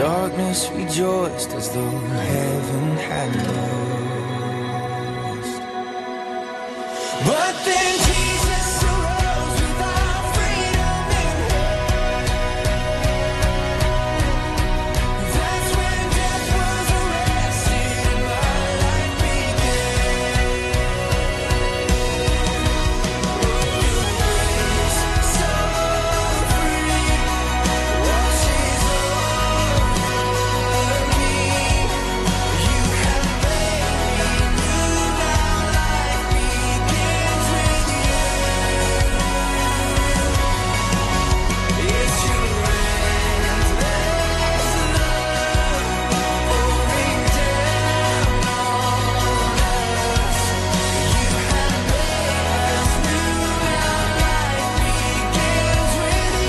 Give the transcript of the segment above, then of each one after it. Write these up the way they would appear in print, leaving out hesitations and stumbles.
Darkness rejoiced as though heaven had lost. But then Jesus arose with our freedom in hand. That's when death was arrested and my life began. Grace so free washes over me. You have made me new, now life begins with you. It's your endless love pouring down on us. You have made us new, now life begins with you.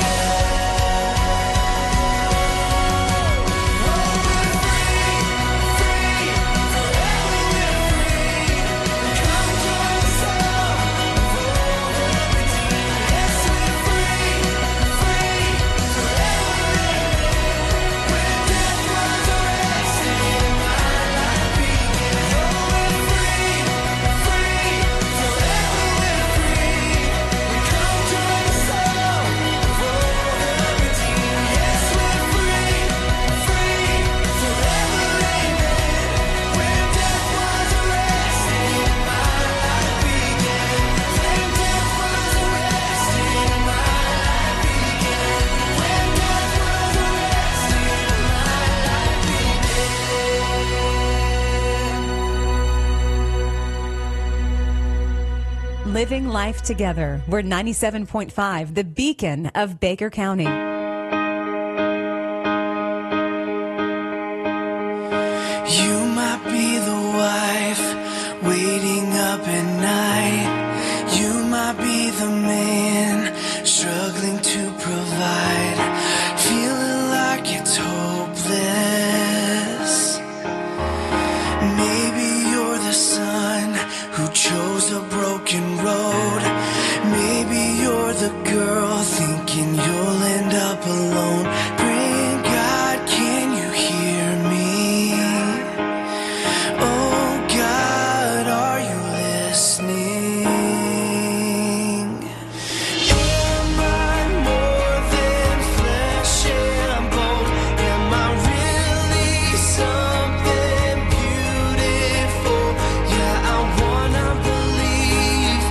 Living life together. We're 97.5, the beacon of Baker County. You might be the wife waiting up at night. You might be the man struggling to provide, feeling like it's hopeless. Maybe you're the son who chose a broken road. Maybe you're the girl thinking you'll end up alone. Praying, God, can you hear me? Oh God, are you listening? Am I more than flesh and bone? Am I really something beautiful? Yeah, I wanna believe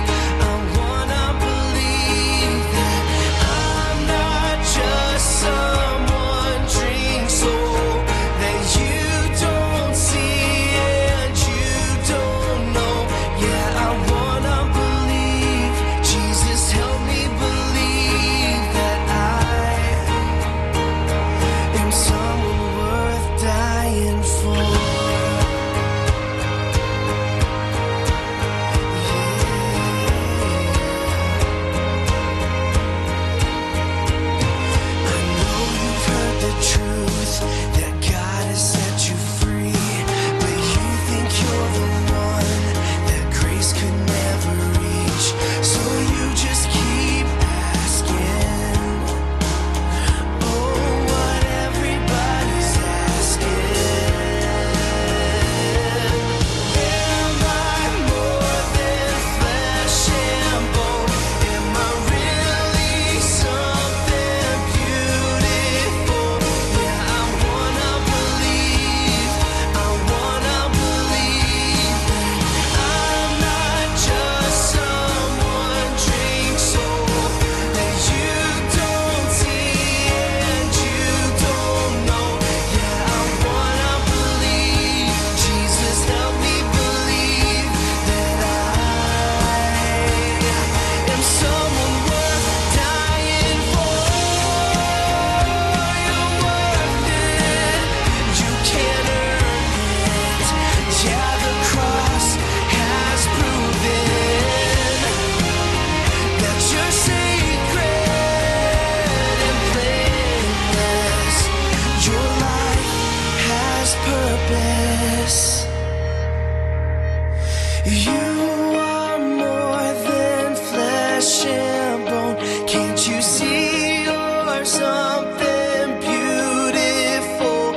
that I'm not just someone drinks soul that you don't see and you don't know. Yeah, I wanna believe. Jesus, help me believe that I am someone worth dying for. I know you've heard the truth that God has set you free, but you think you're the one that grace could never reach. So you just keep asking, oh, what everybody's asking. Am I more than flesh and bone? Am I really something beautiful? Yeah, I wanna believe that I'm not just someone drinks soul that you don't see and you don't know. Yeah, I wanna believe. Jesus, help me believe that I am someone worth dying for. You're worth it. You can't earn it. Yeah, the cross has proven that you're sacred and blameless. Your life has purpose. You are more than flesh and bone. Can't you see you're something beautiful?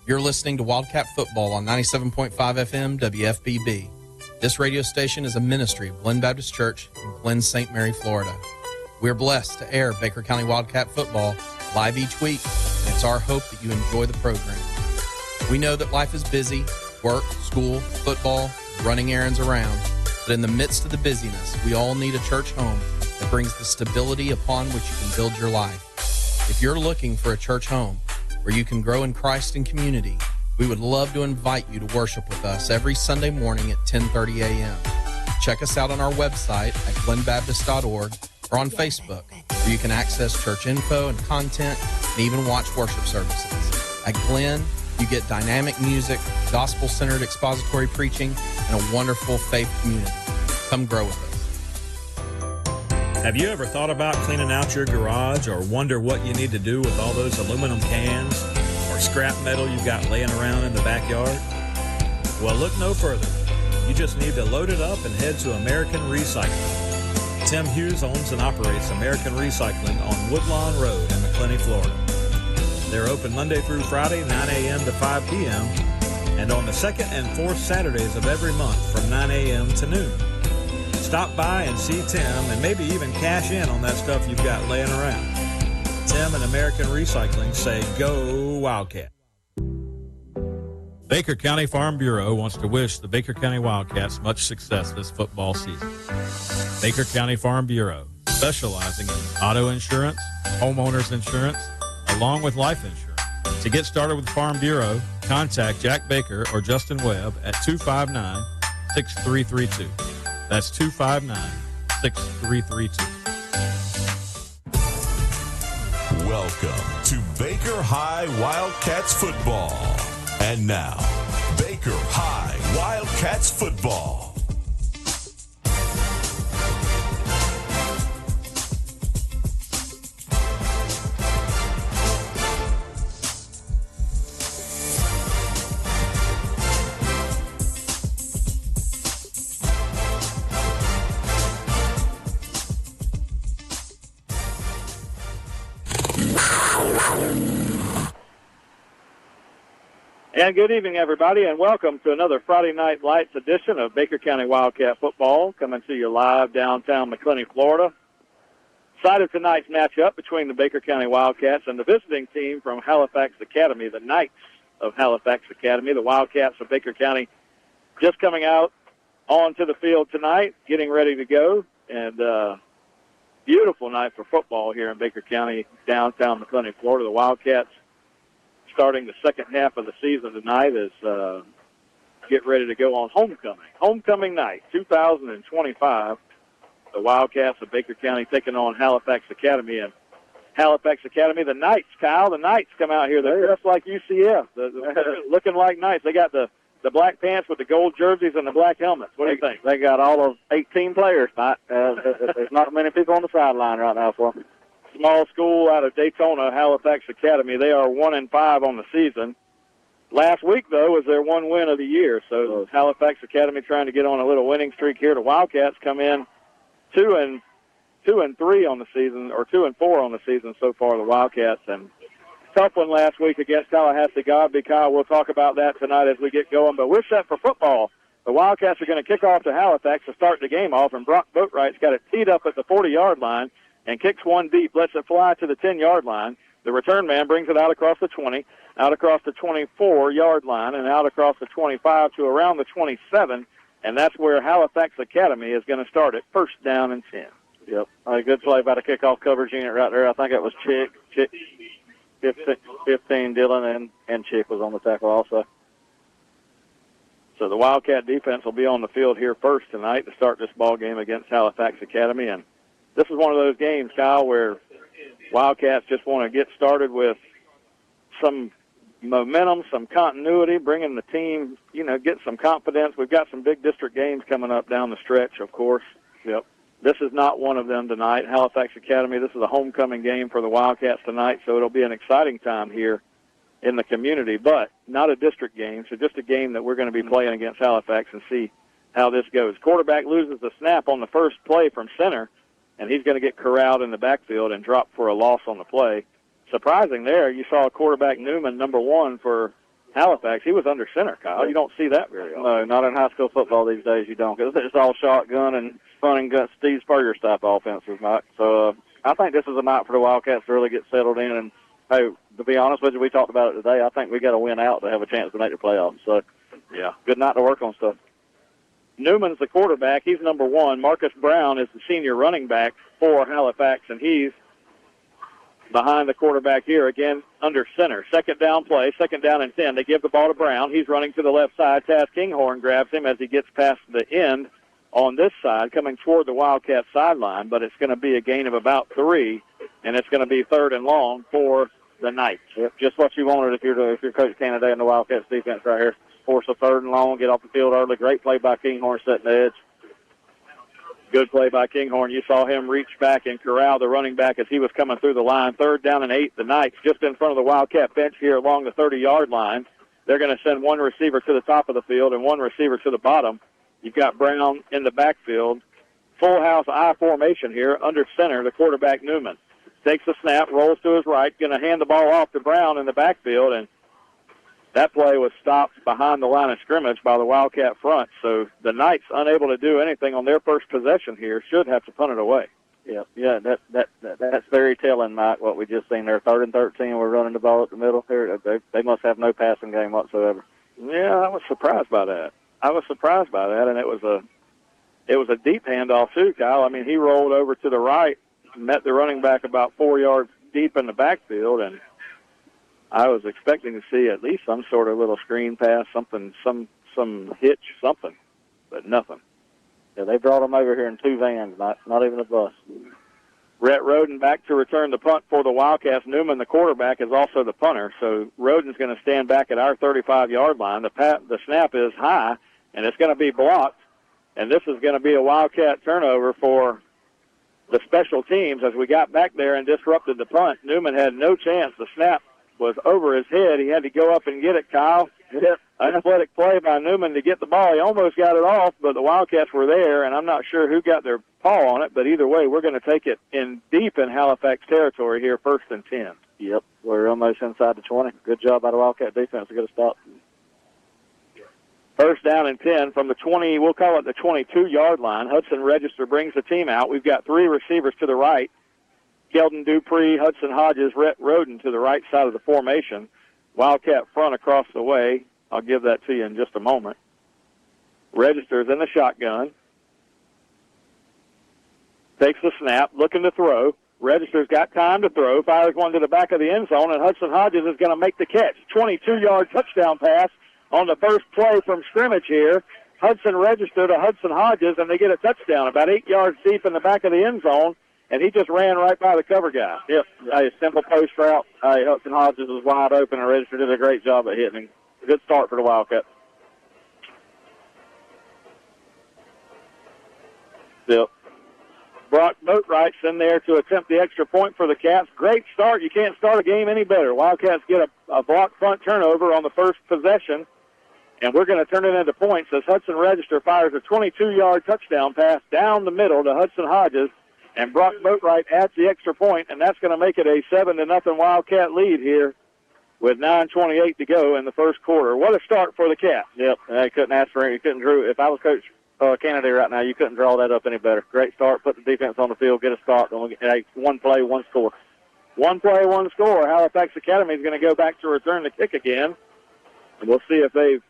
You're listening to Wildcat Football on 97.5 FM WFBB. This radio station is a ministry of Glen Baptist Church in Glen St. Mary, Florida. We're blessed to air Baker County Wildcat Football live each week, and it's our hope that you enjoy the program. We know that life is busy, work, school, football, running errands around, but in the midst of the busyness, we all need a church home that brings the stability upon which you can build your life. If you're looking for a church home where you can grow in Christ and community, we would love to invite you to worship with us every Sunday morning at 10:30 a.m. Check us out on our website at glenbaptist.org or on Facebook, where you can access church info and content and even watch worship services. At Glen, you get dynamic music, gospel-centered expository preaching, and a wonderful faith community. Come grow with us. Have you ever thought about cleaning out your garage or wonder what you need to do with all those aluminum cans or scrap metal you've got laying around in the backyard? Well, look no further. You just need to load it up and head to American Recycling. Tim Hughes owns and operates American Recycling on Woodlawn Road in McClenny, Florida. They're open Monday through Friday, 9 a.m. to 5 p.m., and on the second and fourth Saturdays of every month from 9 a.m. to noon. Stop by and see Tim and maybe even cash in on that stuff you've got laying around. Tim and American Recycling say, go Wildcat. Baker County Farm Bureau wants to wish the Baker County Wildcats much success this football season. Baker County Farm Bureau, specializing in auto insurance, homeowners insurance, along with life insurance. To get started with Farm Bureau, contact Jack Baker or Justin Webb at 259-6332. That's 259-6332. Welcome to Baker High Wildcats football. And now, Baker High Wildcats football. And good evening, everybody, and welcome to another Friday Night Lights edition of Baker County Wildcat Football, coming to you live downtown McClenny, Florida. Excited tonight's matchup between the Baker County Wildcats and the visiting team from Halifax Academy, the Knights of Halifax Academy. The Wildcats of Baker County just coming out onto the field tonight, getting ready to go, and beautiful night for football here in Baker County, downtown McClenny, Florida. The Wildcats starting the second half of the season tonight is get ready to go on homecoming night 2025. The Wildcats of Baker County taking on Halifax Academy, and Halifax Academy, the Knights. Kyle, the Knights come out here, they're just like UCF, looking like Knights. They got the black pants with the gold jerseys and the black helmets. What do you think? They got all of 18 players. There's not many people on the sideline right now for them. Small school out of Daytona, Halifax Academy. They are 1-5 on the season. Last week, though, was their one win of the year. So Halifax Academy trying to get on a little winning streak here. The Wildcats come in 2-3 on the season, or 2-4 on the season so far. The Wildcats, and tough one last week against Tallahassee Godby. Kyle, we'll talk about that tonight as we get going. But we're set for football. The Wildcats are going to kick off to Halifax to start the game off, and Brock Boatwright's got it teed up at the 40-yard line and kicks one deep, lets it fly to the 10-yard line. The return man brings it out across the 20, out across the 24-yard line, and out across the 25 to around the 27, and that's where Halifax Academy is going to start it, first down and 10. Yep, a good play by the kickoff coverage unit right there. I think it was Chick 15 Dylan, and Chick was on the tackle also. So the Wildcat defense will be on the field here first tonight to start this ball game against Halifax Academy, and this is one of those games, Kyle, where Wildcats just want to get started with some momentum, some continuity, bringing the team, get some confidence. We've got some big district games coming up down the stretch, of course. Yep. This is not one of them tonight. Halifax Academy, this is a homecoming game for the Wildcats tonight, so it'll be an exciting time here in the community, but not a district game, so just a game that we're going to be playing against Halifax and see how this goes. Quarterback loses the snap on the first play from center, and he's going to get corralled in the backfield and drop for a loss on the play. Surprising there, you saw quarterback Newman, number 1 for Halifax, he was under center, Kyle. You don't see that very often. No, not in high school football these days. You don't. It's all shotgun and fun and gun, Steve Spurrier's type offenses, Mike. So I think this is a night for the Wildcats to really get settled in. And, hey, to be honest with you, we talked about it today. I think we got to win out to have a chance to make the playoffs. So, yeah, good night to work on stuff. Newman's the quarterback. He's number 1. Marcus Brown is the senior running back for Halifax, and he's behind the quarterback here, again, under center. Second down play, 2nd down and 10. They give the ball to Brown. He's running to the left side. Taz Kinghorn grabs him as he gets past the end on this side, coming toward the Wildcat sideline, but it's going to be a gain of about 3, and it's going to be 3rd and long for the Knights. Yep, just what you wanted if you're Coach Canada and the Wildcats defense right here. Force a 3rd and long, get off the field early. Great play by Kinghorn setting the edge. Good play by Kinghorn. You saw him reach back and corral the running back as he was coming through the line. 3rd down and 8. The Knights just in front of the Wildcat bench here along the 30-yard line. They're going to send one receiver to the top of the field and one receiver to the bottom. You've got Brown in the backfield. Full house I formation here under center, the quarterback Newman. Takes the snap, rolls to his right, going to hand the ball off to Brown in the backfield, and that play was stopped behind the line of scrimmage by the Wildcat front. So the Knights, unable to do anything on their first possession here, should have to punt it away. Yeah, that's very telling, Mike, what we just seen there. 3rd and 13, we're running the ball up the middle here. They must have no passing game whatsoever. Yeah, I was surprised by that. And it was a deep handoff too, Kyle. I mean, he rolled over to the right, met the running back about 4 yards deep in the backfield, and I was expecting to see at least some sort of little screen pass, something, some hitch, something, but nothing. Yeah, they brought him over here in 2 vans, not even a bus. Rhett Roden back to return the punt for the Wildcats. Newman, the quarterback, is also the punter. So Roden's going to stand back at our 35-yard line. The snap is high, and it's going to be blocked. And this is going to be a Wildcat turnover for the special teams. As we got back there and disrupted the punt, Newman had no chance. The snap was over his head. He had to go up and get it, Kyle. An athletic play by Newman to get the ball. He almost got it off, but the Wildcats were there, and I'm not sure who got their paw on it, but either way, we're going to take it in deep in Halifax territory here, 1st and 10. Yep, we're almost inside the 20. Good job by the Wildcat defense to get a stop. 1st down and 10 from the 20, we'll call it the 22-yard line. Hudson Register brings the team out. We've got 3 receivers to the right. Keldon Dupree, Hudson Hodges, Rhett Roden to the right side of the formation. Wildcat front across the way. I'll give that to you in just a moment. Register's in the shotgun. Takes the snap, looking to throw. Register's got time to throw. Fires one to the back of the end zone, and Hudson Hodges is going to make the catch. 22-yard touchdown pass on the first play from scrimmage here. Hudson Register to Hudson Hodges, and they get a touchdown about 8 yards deep in the back of the end zone, and he just ran right by the cover guy. Yep, a simple post route. Hudson Hodges was wide open, and Register did a great job at hitting him. Good start for the Wildcats. Yep. Brock Boatwright's in there to attempt the extra point for the Cats. Great start. You can't start a game any better. Wildcats get a block punt turnover on the first possession, and we're going to turn it into points as Hudson Register fires a 22-yard touchdown pass down the middle to Hudson Hodges, and Brock Boatwright adds the extra point, and that's going to make it a 7-0 Wildcat lead here with 9:28 to go in the first quarter. What a start for the Cats. Yep, I couldn't ask for it. You couldn't drew. If I was Coach Kennedy right now, you couldn't draw that up any better. Great start, put the defense on the field, get a stop. One play, one score. One play, one score. Halifax Academy is going to go back to return the kick again. And we'll see if they've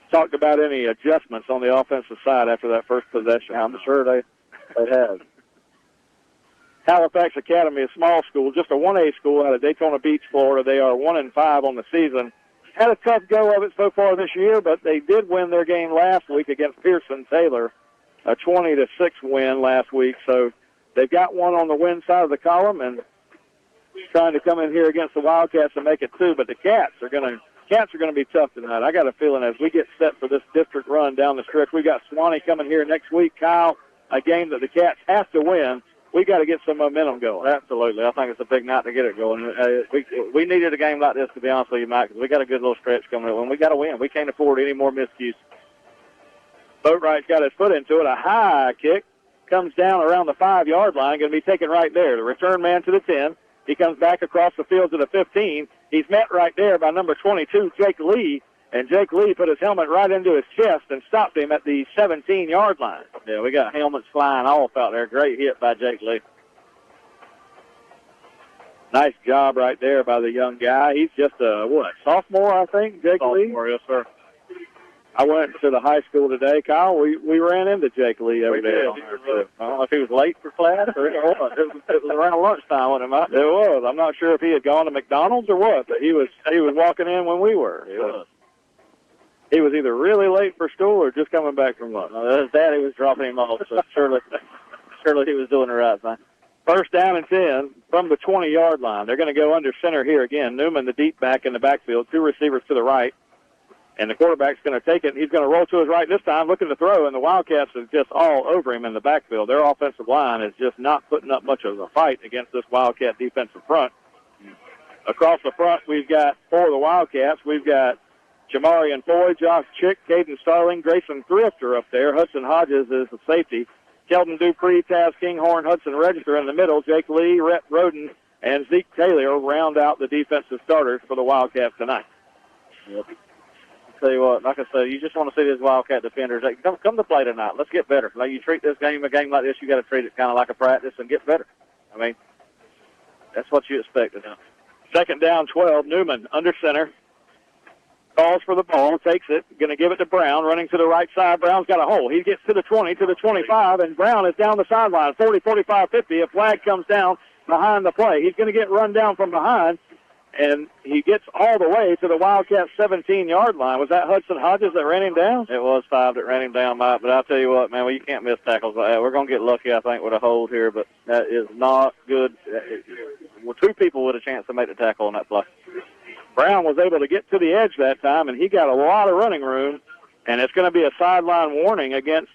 talked about any adjustments on the offensive side after that first possession. I'm sure they have. Halifax Academy, a small school, just a 1A school out of Daytona Beach, Florida. They are 1-5 on the season. Had a tough go of it so far this year, but they did win their game last week against Pearson Taylor, a 20-6 win last week. So they've got one on the win side of the column and trying to come in here against the Wildcats and make it 2. But the Cats are going to be tough tonight. I got a feeling as we get set for this district run down the stretch, we got Swanee coming here next week. Kyle, a game that the Cats have to win. We got to get some momentum going. Absolutely. I think it's a big night to get it going. We needed a game like this, to be honest with you, Mike, because we got a good little stretch coming up. And we got to win. We can't afford any more miscues. Boatwright's got his foot into it. A high kick comes down around the 5-yard line, going to be taken right there. The return man to the 10. He comes back across the field to the 15. He's met right there by number 22, Jake Lee, and Jake Lee put his helmet right into his chest and stopped him at the 17-yard line. Yeah, we got helmets flying off out there. Great hit by Jake Lee. Nice job right there by the young guy. He's just a, sophomore, I think, Jake Lee? Sophomore, yes, sir. I went to the high school today, Kyle. We ran into Jake Lee over there. I don't know if he was late for class or what. It was around lunchtime, wasn't it, Mike? It was. I'm not sure if he had gone to McDonald's or what, but he was walking in when we were. He was either really late for school or just coming back from lunch. His daddy was dropping him off, so surely he was doing the right thing. First down and 10 from the 20-yard line. They're going to go under center here again. Newman, the deep back in the backfield, 2 receivers to the right. And the quarterback's going to take it. He's going to roll to his right this time, looking to throw, and the Wildcats are just all over him in the backfield. Their offensive line is just not putting up much of a fight against this Wildcat defensive front. Across the front, we've got 4 of the Wildcats. We've got Jamarian Foy, Josh Chick, Caden Starling, Grayson Thrift are up there. Hudson Hodges is the safety. Keldon Dupree, Taz Kinghorn, Hudson Register in the middle. Jake Lee, Rhett Roden, and Zeke Taylor round out the defensive starters for the Wildcats tonight. Yep. Tell you what, like I said, you just want to see these Wildcat defenders. Hey, come to play tonight. Let's get better. Like you treat this game, a game like this, you got to treat it kind of like a practice and get better. I mean, that's what you expect. Second down, 12. Newman under center. Calls for the ball, takes it, going to give it to Brown, running to the right side. Brown's got a hole. He gets to the 20, to the 25, and Brown is down the sideline, 40, 45, 50. A flag comes down behind the play. He's going to get run down from behind, and he gets all the way to the Wildcat 17-yard line. Was that Hudson Hodges that ran him down? It was 5 that ran him down, Mike, but I'll tell you what, man, you can't miss tackles like that. We're going to get lucky, I think, with a hold here, but that is not good. Well, 2 people with a chance to make the tackle on that play. Brown was able to get to the edge that time, and he got a lot of running room, and it's going to be a sideline warning against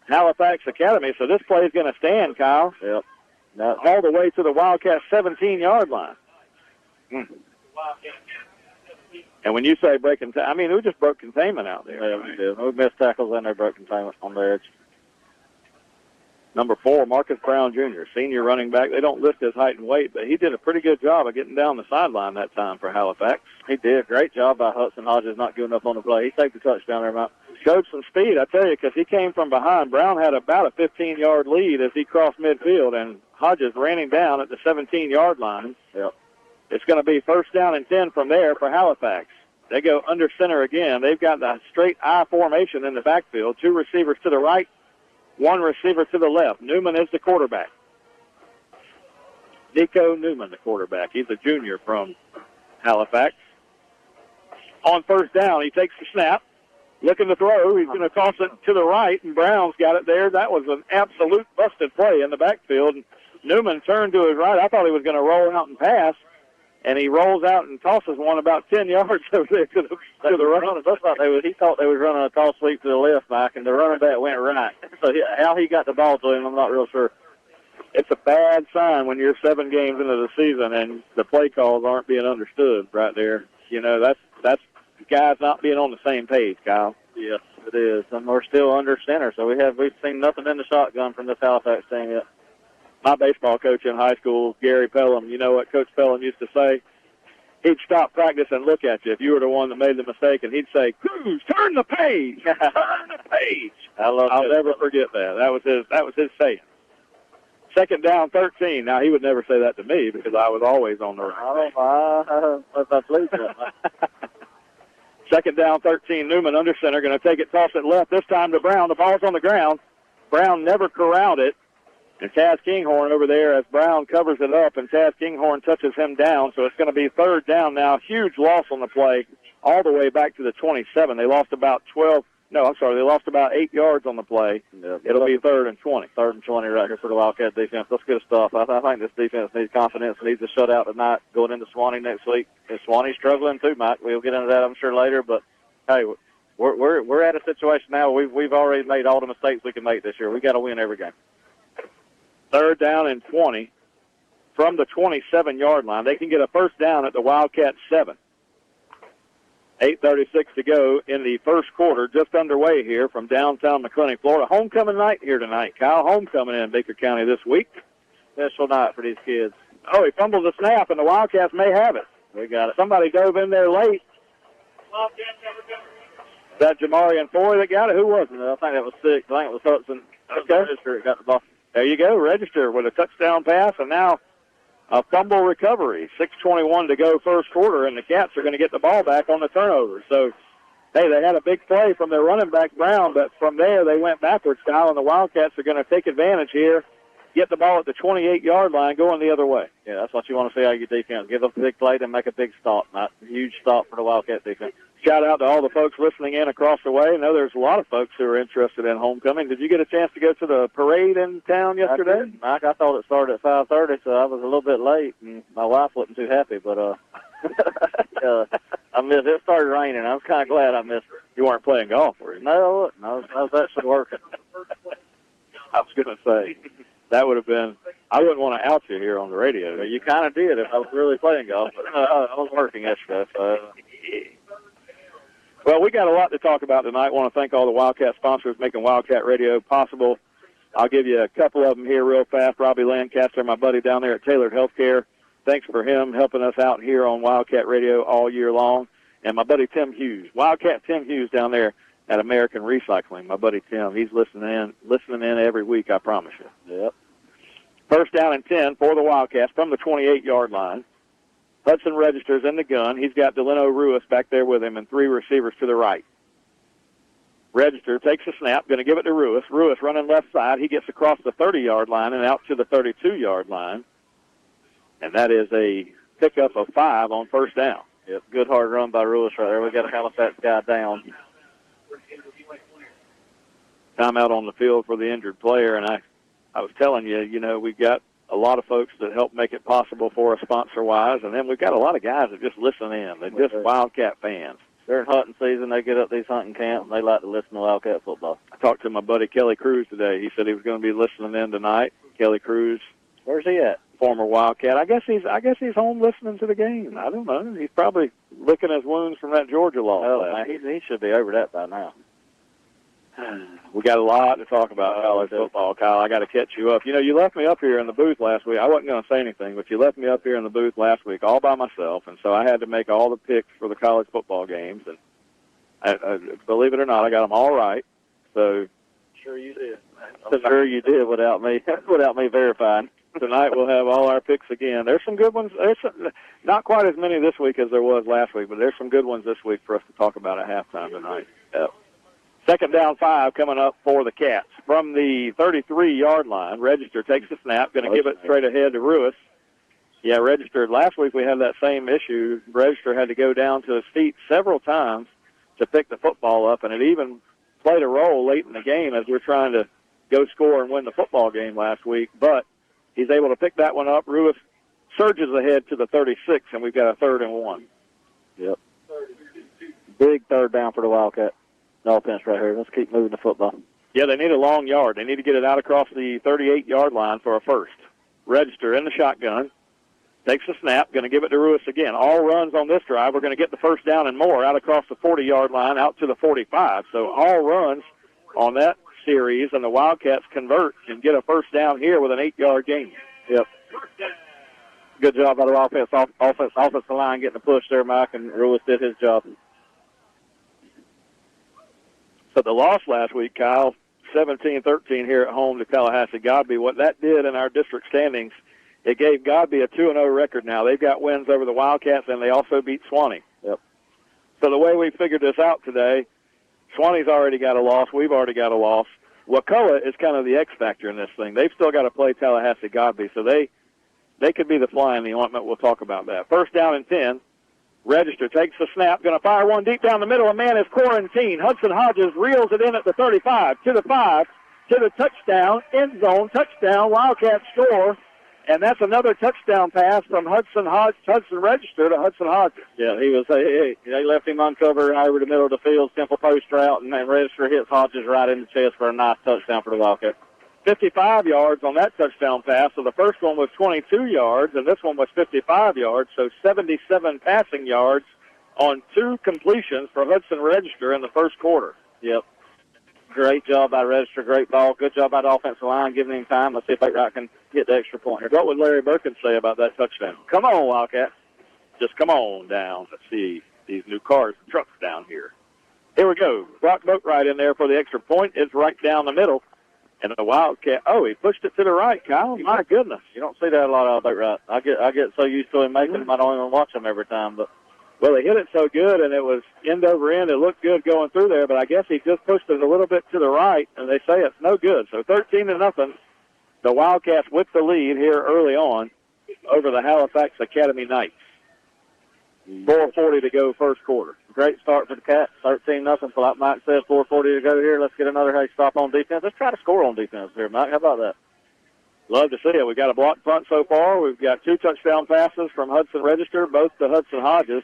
Halifax Academy. So this play is going to stand, Kyle. Yep. All the way to the Wildcat 17-yard line. And when you say breaking, I mean, we just broke containment out there. Yeah, we did. We missed tackles and they broke containment on the edge. Number 4, Marcus Brown Jr., senior running back. They don't list his height and weight, but he did a pretty good job of getting down the sideline that time for Halifax. He did. Great job by Hudson Hodges not giving up on the play. He saved the touchdown there, Mike. Showed some speed, I tell you, because he came from behind. Brown had about a 15-yard lead as he crossed midfield, and Hodges ran him down at the 17-yard line. Yep. It's going to be first down and 10 from there for Halifax. They go under center again. They've got the straight I formation in the backfield. 2 receivers to the right, 1 receiver to the left. Newman is the quarterback. Nico Newman, the quarterback. He's a junior from Halifax. On first down, he takes the snap. Looking to throw. He's going to toss it to the right, and Brown's got it there. That was an absolute busted play in the backfield. Newman turned to his right. I thought he was going to roll out and pass, and he rolls out and tosses one about 10 yards over there to the right. It looks like he thought they was running a toss sweep to the left back, and the running back went right. So how he got the ball to him, I'm not real sure. It's a bad sign when you're 7 games into the season and the play calls aren't being understood right there. You know, that's guys not being on the same page, Kyle. Yes, it is. And we're still under center, so we've seen nothing in the shotgun from this Halifax team yet. My baseball coach in high school, Gary Pelham, you know what Coach Pelham used to say? He'd stop practice and look at you if you were the one that made the mistake, and he'd say, "Cruz, turn the page, turn the page." I'll never forget that. That was his saying. Second down, 13. Now he would never say that to me because I was always on the right. I believe that. Second down, 13. Newman under center, going to take it, toss it left. This time to Brown. The ball's on the ground. Brown never corralled it. And Taz Kinghorn over there as Brown covers it up, and Taz Kinghorn touches him down. So it's going to be third down now. Huge loss on the play all the way back to the 27. They lost about 8 yards on the play. Yeah. It'll be third and 20. Third and 20 right here for the Wildcat defense. That's good stuff. I think this defense needs confidence, needs a shutout tonight going into Swanee next week. And Swanee's struggling too, Mike. We'll get into that, I'm sure, later. But, hey, we're at a situation now. We've already made all the mistakes we can make this year. We got to win every game. Third down and 20 from the 27-yard line. They can get a first down at the Wildcat 7. 8:36 to go in the first quarter, just underway here from downtown McClenny, Florida. Homecoming night here tonight, Kyle. Homecoming in Baker County this week. Special night for these kids. Oh, he fumbles the snap, and the Wildcats may have it. We got it. Somebody dove in there late. Is that Jamarian Foy that got it? Who was it? I think that was 6. I think it was Hudson. Okay. Register got the ball. There you go. Register with a touchdown pass, and now a fumble recovery. 6:21 to go first quarter, and the Cats are going to get the ball back on the turnover. So, hey, they had a big play from their running back, Brown, but from there they went backwards, Kyle, and the Wildcats are going to take advantage here, get the ball at the 28-yard line, going the other way. Yeah, that's what you want to see out of your defense. Give up a big play, then make a big stop. Not a huge stop for the Wildcat defense. Shout out to all the folks listening in across the way. I know there's a lot of folks who are interested in homecoming. Did you get a chance to go to the parade in town yesterday? Mike, I thought it started at 5:30, so I was a little bit late, and my wife wasn't too happy, but I missed it. It started raining. I was kind of glad I missed it. You weren't playing golf, were you? No, I was actually working. I was going to say, that would have been, I wouldn't want to out you here on the radio. You kind of did if I was really playing golf, but I was working yesterday, so... Well, we got a lot to talk about tonight. I want to thank all the Wildcat sponsors making Wildcat Radio possible. I'll give you a couple of them here real fast. Robbie Lancaster, my buddy down there at Tailored Healthcare. Thanks for him helping us out here on Wildcat Radio all year long. And my buddy Tim Hughes, Wildcat Tim Hughes down there at American Recycling. My buddy Tim, he's listening in every week, I promise you. Yep. First down and 10 for the Wildcats from the 28-yard line. Hudson registers in the gun. He's got Delano Ruiz back there with him and 3 receivers to the right. Register takes a snap, going to give it to Ruiz. Ruiz running left side. He gets across the 30-yard line and out to the 32-yard line. And that is a pickup of 5 on first down. Yep, good hard run by Ruiz right there. We got a Halifax guy down. Timeout on the field for the injured player. And I was telling you, we've got a lot of folks that help make it possible for us sponsor-wise, and then we've got a lot of guys that just listen in. They're just Wildcat fans. During hunting season, they get up these hunting camps, and they like to listen to Wildcat football. I talked to my buddy Kelly Cruz today. He said he was going to be listening in tonight. Kelly Cruz. Where's he at? Former Wildcat. I guess he's home listening to the game. I don't know. He's probably licking his wounds from that Georgia loss. Oh, he should be over that by now. We got a lot to talk about college football, Kyle. I got to catch you up. You left me up here in the booth last week. I wasn't going to say anything, but you left me up here in the booth last week all by myself, and so I had to make all the picks for the college football games. And I believe it or not, I got them all right. So sure you did. I'm sure you did without me verifying. Tonight we'll have all our picks again. There's some good ones. There's not quite as many this week as there was last week, but there's some good ones this week for us to talk about at halftime tonight. Yep. Second down 5 coming up for the Cats. From the 33-yard line, Register takes the snap, going to give it straight ahead to Ruiz. Yeah, Register. Last week we had that same issue. Register had to go down to his feet several times to pick the football up, and it even played a role late in the game as we're trying to go score and win the football game last week. But he's able to pick that one up. Ruiz surges ahead to the 36, and we've got a 3rd and 1. Yep. Big third down for the Wildcat. Offense right here. Let's keep moving the football. Yeah, they need a long yard. They need to get it out across the 38-yard line for a first. Register in the shotgun. Takes the snap. Going to give it to Ruiz again. All runs on this drive. We're going to get the first down and more out across the 40-yard line out to the 45. So all runs on that series, and the Wildcats convert and get a first down here with an 8-yard gain. Yep. Good job by the offensive line getting the push there, Mike, and Ruiz did his job. So the loss last week, Kyle, 17-13 here at home to Tallahassee Godby. What that did in our district standings, it gave Godby a 2-0 record now. They've got wins over the Wildcats, and they also beat Swanee. Yep. So the way we figured this out today, Swanee's already got a loss. We've already got a loss. Wakulla is kind of the X factor in this thing. They've still got to play Tallahassee Godby, so they could be the fly in the ointment. We'll talk about that. First down and 10. Register takes the snap, going to fire one deep down the middle. A man is quarantined. Hudson Hodges reels it in at the 35, to the 5, to the touchdown, end zone, touchdown, Wildcat score. And that's another touchdown pass from Hudson Register to Hudson Hodges. Yeah, they left him uncovered over the middle of the field, simple post route, and then Register hits Hodges right in the chest for a nice touchdown for the Wildcat. 55 yards on that touchdown pass. So the first one was 22 yards, and this one was 55 yards. So 77 passing yards on 2 completions for Hudson Register in the first quarter. Yep. Great job by Register. Great ball. Good job by the offensive line, giving him time. Let's see if I can get the extra point here. What would Larry Birkin say about that touchdown? Come on, Wildcat. just come on down. Let's see these new cars and trucks down here. Here we go. Brock Boatwright in there for the extra point. It's right down the middle. And the Wildcat, he pushed it to the right, Kyle. My goodness. You don't see that a lot of Boatwright. I get so used to him making them, I don't even watch them every time. But well, he hit it so good, and it was end over end. It looked good going through there, but I guess he just pushed it a little bit to the right, and they say it's no good. So 13-0. The Wildcats with the lead here early on over the Halifax Academy Knights. 4:40 to go first quarter. Great start for the Cats. 13-0. So like Mike said, 4:40 to go here. Let's get another stop on defense. Let's try to score on defense here, Mike. How about that? Love to see it. We've got a block punt so far. We've got 2 touchdown passes from Hudson Register, both to Hudson Hodges.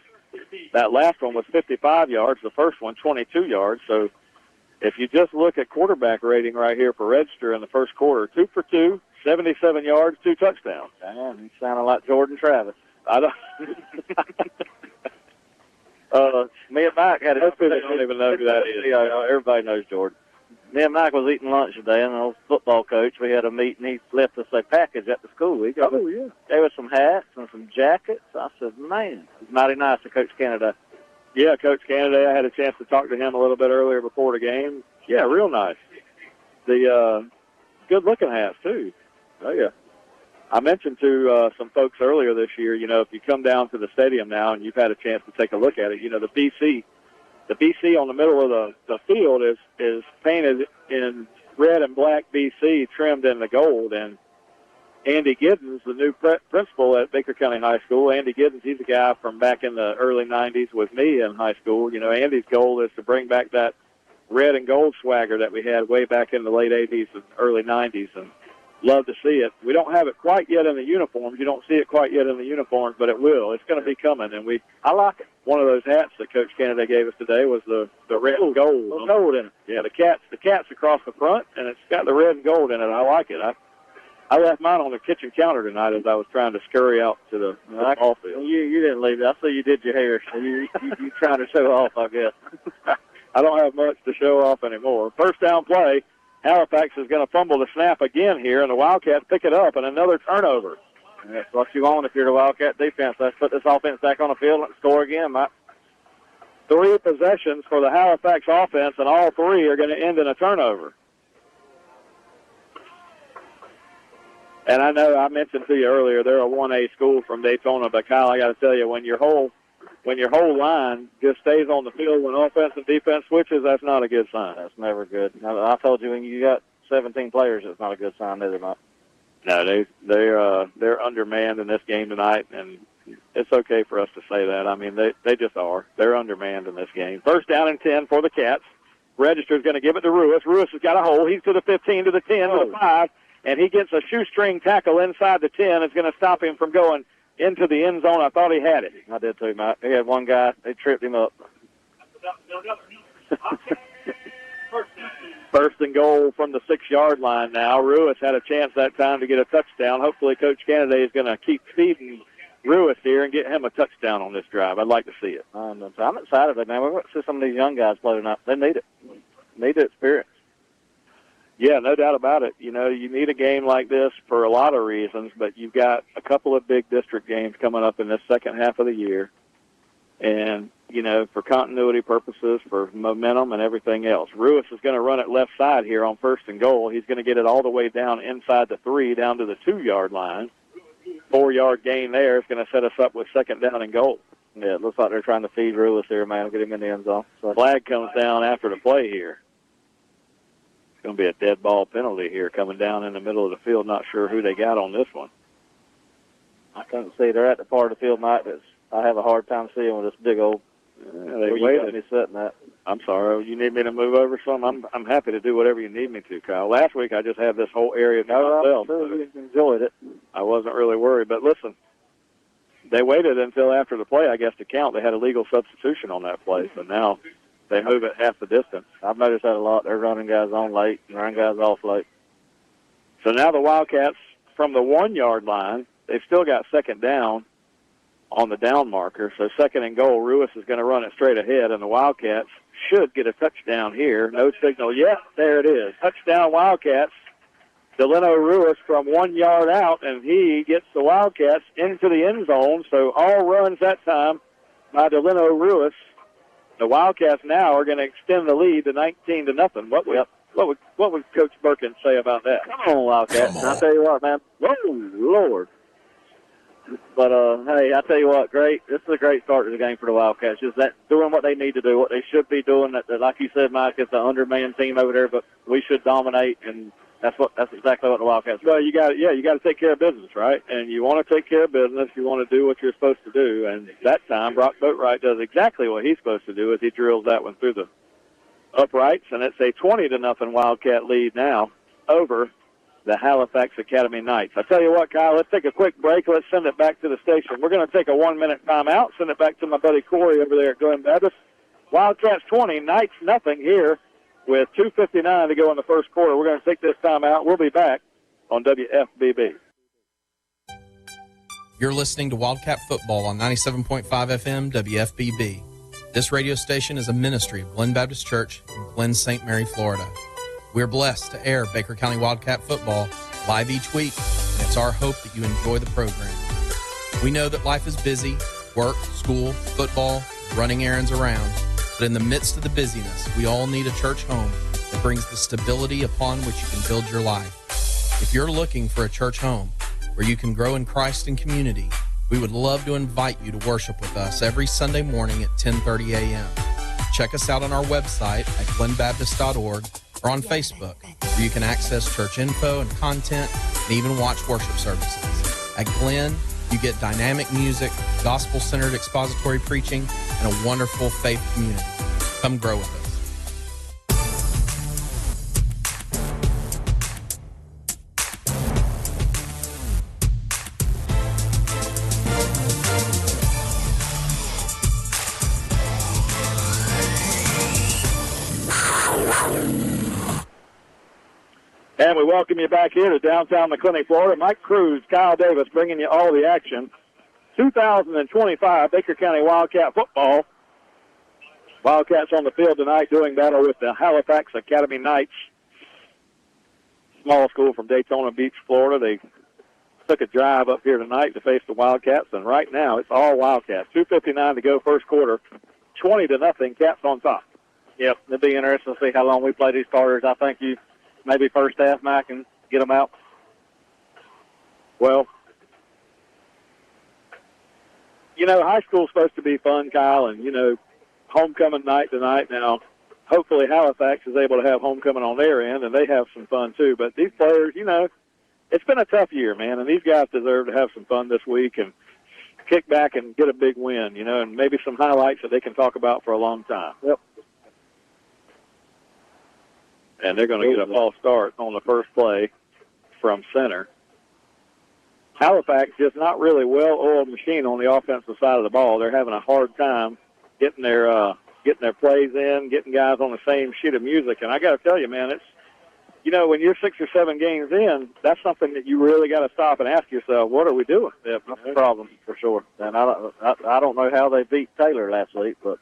That last one was 55 yards. The first one, 22 yards. So if you just look at quarterback rating right here for Register in the first quarter, 2 for 2, 77 yards, 2 touchdowns. Damn, he sounded like Jordan Travis. I don't. Me and Mike had Most people don't even know who that is. Yeah, everybody knows Jordan. Me and Mike was eating lunch today, and the old football coach, we had a meeting. He left us a package at the school. He gave us some hats and some jackets. I said, man, it's mighty nice to Coach Canada. Yeah, Coach Canada. I had a chance to talk to him a little bit earlier before the game. Yeah, real nice. The good-looking hats, too. Oh, yeah. I mentioned to some folks earlier this year, if you come down to the stadium now and you've had a chance to take a look at it, the BC on the middle of the field is painted in red and black BC, trimmed in the gold. And Andy Giddens, the new principal at Baker County High School, Andy Giddens, he's a guy from back in the early 90s with me in high school. Andy's goal is to bring back that red and gold swagger that we had way back in the late 80s and early 90s. And love to see it. We don't have it quite yet in the uniforms. You don't see it quite yet in the uniforms, but it will. It's going to be coming, and I like it. One of those hats that Coach Canada gave us today was the red and gold. Little gold in it. Yeah, the cat's across the front, and it's got the red and gold in it. I like it. I left mine on the kitchen counter tonight as I was trying to scurry out to the ball field. You didn't leave it. I see you did your hair. So you trying to show off, I guess. I don't have much to show off anymore. First down play. Halifax is going to fumble the snap again here, and the Wildcats pick it up, and another turnover. That's what you want if you're the Wildcat defense. Let's put this offense back on the field and score again, Mike. 3 possessions for the Halifax offense, and all 3 are going to end in a turnover. And I know I mentioned to you earlier they're a 1A school from Daytona, but Kyle, I got to tell you, when your whole line just stays on the field when offense and defense switches, that's not a good sign. That's never good. I told you when you got 17 players, it's not a good sign either, Mike. No, they're undermanned in this game tonight, and it's okay for us to say that. I mean, they just are. They're undermanned in this game. First down and 10 for the Cats. Register's going to give it to Ruiz. Ruiz has got a hole. He's to the 15, to the 10, to the 5, and he gets a shoestring tackle inside the 10. It's going to stop him from going into the end zone. I thought he had it. I did too, Mike. He had one guy. They tripped him up. First and goal from the 6-yard line now. Ruiz had a chance that time to get a touchdown. Hopefully Coach Canada is going to keep feeding Ruiz here and get him a touchdown on this drive. I'd like to see it. I'm excited, man. We're going to see some of these young guys play tonight. They need it. Need the experience. Yeah, no doubt about it. You need a game like this for a lot of reasons, but you've got a couple of big district games coming up in this second half of the year. And, for continuity purposes, for momentum and everything else. Ruiz is going to run it left side here on first and goal. He's going to get it all the way down inside the 3, down to the 2-yard line. 4-yard gain there is going to set us up with second down and goal. Yeah, it looks like they're trying to feed Ruiz here, man, get him in the end zone. So flag comes down after the play here. It's going to be a dead ball penalty here coming down in the middle of the field. Not sure who they got on this one. I can't see. They're at the part of the field, Mike, that's I have a hard time seeing with this big old. They waited. Me sitting at. I'm sorry. You need me to move over some? I'm happy to do whatever you need me to, Kyle. Last week I just had this whole area to myself. I'm sure you enjoyed it. I wasn't really worried. But listen, they waited until after the play, I guess, to count. They had a legal substitution on that play, so now they move it half the distance. I've noticed that a lot. They're running guys on late and running guys off late. So now the Wildcats, from the 1-yard line, they've still got second down on the down marker. So second and goal, Ruiz is going to run it straight ahead, and the Wildcats should get a touchdown here. No signal yet. There it is. Touchdown Wildcats. Delano Ruiz from 1 yard out, and he gets the Wildcats into the end zone. So all runs that time by Delano Ruiz. The Wildcats now are going to extend the lead to 19-0. What would Coach Birkin say about that? Come on, Wildcats. I'll tell you what, man. Whoa, Lord. But, hey, I tell you what, great. This is a great start to the game for the Wildcats. Just that doing what they need to do, what they should be doing. That like you said, Mike, it's an undermanned team over there, but we should dominate, and that's exactly what the Wildcats do. Well, you got to take care of business, right? And you want to take care of business. You want to do what you're supposed to do. And that time, Brock Boatwright does exactly what he's supposed to do as he drills that one through the uprights, and it's a 20-0 Wildcat lead now over the Halifax Academy Knights. I tell you what, Kyle, let's take a quick break. Let's send it back to the station. We're going to take a 1-minute timeout, send it back to my buddy Corey over there at Glen Baptist. Wildcats 20, Knights nothing here with 2:59 to go in the first quarter. We're going to take this timeout. We'll be back on WFBB. You're listening to Wildcat Football on 97.5 FM WFBB. This radio station is a ministry of Glen Baptist Church in Glen, St. Mary, Florida. We're blessed to air Baker County Wildcat football live each week, and it's our hope that you enjoy the program. We know that life is busy, work, school, football, running errands around, but in the midst of the busyness, we all need a church home that brings the stability upon which you can build your life. If you're looking for a church home where you can grow in Christ and community, we would love to invite you to worship with us every Sunday morning at 10:30 a.m. Check us out on our website at glenbaptist.org or on Facebook, where you can access church info and content and even watch worship services. At Glen, you get dynamic music, gospel-centered expository preaching, and a wonderful faith community. Come grow with us. And we welcome you back here to downtown McClinney, Florida. Mike Cruz, Kyle Davis bringing you all the action. 2025 Baker County Wildcat football. Wildcats on the field tonight doing battle with the Halifax Academy Knights. Small school from Daytona Beach, Florida. They took a drive up here tonight to face the Wildcats, and right now it's all Wildcats. 2:59 to go first quarter. 20-0, Cats on top. Yep, it'll be interesting to see how long we play these starters. I think you maybe first half, Mike, and get them out. Well, you know, high school's supposed to be fun, Kyle, and, you know, homecoming night tonight. Now, hopefully Halifax is able to have homecoming on their end, and they have some fun too. But these players, you know, it's been a tough year, man, and these guys deserve to have some fun this week and kick back and get a big win, you know, and maybe some highlights that they can talk about for a long time. Yep. And they're going to get a false start on the first play from center. Halifax just not really well-oiled machine on the offensive side of the ball. They're having a hard time getting their plays in, getting guys on the same sheet of music. And I got to tell you, man, it's, you know, when you're 6 or 7 games in, that's something that you really got to stop and ask yourself, what are we doing? Yeah, that's a problem for sure. And I don't know how they beat Taylor last week, but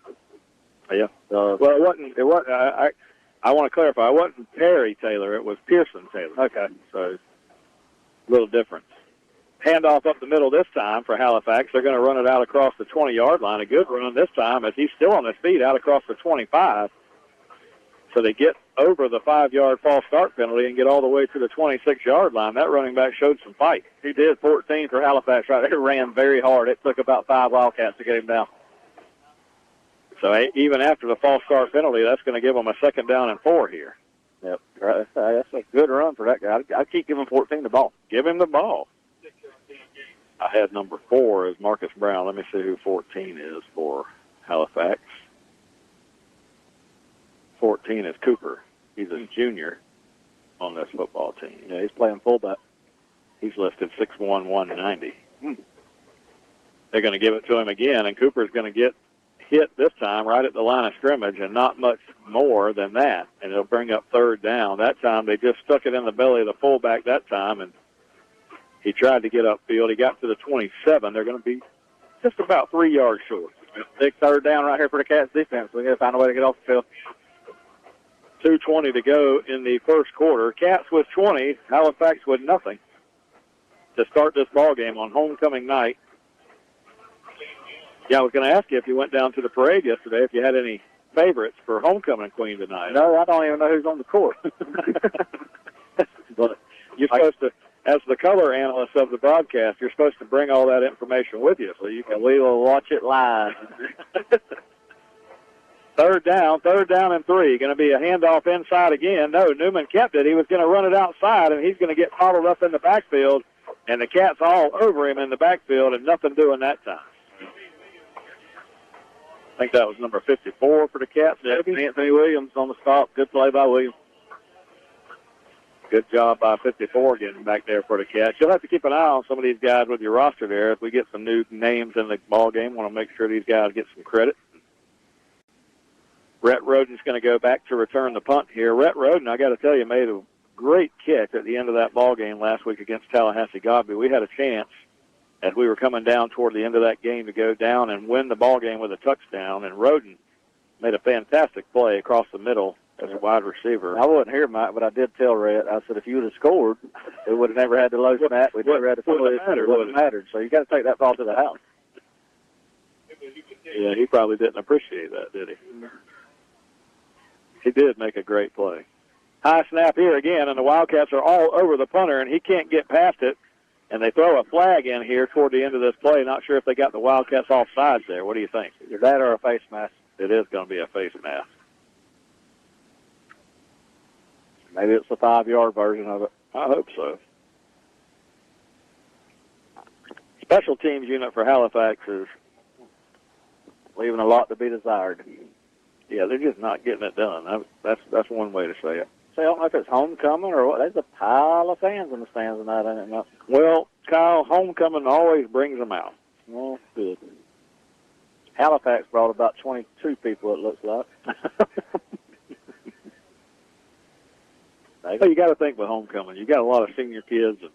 yeah. Well, it wasn't. I want to clarify. It wasn't Perry Taylor. It was Pearson Taylor. Okay. So, a little difference. Handoff up the middle this time for Halifax. They're going to run it out across the 20-yard line. A good run this time as he's still on his feet out across the 25. So they get over the 5-yard false start penalty and get all the way to the 26-yard line. That running back showed some fight. He did. 14 for Halifax right there. Ran very hard. It took about 5 Wildcats to get him down. So even after the false start penalty, that's going to give them a 2nd down and 4 here. Yep, that's a good run for that guy. I keep giving 14 the ball. Give him the ball. I had number 4 as Marcus Brown. Let me see who 14 is for Halifax. 14 is Cooper. He's a junior on this football team. Yeah, he's playing fullback. He's listed 6'1", 190. They're going to give it to him again, and Cooper's going to get hit this time right at the line of scrimmage and not much more than that, and it'll bring up 3rd down. That time they just stuck it in the belly of the fullback that time, and he tried to get upfield. He got to the 27. They're going to be just about 3 yards short. Big 3rd down right here for the Cats defense. We're going to find a way to get off the field. 2:20 to go in the first quarter. Cats with 20, Halifax with nothing to start this ball game on homecoming night. Yeah, I was going to ask you if you went down to the parade yesterday, if you had any favorites for homecoming queen tonight. No, I don't even know who's on the court. But you're supposed to, as the color analyst of the broadcast, you're supposed to bring all that information with you so you can. We will watch it live. Third down and 3. Going to be a handoff inside again. No, Newman kept it. He was going to run it outside, and he's going to get bottled up in the backfield, and the Cats all over him in the backfield, and nothing doing that time. I think that was number 54 for the Cats. Anthony Williams on the stop. Good play by Williams. Good job by 54 getting back there for the Cats. You'll have to keep an eye on some of these guys with your roster there. If we get some new names in the ball game, want to make sure these guys get some credit. Rhett Roden's going to go back to return the punt here. Rhett Roden, I got to tell you, made a great catch at the end of that ball game last week against Tallahassee Godby. We had a chance as we were coming down toward the end of that game to go down and win the ball game with a touchdown, and Roden made a fantastic play across the middle as a wide receiver. I wasn't here, Mike, but I did tell Rhett, I said, if you would have scored, we would have never had to low snap. We'd never had to pull it. It wouldn't have mattered. So you got to take that ball to the house. Yeah, he probably didn't appreciate that, did he? He did make a great play. High snap here again, and the Wildcats are all over the punter, and he can't get past it. And they throw a flag in here toward the end of this play. Not sure if they got the Wildcats off sides there. What do you think? Either that or a face mask. It is going to be a face mask. Maybe it's the 5-yard version of it. I hope so. Special teams unit for Halifax is leaving a lot to be desired. Yeah, they're just not getting it done. That's one way to say it. So I don't know if it's homecoming or what. There's a pile of fans in the stands tonight, ain't it? Well, Kyle, homecoming always brings them out. Well, good. Halifax brought about 22 people, it looks like. Well, you got to think with homecoming. You got a lot of senior kids, and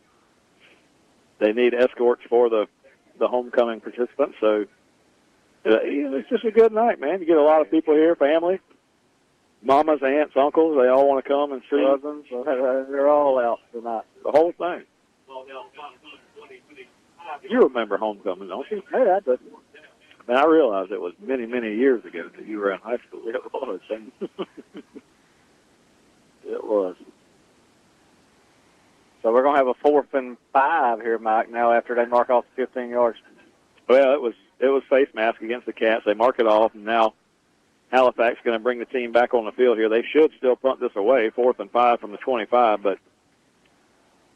they need escorts for the homecoming participants. So it's just a good night, man. You get a lot of people here, family, mamas, aunts, uncles. They all want to come and see. Cousins, they're all out tonight. The whole thing. You remember homecoming, don't you? Yeah, I do. Man, I realized it was many, many years ago that you were in high school. It was. It was. So we're going to have a 4th and 5 here, Mike, now after they mark off the 15 yards. Well, it was face mask against the Cats. They mark it off, and now Halifax is going to bring the team back on the field here. They should still punt this away, 4th and 5 from the 25, but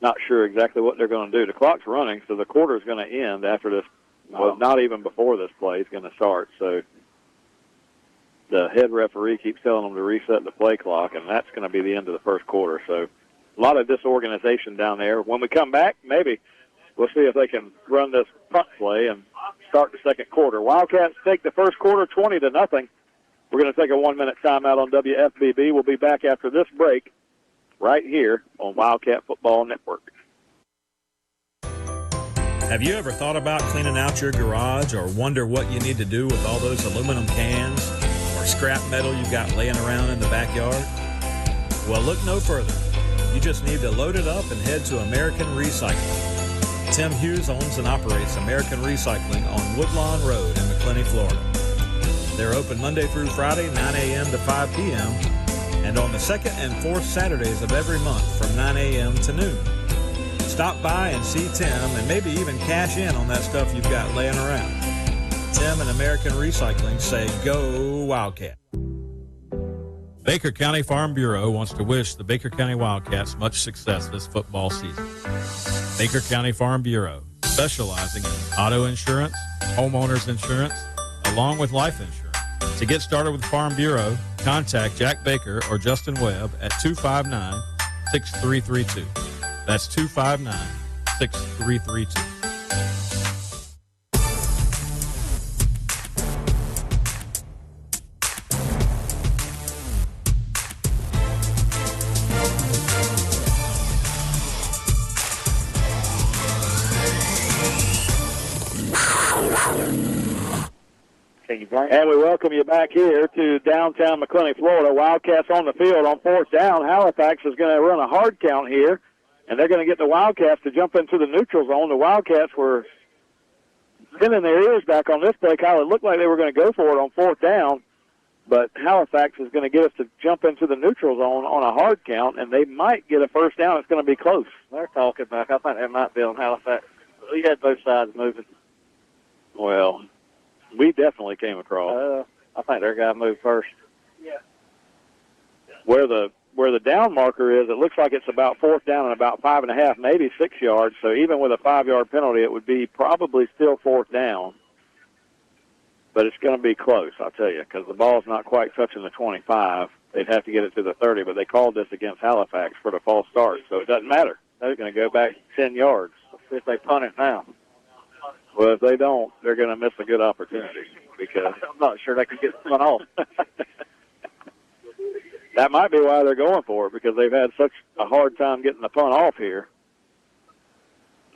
not sure exactly what they're going to do. The clock's running, so the quarter is going to end after this. Well, not even before this play is going to start. So the head referee keeps telling them to reset the play clock, and that's going to be the end of the first quarter. So a lot of disorganization down there. When we come back, maybe we'll see if they can run this punt play and start the second quarter. Wildcats take the first quarter 20-0. We're going to take a 1-minute timeout on WFBB. We'll be back after this break right here on Wildcat Football Network. Have you ever thought about cleaning out your garage or wonder what you need to do with all those aluminum cans or scrap metal you've got laying around in the backyard? Well, look no further. You just need to load it up and head to American Recycling. Tim Hughes owns and operates American Recycling on Woodlawn Road in McClenny, Florida. They're open Monday through Friday, 9 a.m. to 5 p.m., and on the second and fourth Saturdays of every month from 9 a.m. to noon. Stop by and see Tim and maybe even cash in on that stuff you've got laying around. Tim and American Recycling say, go Wildcat. Baker County Farm Bureau wants to wish the Baker County Wildcats much success this football season. Baker County Farm Bureau, specializing in auto insurance, homeowners insurance, along with life insurance. To get started with Farm Bureau, contact Jack Baker or Justin Webb at 259-6332. That's 259-6332. Can you blame And we welcome you back here to downtown McClenny, Florida. Wildcats on the field on fourth down. Halifax is going to run a hard count here, and they're going to get the Wildcats to jump into the neutral zone. The Wildcats were pinning their ears back on this play, Kyle. It looked like they were going to go for it on fourth down, but Halifax is going to get us to jump into the neutral zone on a hard count, and they might get a first down. It's going to be close. They're talking back. I think they might be on Halifax. We had both sides moving. Well, we definitely came across. I think their guy moved first. Yeah. Where the down marker is, it looks like it's about fourth down and about 5.5, maybe 6 yards. So even with a 5-yard penalty, it would be probably still fourth down. But it's going to be close, I'll tell you, because the ball's not quite touching the 25. They'd have to get it to the 30, but they called this against Halifax for the false start, so it doesn't matter. They're going to go back 10 yards. If they punt it now. Well, if they don't, they're going to miss a good opportunity because I'm not sure they can get one off. That might be why they're going for it, because they've had such a hard time getting the punt off here.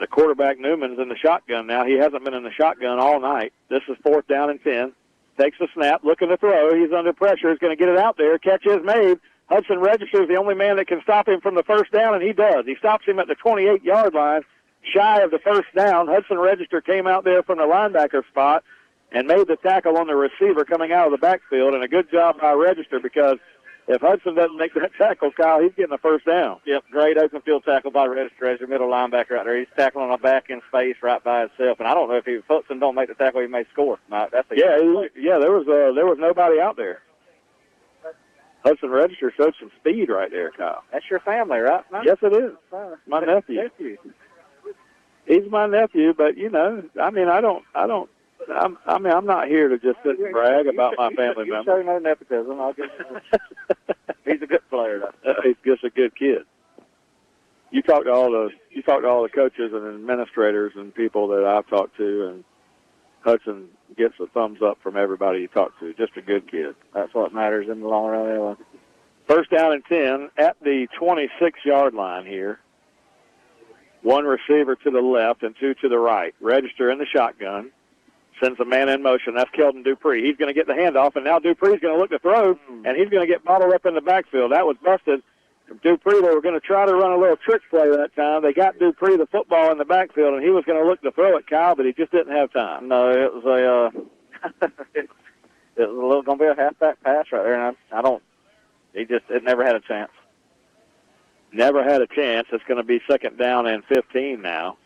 The quarterback, Newman's in the shotgun now. He hasn't been in the shotgun all night. This is fourth down and 10. Takes the snap, looking to throw. He's under pressure. He's going to get it out there. Catch is made. Hudson Register is the only man that can stop him from the first down, and he does. He stops him at the 28-yard line, shy of the first down. Hudson Register came out there from the linebacker spot and made the tackle on the receiver coming out of the backfield, and a good job by Register, because if Hudson doesn't make that tackle, Kyle, he's getting the first down. Yep, great open field tackle by Register as your middle linebacker right there. He's tackling on a back in space right by himself, and I don't know if Hudson don't make the tackle, he may score. No, there was nobody out there. Hudson Register showed some speed right there, Kyle. That's your family, right? No? Yes, it is. My nephew. He's my nephew, but I'm not here to just sit and brag about my family you members. show no nepotism. I'll give he's a good player, though. He's just a good kid. You talk to all the coaches and administrators and people that I've talked to, and Hudson gets a thumbs up from everybody you talk to. Just a good kid. That's what matters in the long run, anyway. First down and 10 at the 26-yard line here. One receiver to the left and two to the right. Register in the shotgun. Sends a man in motion. That's Keldon Dupree. He's going to get the handoff, and now Dupree's going to look to throw, and he's going to get bottled up in the backfield. That was busted. Dupree, they were going to try to run a little trick play that time. They got Dupree the football in the backfield, and he was going to look to throw it, Kyle, but he just didn't have time. No, it was going to be a halfback pass right there, and it never had a chance. Never had a chance. It's going to be second down and 15 now.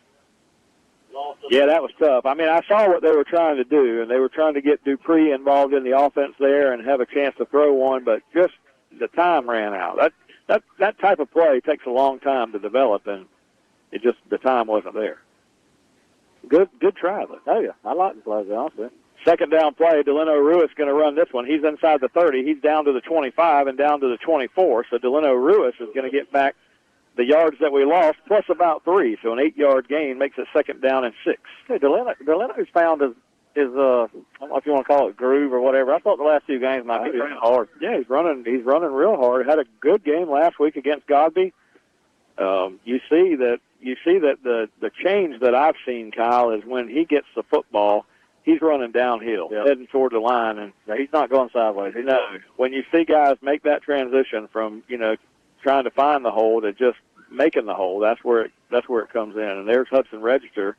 Yeah, that was tough. I mean, I saw what they were trying to do, and they were trying to get Dupree involved in the offense there and have a chance to throw one, but just the time ran out. That type of play takes a long time to develop, and the time wasn't there. Good try, though. Oh, yeah. I like the play, honestly. Second down play, Delano Ruiz going to run this one. He's inside the 30. He's down to the 25 and down to the 24, so Delano Ruiz is going to get back the yards that we lost, plus about 3. So an 8-yard gain makes it second down and 6. Hey, Delano's found his I don't know if you want to call it groove or whatever. I thought the last few games might be running hard. Yeah, he's running real hard. Had a good game last week against Godby. You see that the change that I've seen, Kyle, is when he gets the football, he's running downhill, heading toward the line, and he's not going sideways. When you see guys make that transition from trying to find the hole to just making the hole, that's where it comes in. And there's Hudson Register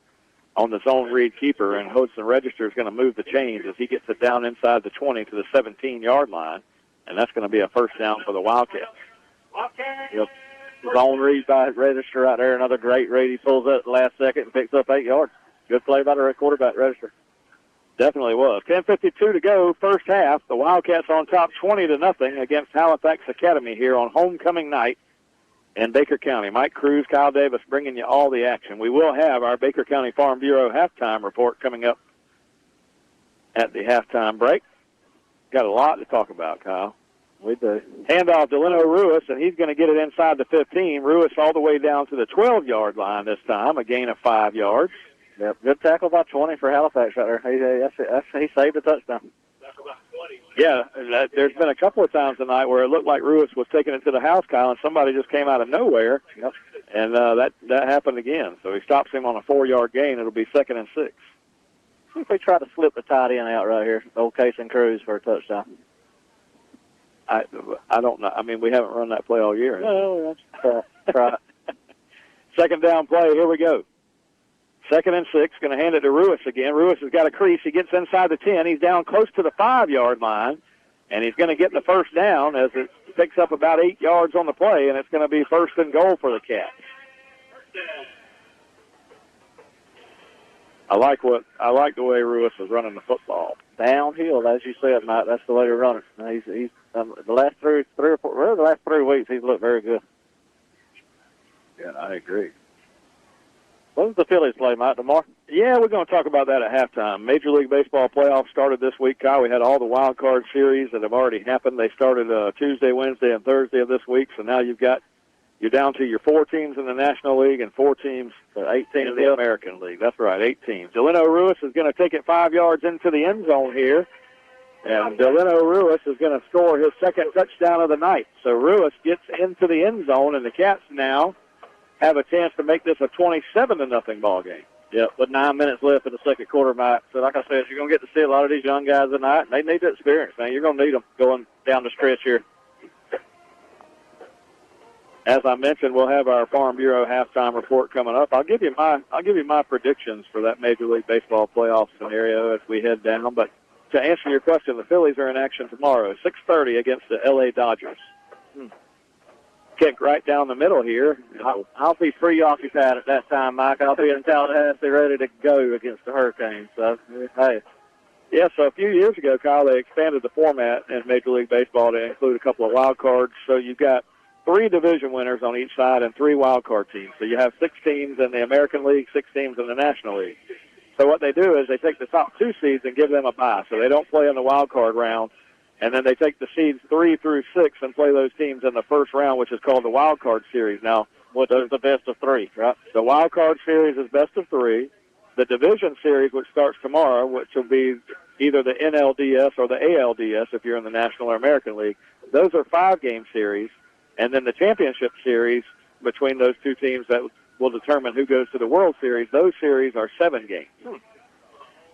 on the zone read keeper, and Hudson Register is going to move the chains as he gets it down inside the 20 to the 17-yard line, and that's going to be a first down for the Wildcats. Yep. Zone read by Register right there. Another great read. He pulls up at the last second and picks up 8 yards. Good play by the quarterback, Register. Definitely was. 10:52 to go, first half. The Wildcats on top 20-0 against Halifax Academy here on homecoming night in Baker County. Mike Cruz, Kyle Davis bringing you all the action. We will have our Baker County Farm Bureau halftime report coming up at the halftime break. Got a lot to talk about, Kyle. We do. Handoff to Leno Ruiz, and he's going to get it inside the 15. Ruiz all the way down to the 12-yard line this time, a gain of 5 yards. Yep, good tackle by 20 for Halifax right there. He saved a touchdown. Yeah, there's been a couple of times tonight where it looked like Ruiz was taking it to the house, Kyle, and somebody just came out of nowhere, and that happened again. So he stops him on a 4-yard gain. It'll be second and 6. See if we try to slip the tight end out right here. Old Case and Cruz for a touchdown. I don't know. I mean, we haven't run that play all year. No, that's try it. Second down play. Here we go. 2nd and 6. Going to hand it to Ruiz again. Ruiz has got a crease. He gets inside the 10. He's down close to the 5-yard line, and he's going to get the first down as it picks up about 8 yards on the play, and it's going to be 1st and goal for the Cats. I like the way Ruiz is running the football. Downhill, as you said, Mike. That's the way to run it. He's the last three or four, well, the last 3 weeks, he's looked very good. Yeah, I agree. When does the Phillies play, Mike, tomorrow? Yeah, we're going to talk about that at halftime. Major League Baseball playoffs started this week, Kyle. We had all the wild card series that have already happened. They started Tuesday, Wednesday, and Thursday of this week. So now you're down to your 4 teams in the National League and 4 teams, 8 teams in the American League. That's right, 8 teams. Delino Ruiz is going to take it 5 yards into the end zone here. And Delino Ruiz is going to score his 2nd touchdown of the night. So Ruiz gets into the end zone, and the Cats now have a chance to make this a 27-0 ball game. Yep, with 9 minutes left in the second quarter, Mike. So like I said, you're going to get to see a lot of these young guys tonight, and they need the experience, man. You're going to need them going down the stretch here. As I mentioned, we'll have our Farm Bureau halftime report coming up. I'll give you my predictions for that Major League Baseball playoff scenario as we head down. But to answer your question, the Phillies are in action tomorrow, 6:30 against the L.A. Dodgers. Kick right down the middle here. I'll be preoccupied at that time, Mike. I'll be in Tallahassee ready to go against the Hurricanes. So, hey. Yeah, so a few years ago, Kyle, they expanded the format in Major League Baseball to include a couple of wild cards. So you've got 3 division winners on each side and 3 wild card teams. So you have 6 teams in the American League, 6 teams in the National League. So what they do is they take the top 2 seeds and give them a bye. So they don't play in the wild card round. And then they take the seeds 3 through 6 and play those teams in the first round, which is called the wild card series. Now, what is the best of 3, right? The wild card series is best of 3. The division series, which starts tomorrow, which will be either the NLDS or the ALDS if you're in the National or American League, those are 5-game series. And then the championship series between those 2 teams that will determine who goes to the World Series, those series are 7 games.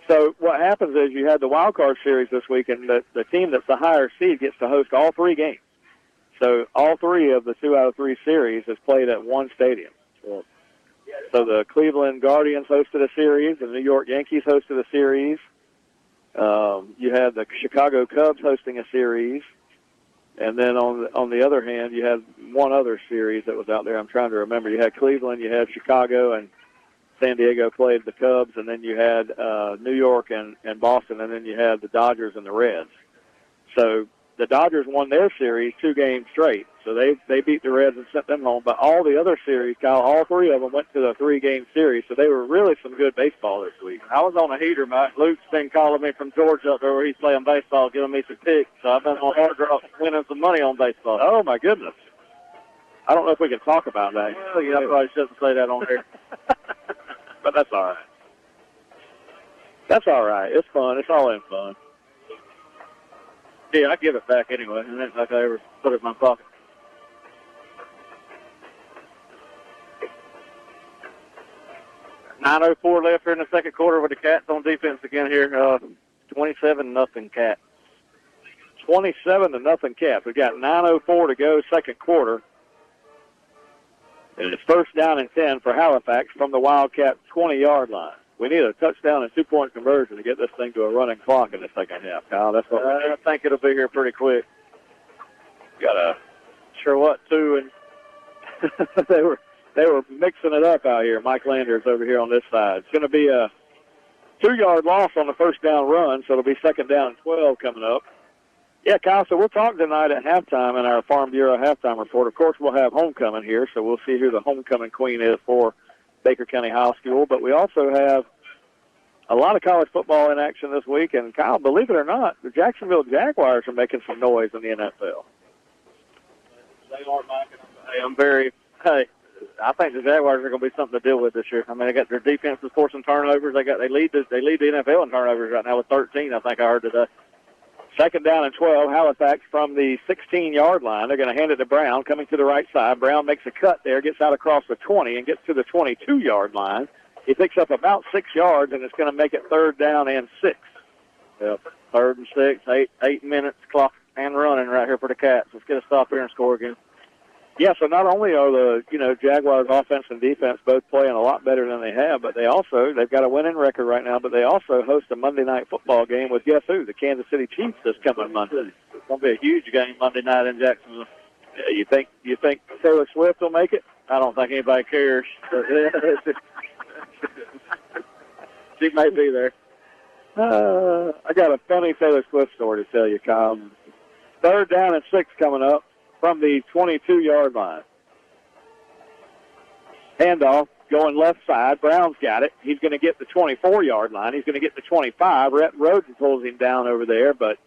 So what happens is you had the wild card series this week, and the team that's the higher seed gets to host all 3 games. So all 3 of the 2 out of 3 series is played at one stadium. So the Cleveland Guardians hosted a series, the New York Yankees hosted a series. You had the Chicago Cubs hosting a series. And then on the other hand, you had one other series that was out there. I'm trying to remember. You had Cleveland, you had Chicago, and San Diego played the Cubs, and then you had New York and Boston, and then you had the Dodgers and the Reds. So the Dodgers won their series 2 games straight. So they beat the Reds and sent them home. But all the other series, Kyle, all 3 of them went to the 3-game series. So they were really some good baseball this week. I was on a heater, Mike. Luke's been calling me from Georgia up there where he's playing baseball, giving me some picks. So I've been on hard drop winning some money on baseball. Oh, my goodness. I don't know if we can talk about that. Well, you know, I probably shouldn't say that on here. But that's all right. That's all right. It's fun. It's all in fun. Yeah, I give it back anyway. It ain't like I ever put it in my pocket. .9:04 left here in the second quarter with the Cats on defense again here. 27-0 Cats. 27-0 Cats. We've got 9:04 to go, second quarter. And it's 1st down and 10 for Halifax from the Wildcat 20-yard line. We need a touchdown and 2-point conversion to get this thing to a running clock in the second half, Kyle. That's what I think it'll be here pretty quick. Got a sure what, 2 and they were mixing it up out here. Mike Landers over here on this side. It's going to be a 2-yard loss on the 1st down run, so it'll be 2nd down and 12 coming up. Yeah, Kyle, so we'll talk tonight at halftime in our Farm Bureau halftime report. Of course, we'll have homecoming here, so we'll see who the homecoming queen is for Baker County High School. But we also have a lot of college football in action this week. And, Kyle, believe it or not, the Jacksonville Jaguars are making some noise in the NFL. They are, Mike. I think the Jaguars are going to be something to deal with this year. I mean, they got their defense is forcing turnovers. They lead the NFL in turnovers right now with 13, I think I heard today. 2nd down and 12, Halifax from the 16-yard line. They're going to hand it to Brown, coming to the right side. Brown makes a cut there, gets out across the 20, and gets to the 22-yard line. He picks up about 6 yards, and it's going to make it 3rd down and 6. Yep. 3rd and 6, 8 minutes clock and running right here for the Cats. Let's get a stop here and score again. Yeah, so not only are the, Jaguars offense and defense both playing a lot better than they have, but they've got a winning record right now, but they also host a Monday night football game with guess who? The Kansas City Chiefs this coming Monday. It's going to be a huge game Monday night in Jacksonville. You think Taylor Swift will make it? I don't think anybody cares. She may be there. I got a funny Taylor Swift story to tell you, Kyle. 3rd down and 6 coming up from the 22-yard line. Handoff going left side. Brown's got it. He's going to get the 24-yard line. He's going to get the 25. Roden pulls him down over there, but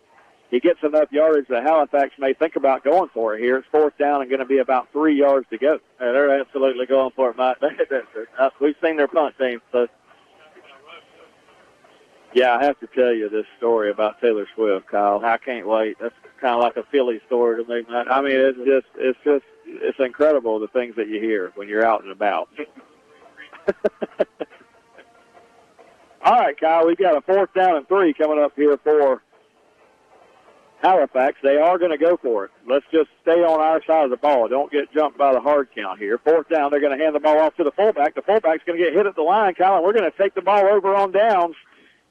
he gets enough yardage that Halifax may think about going for it here. It's 4th down and going to be about 3 yards to go. Yeah, they're absolutely going for it, Mike. We've seen their punt team, so. Yeah, I have to tell you this story about Taylor Swift, Kyle. I can't wait. That's kind of like a Philly story to me. I mean, it's incredible the things that you hear when you're out and about. All right, Kyle, we've got a 4th down and 3 coming up here for Halifax. They are going to go for it. Let's just stay on our side of the ball. Don't get jumped by the hard count here. 4th down, they're going to hand the ball off to the fullback. The fullback's going to get hit at the line, Kyle, and we're going to take the ball over on downs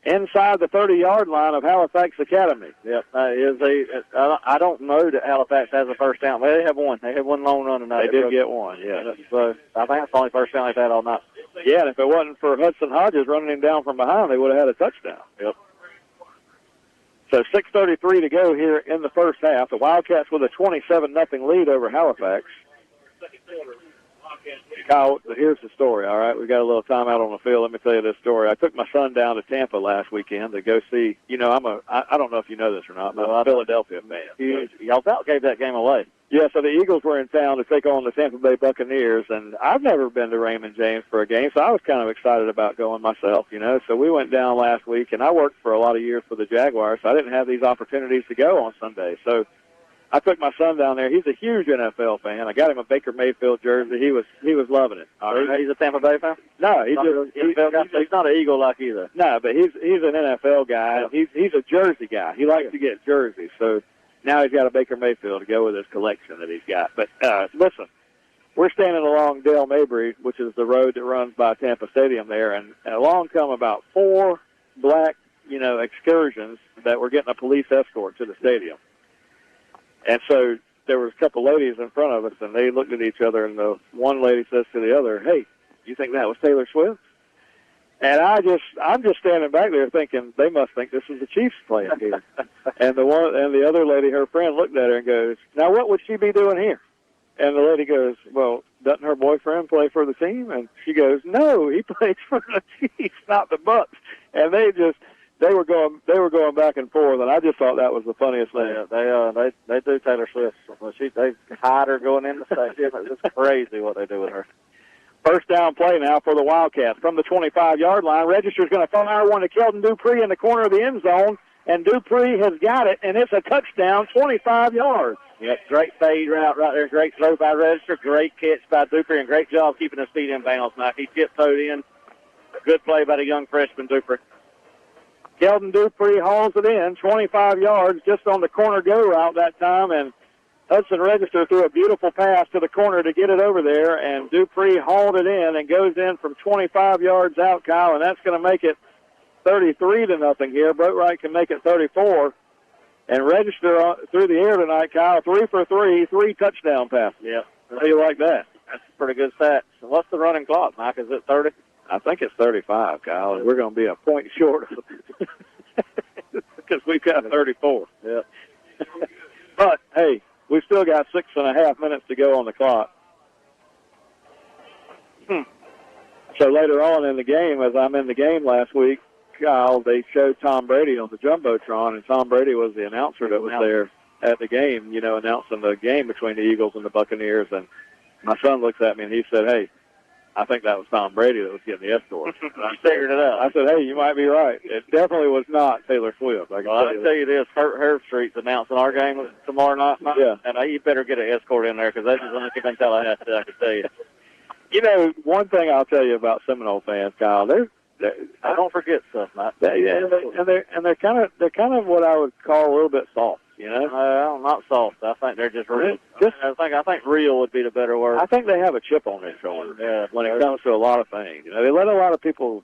inside the 30-yard line of Halifax Academy. Yep, I don't know that Halifax has a 1st down. They have one. They have one long run tonight. They did get one, yeah. So I think that's the only 1st down they've had all night. Yeah, and if it wasn't for Hudson Hodges running him down from behind, they would have had a touchdown. Yep. So 6:33 to go here in the first half. The Wildcats with a 27-0 lead over Halifax. Kyle, here's the story, all right? We've got a little time out on the field. Let me tell you this story. I took my son down to Tampa last weekend to go see, I don't know if you know this or not, but I'm a Philadelphia fan. Y'all gave that game away. Yeah, so the Eagles were in town to take on the Tampa Bay Buccaneers, and I've never been to Raymond James for a game, so I was kind of excited about going myself, So we went down last week, and I worked for a lot of years for the Jaguars, so I didn't have these opportunities to go on Sunday. So I took my son down there. He's a huge NFL fan. I got him a Baker Mayfield jersey. He was loving it. He's a Tampa Bay fan? No, he's not an Eagle like either. No, but he's an NFL guy. Yeah. He's a jersey guy. He likes to get jerseys. So now he's got a Baker Mayfield to go with his collection that he's got. But listen, we're standing along Dale Mabry, which is the road that runs by Tampa Stadium there, and along come about 4 black, excursions that were getting a police escort to the stadium. And so there was a couple ladies in front of us, and they looked at each other, and the one lady says to the other, "Hey, you think that was Taylor Swift?" And I'm just standing back there thinking they must think this is the Chiefs playing here. and the other lady, her friend, looked at her and goes, "Now what would she be doing here?" And the lady goes, "Well, doesn't her boyfriend play for the team?" And she goes, "No, he plays for the Chiefs, not the Bucks." And they were going back and forth, and I just thought that was the funniest thing. Yeah, they do Taylor Swift. They hide her going in the stadium. It's crazy what they do with her. 1st down play now for the Wildcats from the 25-yard line. Register's going to fire one to Keldon Dupree in the corner of the end zone, and Dupree has got it, and it's a touchdown, 25 yards. Yep, great fade route right there. Great throw by Register. Great catch by Dupree, and great job keeping his feet in bounds, Mike. He tiptoed in. Good play by the young freshman, Dupree. Keldon Dupree hauls it in, 25 yards, just on the corner go route that time, and Hudson Register threw a beautiful pass to the corner to get it over there, and Dupree hauled it in and goes in from 25 yards out, Kyle, and that's going to make it 33-0 here. Boatwright can make it 34. And Register through the air tonight, Kyle, 3 for 3, 3 touchdown passes. Yeah. How do you like that? That's a pretty good stat. So what's the running clock, Mike? Is it 30? I think it's 35, Kyle, and we're going to be a point short of it because we've got 34. Yeah. But, hey, we've still got 6.5 minutes to go on the clock. So later on in the game, as I'm in the game last week, Kyle, they showed Tom Brady on the Jumbotron, and Tom Brady was the announcer that was there at the game, announcing the game between the Eagles and the Buccaneers. And my son looks at me, and he said, "Hey, I think that was Tom Brady that was getting the escort." And I figured it out. I said, "Hey, you might be right. It definitely was not Taylor Swift." I'll tell you this, Herb Street's announcing our game tomorrow night, Mike. Yeah. And you better get an escort in there because that's as much as I can tell I can tell you. You know, one thing I'll tell you about Seminole fans, Kyle, I don't forget stuff, Matt. they're kind of what I would call a little bit soft. You know, not soft. I think they're just real. I think real would be the better word. I think they have a chip on their shoulder when it comes to a lot of things. You know, they let a lot of people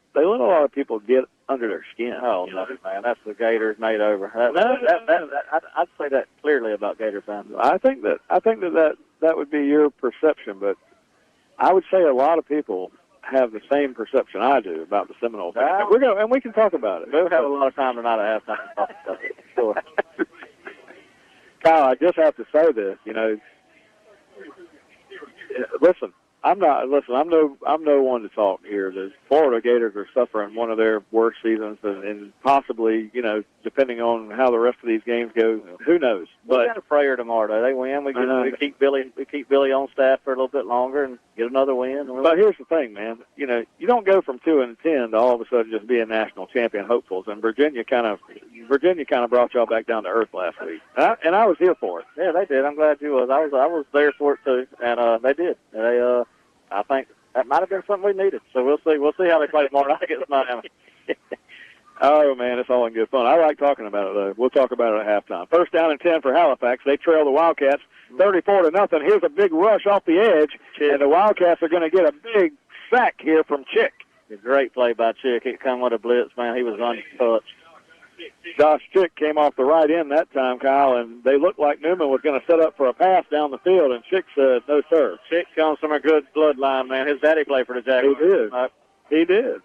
get under their skin. Oh, you know? Man, that's the Gators made over. I'd say that clearly about Gator fans. I think that would be your perception, but I would say a lot of people have the same perception I do about the Seminole fans. And we can talk about it. We'll have a lot of time tonight at halftime to talk about it. Sure. Kyle, I just have to say this, you know. Listen, I'm no one to talk here. The Florida Gators are suffering one of their worst seasons, and possibly, you know, depending on how the rest of these games go, who knows? But we got a prayer tomorrow. They win. We keep Billy on staff for a little bit longer and get another win. But here's the thing, man. You know, you don't go from 2-10 to all of a sudden just being national champion hopefuls. And Virginia kind of brought y'all back down to earth last week, and I was here for it. Yeah, they did. I'm glad you was. I was there for it too, and they did. I think that might have been something we needed. So we'll see. We'll see how they play tomorrow night against Miami. Oh, man, it's all in good fun. I like talking about it, though. We'll talk about it at halftime. 1st down and 10 for Halifax. They trail the Wildcats 34-0. Here's a big rush off the edge, and the Wildcats are going to get a big sack here from Chick. A great play by Chick. It come with a blitz, man. He was untouched. Josh Chick came off the right end that time, Kyle, and they looked like Newman was going to set up for a pass down the field, and Chick said, no, sir. Chick comes from a good bloodline, man. His daddy played for the Jaguars. He did.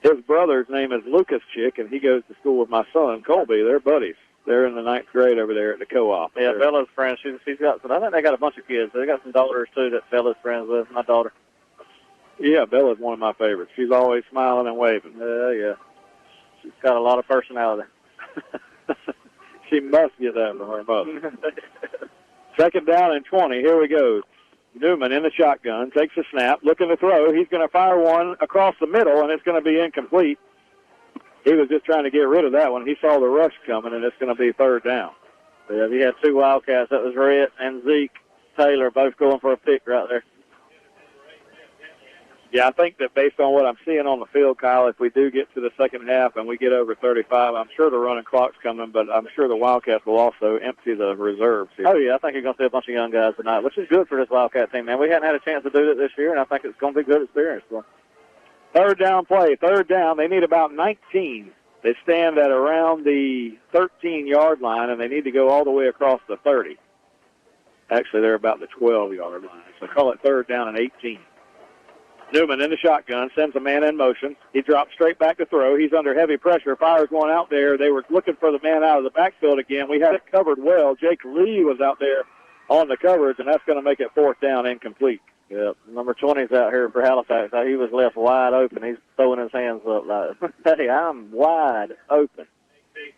His brother's name is Lucas Chick, and he goes to school with my son, Colby. They're buddies. They're in the 9th grade over there at the co-op. Yeah, Bella's friends. She's got some. I think they got a bunch of kids. They got some daughters, too, that Bella's friends with, my daughter. Yeah, Bella's one of my favorites. She's always smiling and waving. Yeah. She's got a lot of personality. She must get that from her mother. 2nd down and 20. Here we go. Newman in the shotgun, takes a snap, looking to throw. He's going to fire one across the middle, and it's going to be incomplete. He was just trying to get rid of that one. He saw the rush coming, and it's going to be 3rd down. Yeah, he had 2 Wildcats. That was Rhett and Zeke Taylor both going for a pick right there. Yeah, I think that based on what I'm seeing on the field, Kyle, if we do get to the second half and we get over 35, I'm sure the running clock's coming, but I'm sure the Wildcats will also empty the reserves here. Oh, yeah, I think you're going to see a bunch of young guys tonight, which is good for this Wildcat team, man. We hadn't had a chance to do that this year, and I think it's going to be good experience for them. 3rd down play, 3rd down. They need about 19. They stand at around the 13-yard line, and they need to go all the way across the 30. Actually, they're about the 12-yard line, so call it 3rd down and 18. Newman in the shotgun, sends a man in motion. He drops straight back to throw. He's under heavy pressure. Fires one out there. They were looking for the man out of the backfield again. We had it covered well. Jake Lee was out there on the coverage, and that's going to make it 4th down incomplete. Yep. Number 20's out here for Halifax. He was left wide open. He's throwing his hands up like, hey, I'm wide open.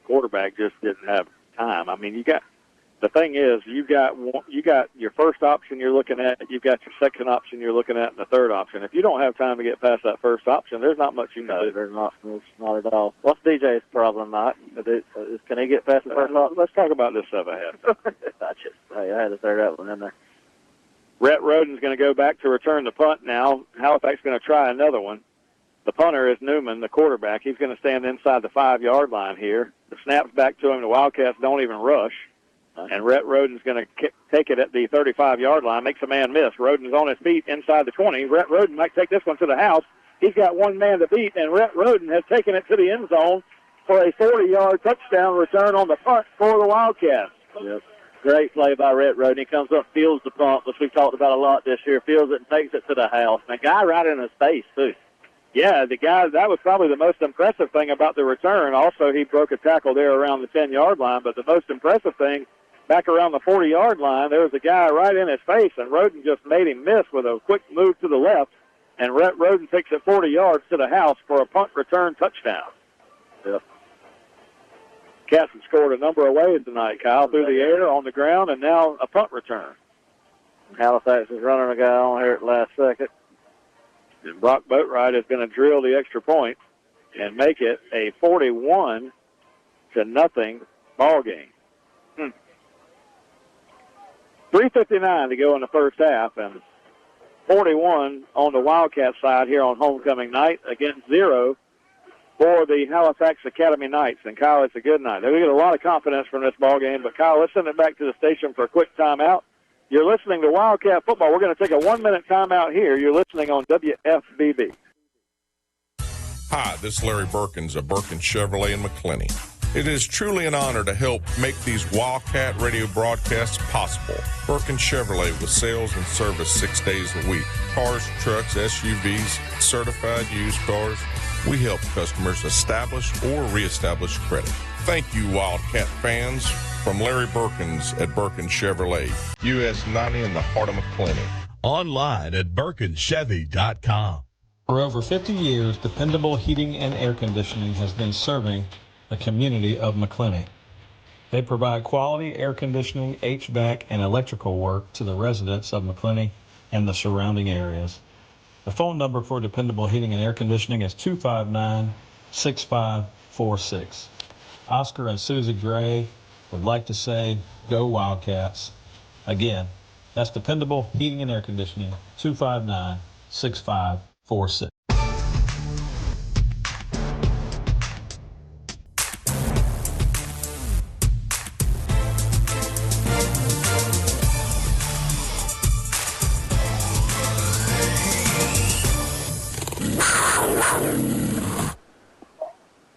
Quarterback just didn't have time. I mean, the thing is, you got your first option you're looking at, you've got your second option you're looking at, and the third option. If you don't have time to get past that first option, there's not much you can do. There's not at all. What's DJ's problem, Mike? Can he get past the first option? Let's talk about this stuff ahead. I had to throw that one in there. Rhett Roden's going to go back to return the punt now. Halifax is going to try another one. The punter is Newman, the quarterback. He's going to stand inside the 5-yard line here. The snap's back to him. The Wildcats don't even rush. And Rhett Roden's going to take it at the 35-yard line, makes a man miss. Roden's on his feet inside the 20. Rhett Roden might take this one to the house. He's got one man to beat, and Rhett Roden has taken it to the end zone for a 40-yard touchdown return on the punt for the Wildcats. Yep. Great play by Rhett Roden. He comes up, fields the punt, which we've talked about a lot this year, fields it and takes it to the house. And a guy right in his face, too. Yeah, the guy, that was probably the most impressive thing about the return. Also, he broke a tackle there around the 10-yard line, but the most impressive thing, back around the 40-yard line, there was a guy right in his face, and Roden just made him miss with a quick move to the left, and Rhett Roden takes it 40 yards to the house for a punt return touchdown. Yep. Cats have scored a number of ways tonight, Kyle, through the air, on the ground, and now a punt return. Halifax is running a guy on here at the last second. And Brock Boatwright is going to drill the extra point and make it a 41-0 ball game. 3:59 to go in the first half, and 41 on the Wildcat side here on homecoming night against 0 for the Halifax Academy Knights. And, Kyle, it's a good night. They get a lot of confidence from this ball game. But, Kyle, let's send it back to the station for a quick timeout. You're listening to Wildcat Football. We're going to take a 1-minute timeout here. You're listening on WFBB. Hi, this is Larry Birkins of Birkins Chevrolet in McClenny. It is truly an honor to help make these Wildcat radio broadcasts possible. Birkins Chevrolet with sales and service 6 days a week. Cars, trucks, SUVs, certified used cars. We help customers establish or reestablish credit. Thank you, Wildcat fans. From Larry Birkins at Birkins Chevrolet, US 90 in the heart of McClenny. Online at BirkinsChevy.com. For over 50 years, Dependable Heating and Air Conditioning has been serving the community of McClenny. They provide quality air conditioning, HVAC, and electrical work to the residents of McClenny and the surrounding areas. The phone number for Dependable Heating and Air Conditioning is 259-6546. Oscar and Susie Gray would like to say, go Wildcats. Again, that's Dependable Heating and Air Conditioning, 259-6546.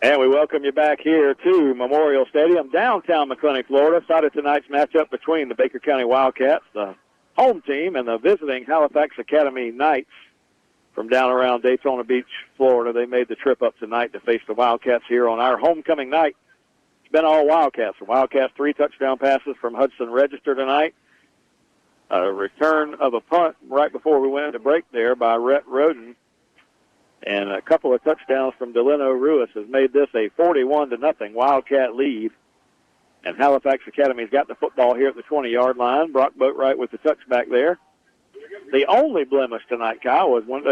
And we welcome you back here to Memorial Stadium, downtown McClenny, Florida. Started tonight's matchup between the Baker County Wildcats, the home team, and the visiting Halifax Academy Knights from down around Daytona Beach, Florida. They made the trip up tonight to face the Wildcats here on our homecoming night. It's been all Wildcats. The Wildcats 3 touchdown passes from Hudson Register tonight. A return of a punt right before we went into break there by Rhett Roden. And a couple of touchdowns from Delano Ruiz has made this a 41-0 Wildcat lead. And Halifax Academy's got the football here at the 20-yard line. Brock Boatwright with the touchback there. The only blemish tonight, Kyle, was when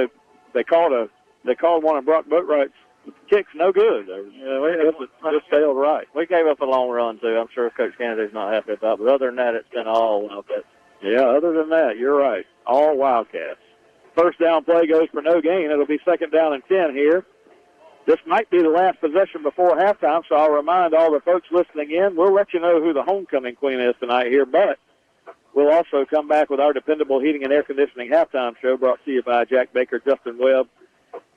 they called one of Brock Boatwright's kicks no good. Just failed right. We gave up a long run, too. I'm sure Coach Kennedy's not happy about it. But other than that, it's been all Wildcats. Yeah, other than that, you're right. All Wildcats. First down play goes for no gain. It'll be 2nd down and 10 here. This might be the last possession before halftime, so I'll remind all the folks listening in, we'll let you know who the homecoming queen is tonight here, but we'll also come back with our Dependable Heating and Air Conditioning halftime show brought to you by Jack Baker, Justin Webb,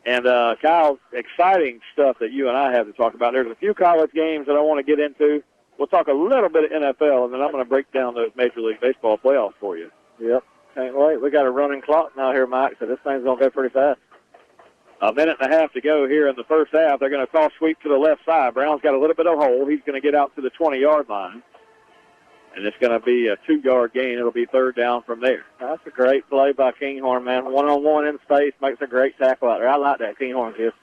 and Kyle, exciting stuff that you and I have to talk about. There's a few college games that I want to get into. We'll talk a little bit of NFL, and then I'm going to break down those Major League Baseball playoffs for you. Yep. Can't wait. We got a running clock now here, Mike, so this thing's going to go pretty fast. A minute and a half to go here in the first half. They're going to toss sweep to the left side. Brown's got a little bit of hole. He's going to get out to the 20-yard line. And it's going to be a 2-yard gain. It'll be 3rd down from there. That's a great play by Kinghorn, man. One-on-one in space makes a great tackle out there. I like that Kinghorn kid.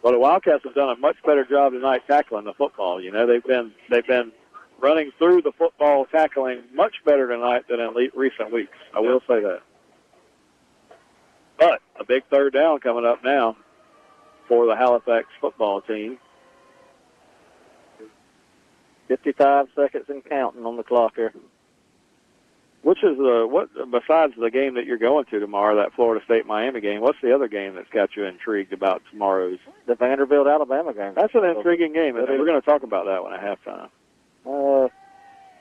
Well, the Wildcats have done a much better job tonight tackling the football. You know, they've been running through the football, tackling much better tonight than in recent weeks. I will say that. But a big 3rd down coming up now for the Halifax football team. 55 seconds and counting on the clock here. Which is besides the game that you're going to tomorrow, that Florida State-Miami game, what's the other game that's got you intrigued about tomorrow's? The Vanderbilt-Alabama game. That's an intriguing game. We're going to talk about that one at halftime.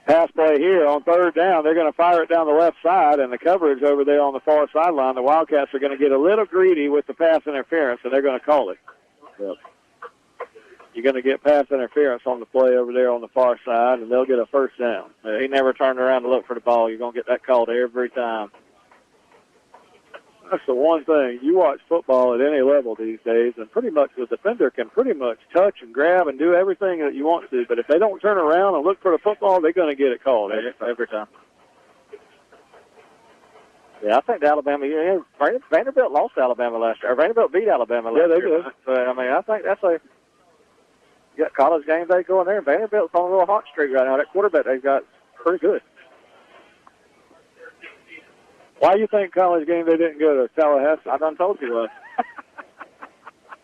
Pass play here on 3rd down. They're going to fire it down the left side, and the coverage over there on the far sideline, the Wildcats are going to get a little greedy with the pass interference, and they're going to call it. Yep. You're going to get pass interference on the play over there on the far side, and they'll get a 1st down. He never turned around to look for the ball. You're going to get that called every time. That's the one thing. You watch football at any level these days, and pretty much the defender can pretty much touch and grab and do everything that you want to. But if they don't turn around and look for the football, they're going to get it called every time. Yeah, I think Vanderbilt lost Alabama last year. Or Vanderbilt beat Alabama last year. Yeah, they did. But, I mean, I think that's you got college game day going there. Vanderbilt's on a little hot streak right now. That quarterback they've got pretty good. Why do you think college game they didn't go to Tallahassee? I done told you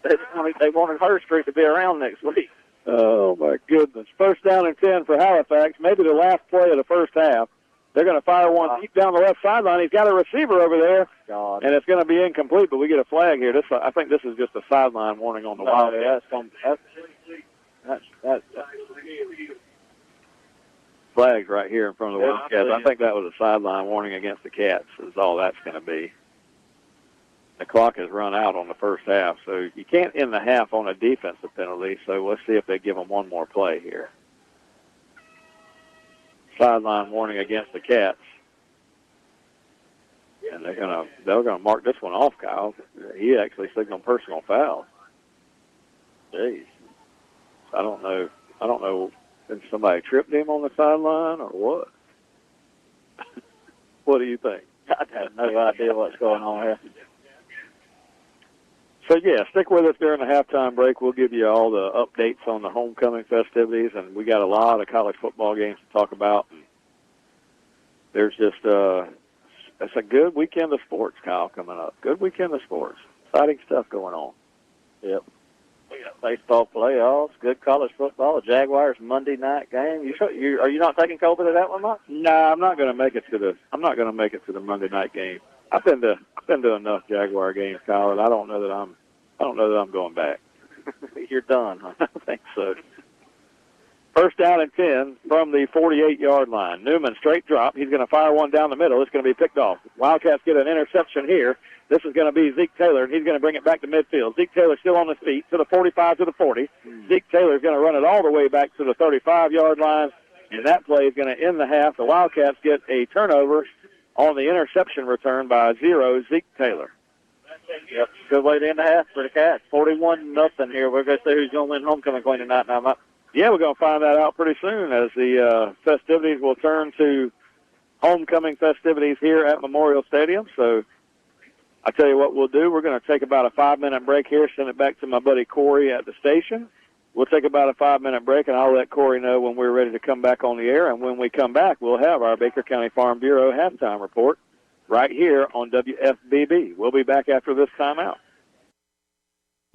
they wanted her streak to be around next week. Oh, my goodness. 1st down and 10 for Halifax. Maybe the last play of the first half. They're going to fire one deep down the left sideline. He's got a receiver over there, and it's going to be incomplete, but we get a flag here. I think this is just a sideline warning on the Wildcats. That's flags right here in front of the Wildcats. I think that was a sideline warning against the Cats is all that's going to be. The clock has run out on the first half, so you can't end the half on a defensive penalty, so let's see if they give them one more play here. Sideline warning against the Cats. And they're gonna mark this one off, Kyle. He actually signaled personal foul. Jeez. I don't know if somebody tripped him on the sideline or what. What do you think? I have no idea what's going on here. So, yeah, stick with us during the halftime break. We'll give you all the updates on the homecoming festivities, and we got a lot of college football games to talk about. There's just it's a good weekend of sports, Kyle, coming up. Good weekend of sports. Exciting stuff going on. Yep. We got baseball playoffs, good college football, a Jaguars Monday night game. Are you not taking Colby to that one, Mike? No, I'm not going to make it to the Monday night game. I've been to enough Jaguar games, Kyle, and I don't know that I'm going back. You're done, huh? I think so. First down and 10 from the 48-yard line. Newman, straight drop. He's going to fire one down the middle. It's going to be picked off. Wildcats get an interception here. This is going to be Zeke Taylor, and he's going to bring it back to midfield. Zeke Taylor still on his feet to the 45 to the 40. Zeke Taylor is going to run it all the way back to the 35-yard line, and that play is going to end the half. The Wildcats get a turnover on the interception return by Zeke Taylor. Yep, good way to end the half for the Cats. 41-0 here. We're going to see who's going to win homecoming queen tonight now, Mike. Yeah, we're going to find that out pretty soon as the festivities will turn to homecoming festivities here at Memorial Stadium. So I tell you what we'll do. We're going to take about a 5-minute break here, send it back to my buddy Corey at the station. We'll take about a 5-minute break, and I'll let Corey know when we're ready to come back on the air. And when we come back, we'll have our Baker County Farm Bureau halftime report right here on WFBB. We'll be back after this timeout.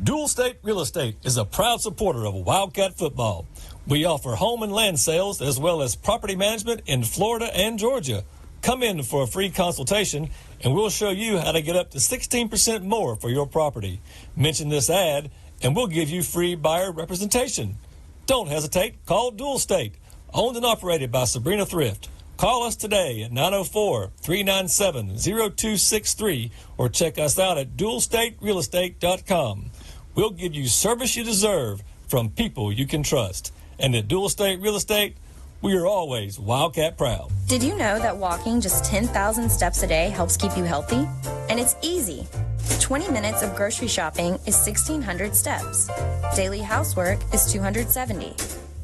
Dual State Real Estate is a proud supporter of Wildcat football. We offer home and land sales as well as property management in Florida and Georgia. Come in for a free consultation and we'll show you how to get up to 16% more for your property. Mention this ad and we'll give you free buyer representation. Don't hesitate. Call Dual State, owned and operated by Sabrina Thrift. Call us today at 904-397-0263 or check us out at dualstaterealestate.com. We'll give you service you deserve from people you can trust. And at Dual State Real Estate, we are always Wildcat proud. Did you know that walking just 10,000 steps a day helps keep you healthy? And it's easy. 20 minutes of grocery shopping is 1,600 steps. Daily housework is 270.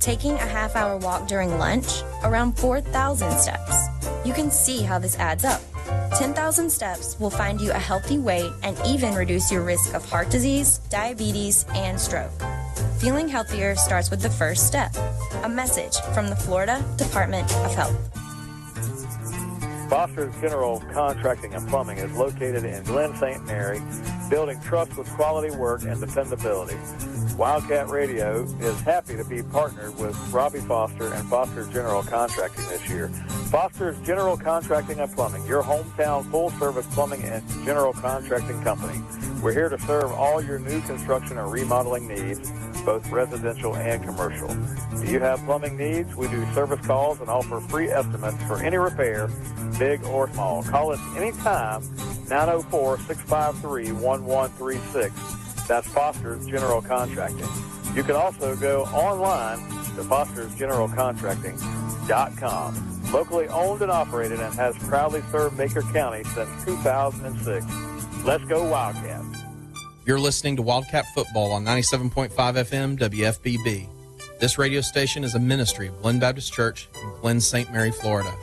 Taking a half-hour walk during lunch, around 4,000 steps. You can see how this adds up. 10,000 steps will find you a healthy weight and even reduce your risk of heart disease, diabetes, and stroke. Feeling healthier starts with the first step. A message from the Florida Department of Health. Foster's General Contracting and Plumbing is located in Glen St. Mary, building trust with quality work and dependability. Wildcat Radio is happy to be partnered with Robbie Foster and Foster's General Contracting this year. Foster's General Contracting and Plumbing, your hometown full-service plumbing and general contracting company. We're here to serve all your new construction and remodeling needs, both residential and commercial. Do you have plumbing needs? We do service calls and offer free estimates for any repair, big or small. Call us anytime, 904-653-1136. That's Foster's General Contracting. You can also go online to fostersgeneralcontracting.com. Locally owned and operated and has proudly served Baker County since 2006. Let's go Wildcats. You're listening to Wildcat Football on 97.5 FM WFBB. This radio station is a ministry of Glen Baptist Church in Glen St. Mary, Florida.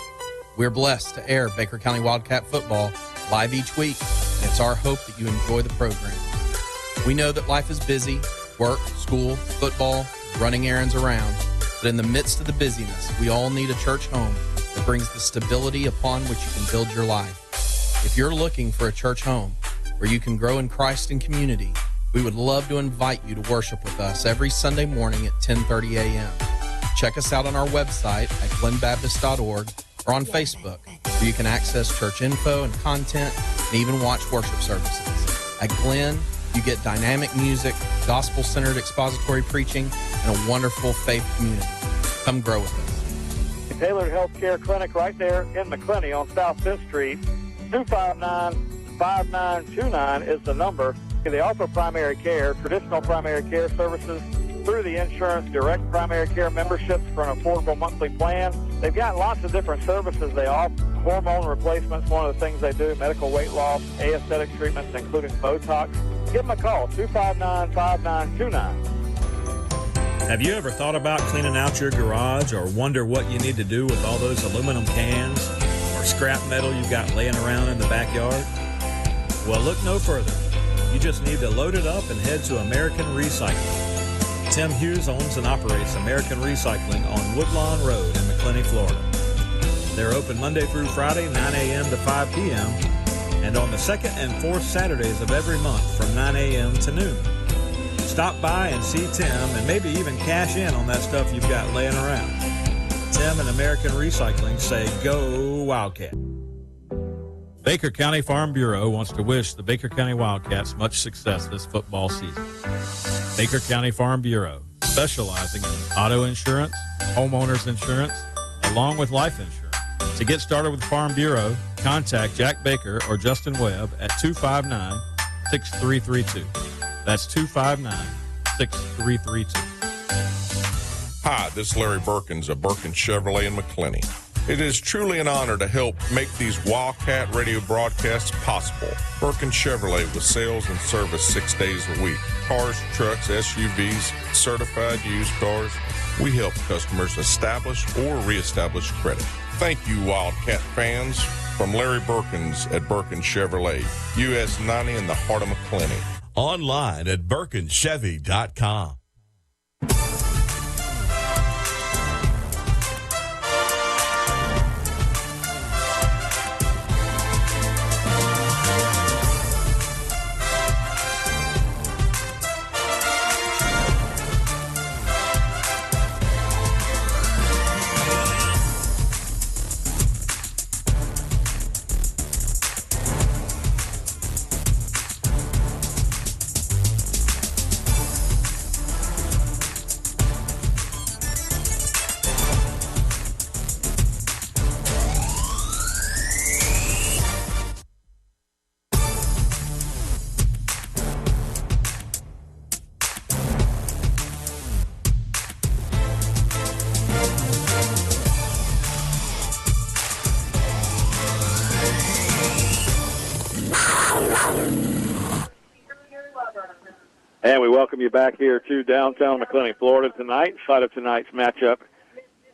We're blessed to air Baker County Wildcat Football live each week, and it's our hope that you enjoy the program. We know that life is busy, work, school, football, running errands around, but in the midst of the busyness, we all need a church home that brings the stability upon which you can build your life. If you're looking for a church home where you can grow in Christ and community, we would love to invite you to worship with us every Sunday morning at 10:30 a.m. Check us out on our website at glenbaptist.org or on Facebook, where you can access church info and content and even watch worship services. At Glen, you get dynamic music, gospel-centered expository preaching, and a wonderful faith community. Come grow with us. Tailored Healthcare Clinic right there in McClenny on South 5th Street. 259-5929 is the number. They offer primary care, traditional primary care services through the insurance, direct primary care memberships for an affordable monthly plan. They've got lots of different services they offer. Hormone replacements, one of the things they do, medical weight loss, aesthetic treatments, including Botox. Give them a call, 259-5929. Have you ever thought about cleaning out your garage or wonder what you need to do with all those aluminum cans or scrap metal you've got laying around in the backyard? Well, look no further. You just need to load it up and head to American Recycling. Tim Hughes owns and operates American Recycling on Woodlawn Road in McClenny, Florida. They're open Monday through Friday, 9 a.m. to 5 p.m., and on the second and fourth Saturdays of every month from 9 a.m. to noon. Stop by and see Tim and maybe even cash in on that stuff you've got laying around. Tim and American Recycling say, go Wildcat. Baker County Farm Bureau wants to wish the Baker County Wildcats much success this football season. Baker County Farm Bureau, specializing in auto insurance, homeowners insurance, along with life insurance. To get started with Farm Bureau, contact Jack Baker or Justin Webb at 259-6332. That's 259-6332. Hi, this is Larry Berkins of Berkins Chevrolet in McClenny. It is truly an honor to help make these Wildcat radio broadcasts possible. Berkins Chevrolet with sales and service 6 days a week. Cars, trucks, SUVs, certified used cars. We help customers establish or reestablish credit. Thank you, Wildcat fans. From Larry Berkins at Berkins Chevrolet, US 90 in the heart of McClenny. Online at BerkinsChevy.com. And we welcome you back here to downtown McClenny, Florida tonight. Site of tonight's matchup,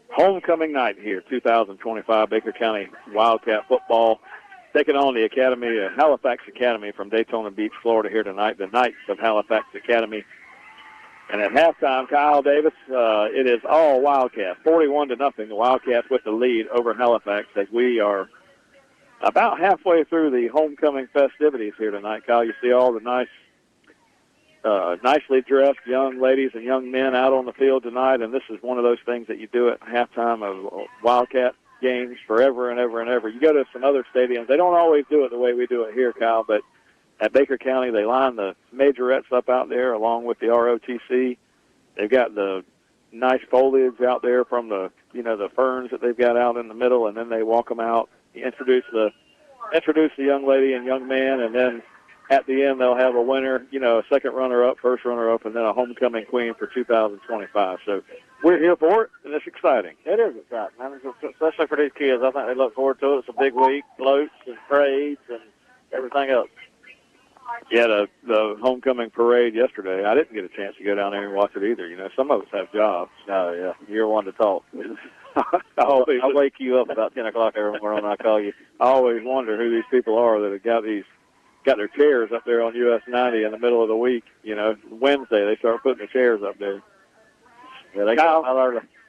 homecoming night here, 2025 Baker County Wildcat football, taking on the Academy, Halifax Academy from Daytona Beach, Florida here tonight, the Knights of Halifax Academy. And at halftime, Kyle Davis, it is all Wildcats, 41-0. The Wildcats with the lead over Halifax as we are about halfway through the homecoming festivities here tonight. Kyle, you see all the nicely dressed young ladies and young men out on the field tonight, and this is one of those things that you do at halftime of Wildcat games forever and ever and ever. You go to some other stadiums, they don't always do it the way we do it here, Kyle, but at Baker County they line the majorettes up out there along with the ROTC. They've got the nice foliage out there from the ferns that they've got out in the middle, and then they walk them out, introduce the young lady and young man, and then at the end, they'll have a winner, a second runner-up, first runner-up, and then a homecoming queen for 2025. So we're here for it, and it's exciting. It is exciting, man. Especially for these kids. I think they look forward to it. It's a big week, floats and parades and everything else. Yeah, the homecoming parade yesterday, I didn't get a chance to go down there and watch it either. Some of us have jobs. Oh, yeah. You're one to talk. I'll wake you up about 10 o'clock every morning when I call you. I always wonder who these people are that have got their chairs up there on US 90 in the middle of the week. Wednesday they start putting the chairs up there. Yeah, Kyle,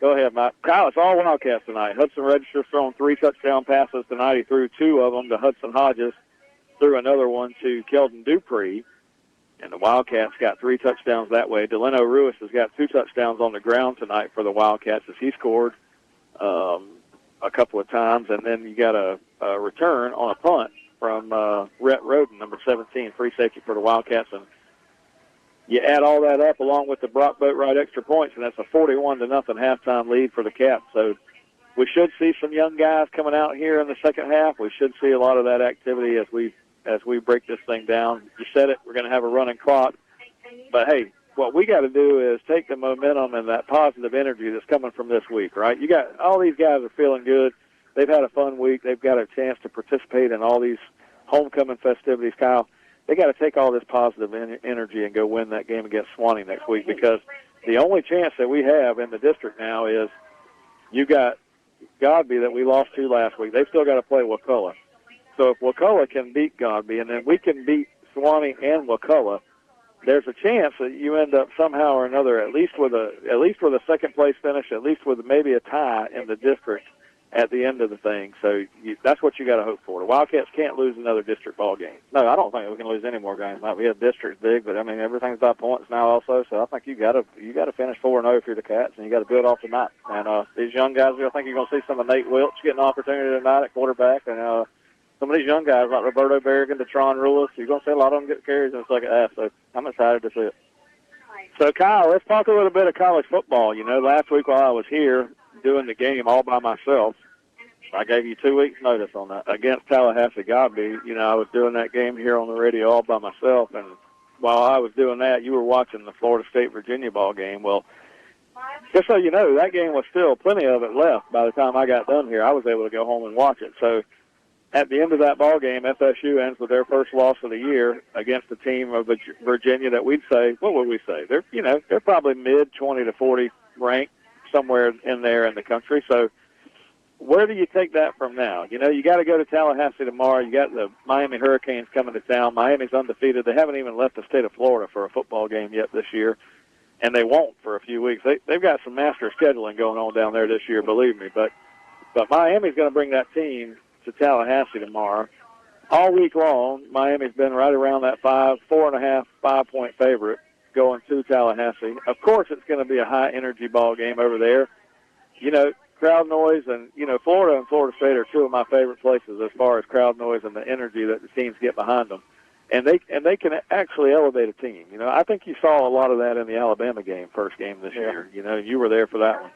go ahead, Mike. Kyle, it's all Wildcats tonight. Hudson Register's thrown 3 touchdown passes tonight. He threw 2 of them to Hudson Hodges, threw another one to Keldon Dupree, and the Wildcats got 3 touchdowns that way. Delano Ruiz has got 2 touchdowns on the ground tonight for the Wildcats as he scored. a couple of times, and then you got a return on a punt from Rhett Roden, number 17, free safety for the Wildcats. And you add all that up along with the Brock Boatwright extra points, and that's a 41-0 halftime lead for the Cats. So we should see some young guys coming out here in the second half. We should see a lot of that activity as we break this thing down. You said it, we're going to have a running clock. But, hey, what we got to do is take the momentum and that positive energy that's coming from this week, right? You got all these guys are feeling good. They've had a fun week. They've got a chance to participate in all these homecoming festivities, Kyle. They got to take all this positive energy and go win that game against Swanee next week, because the only chance that we have in the district now is you got Godby that we lost to last week. They've still got to play Wakulla. So if Wakulla can beat Godby and then we can beat Swanee and Wakulla, there's a chance that you end up somehow or another at least with a second place finish, at least with maybe a tie in the district at the end of the thing. So that's what you got to hope for. The Wildcats can't lose another district ball game. No, I don't think we can lose any more games. We have districts big, but I mean everything's by points now also. So I think you got to finish 4-0 if you're the Cats, and you got to build off tonight. And these young guys, I think you're going to see some of Nate Wilkes getting an opportunity tonight at quarterback, and some of these young guys like Roberto Berrigan, Detron Rulis, you're going to see a lot of them get carries in the second half. So I'm excited to see it. So Kyle, let's talk a little bit of college football. You know, last week while I was here doing the game all by myself, I gave you 2 weeks' notice on that against Tallahassee Godby. You know, I was doing that game here on the radio all by myself, and while I was doing that, you were watching the Florida State-Virginia ball game. Well, just so you know, that game was still plenty of it left by the time I got done here. I was able to go home and watch it. So at the end of that ball game, FSU ends with their first loss of the year against a team of Virginia that we'd say, what would we say? They're probably mid 20 to 40 ranked, somewhere in there in the country. So where do you take that from now? You know, you got to go to Tallahassee tomorrow. You got the Miami Hurricanes coming to town. Miami's undefeated. They haven't even left the state of Florida for a football game yet this year, and they won't for a few weeks. They've got some master scheduling going on down there this year, believe me. But Miami's going to bring that team to Tallahassee tomorrow. All week long, Miami's been right around that 4.5, 5-point favorite going to Tallahassee. Of course, it's going to be a high-energy ball game over there. You know, crowd noise, and, you know, Florida and Florida State are two of my favorite places as far as crowd noise and the energy that the teams get behind them. And they can actually elevate a team. You know, I think you saw a lot of that in the Alabama game, first game this year. You know, you were there for that one.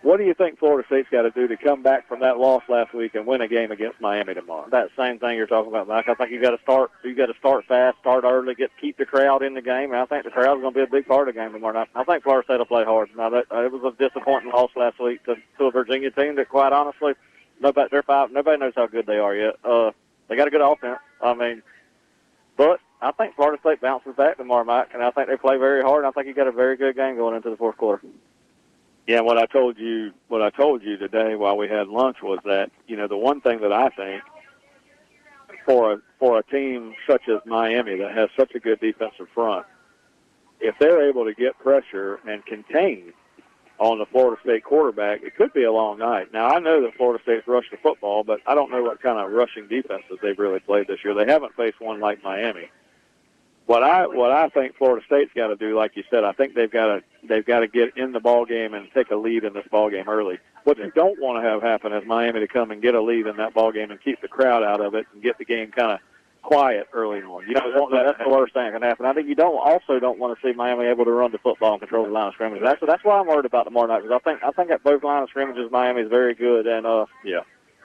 What do you think Florida State's got to do to come back from that loss last week and win a game against Miami tomorrow? That same thing you're talking about, Mike. I think you got to start fast, start early, keep the crowd in the game. And I think the crowd's going to be a big part of the game tomorrow night. I think Florida State will play hard. Now, it was a disappointing loss last week to a Virginia team that, quite honestly, nobody knows how good they are yet. They got a good offense. But I think Florida State bounces back tomorrow, Mike, and I think they play very hard. And I think you got a very good game going into the fourth quarter. Yeah, what I told you today while we had lunch was that, you know, the one thing that I think for a team such as Miami that has such a good defensive front, if they're able to get pressure and contain on the Florida State quarterback, it could be a long night. Now, I know that Florida State's rushed the football, but I don't know what kind of rushing defenses they've really played this year. They haven't faced one like Miami. What I think Florida State's got to do, like you said, I think they've got to get in the ball game and take a lead in this ball game early. What you don't want to have happen is Miami to come and get a lead in that ball game and keep the crowd out of it and get the game kind of quiet early on. You don't want that. That's the worst thing that can happen. I think you also don't want to see Miami able to run the football and control the line of scrimmage. That's why I'm worried about tomorrow night, because I think at both line of scrimmages Miami is very good, and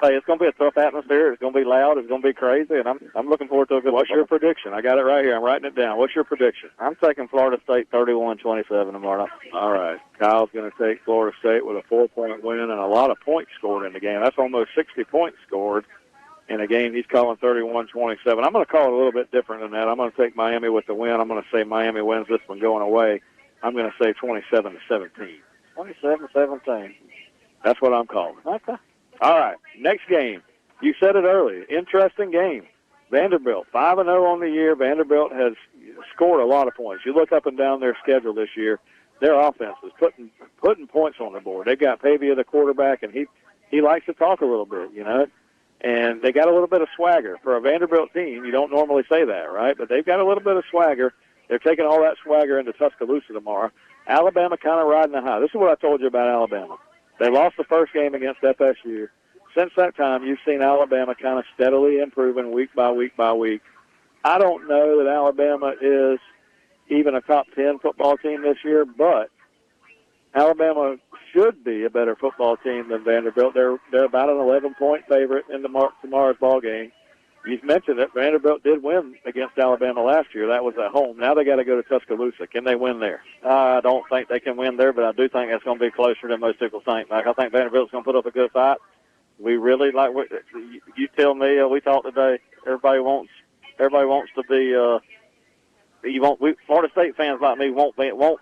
hey, it's going to be a tough atmosphere. It's going to be loud. It's going to be crazy, and I'm looking forward to a good. What's your prediction? I got it right here. I'm writing it down. What's your prediction? I'm taking Florida State 31-27 tomorrow night. All right. Kyle's going to take Florida State with a 4-point win and a lot of points scored in the game. That's almost 60 points scored in a game. He's calling 31-27. I'm going to call it a little bit different than that. I'm going to take Miami with the win. I'm going to say Miami wins this one going away. I'm going to say 27-17. 27-17. That's what I'm calling. Okay. All right. Next game. You said it earlier. Interesting game. Vanderbilt, 5-0 on the year. Vanderbilt has scored a lot of points. You look up and down their schedule this year, their offense is putting points on the board. They got Pavia, the quarterback, and he likes to talk a little bit, you know. And they got a little bit of swagger. For a Vanderbilt team, you don't normally say that, right? But they've got a little bit of swagger. They're taking all that swagger into Tuscaloosa tomorrow. Alabama kind of riding the high. This is what I told you about Alabama. They lost the first game against FSU. since that time, you've seen Alabama kind of steadily improving week by week by week. I don't know that Alabama is even a top 10 football team this year, but Alabama should be a better football team than Vanderbilt. They're about an 11-point favorite in tomorrow's ball game. You've mentioned it. Vanderbilt did win against Alabama last year. That was at home. Now they got to go to Tuscaloosa. Can they win there? I don't think they can win there, but I do think it's going to be closer than most people think. Like, I think Vanderbilt's going to put up a good fight. We really like. You tell me. We talked today. Everybody wants to be. Florida State fans like me want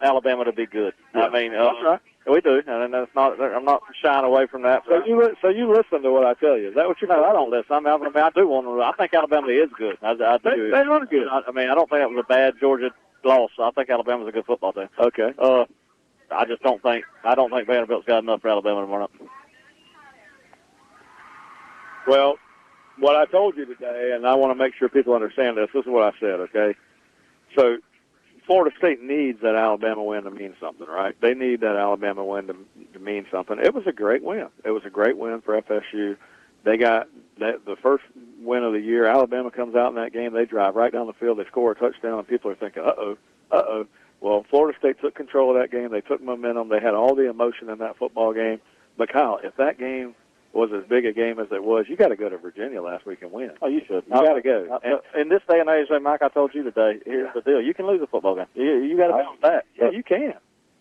Alabama to be good. Yeah. I mean, that's right. We do, and that's not. I'm not shying away from that. So you listen to what I tell you. Is that what you know? I don't listen. I mean, I do want to. I think Alabama is good. I do. They are good. I mean, I don't think it was a bad Georgia loss. I think Alabama's a good football team. Okay. I just don't think. I don't think Vanderbilt's got enough for Alabama tomorrow night. Well, what I told you today, and I want to make sure people understand this. This is what I said. Okay. So Florida State needs that Alabama win to mean something, right? They need that Alabama win to mean something. It was a great win. It was a great win for FSU. They got the first win of the year. Alabama comes out in that game. They drive right down the field. They score a touchdown, and people are thinking, uh-oh. Well, Florida State took control of that game. They took momentum. They had all the emotion in that football game. But, Kyle, if that game was as big a game as it was, you got to go to Virginia last week and win. Oh, you should. You got to go. In this day and age, Mike, I told you today, here's the deal. You can lose a football game. You got to balance that. Yeah, you can.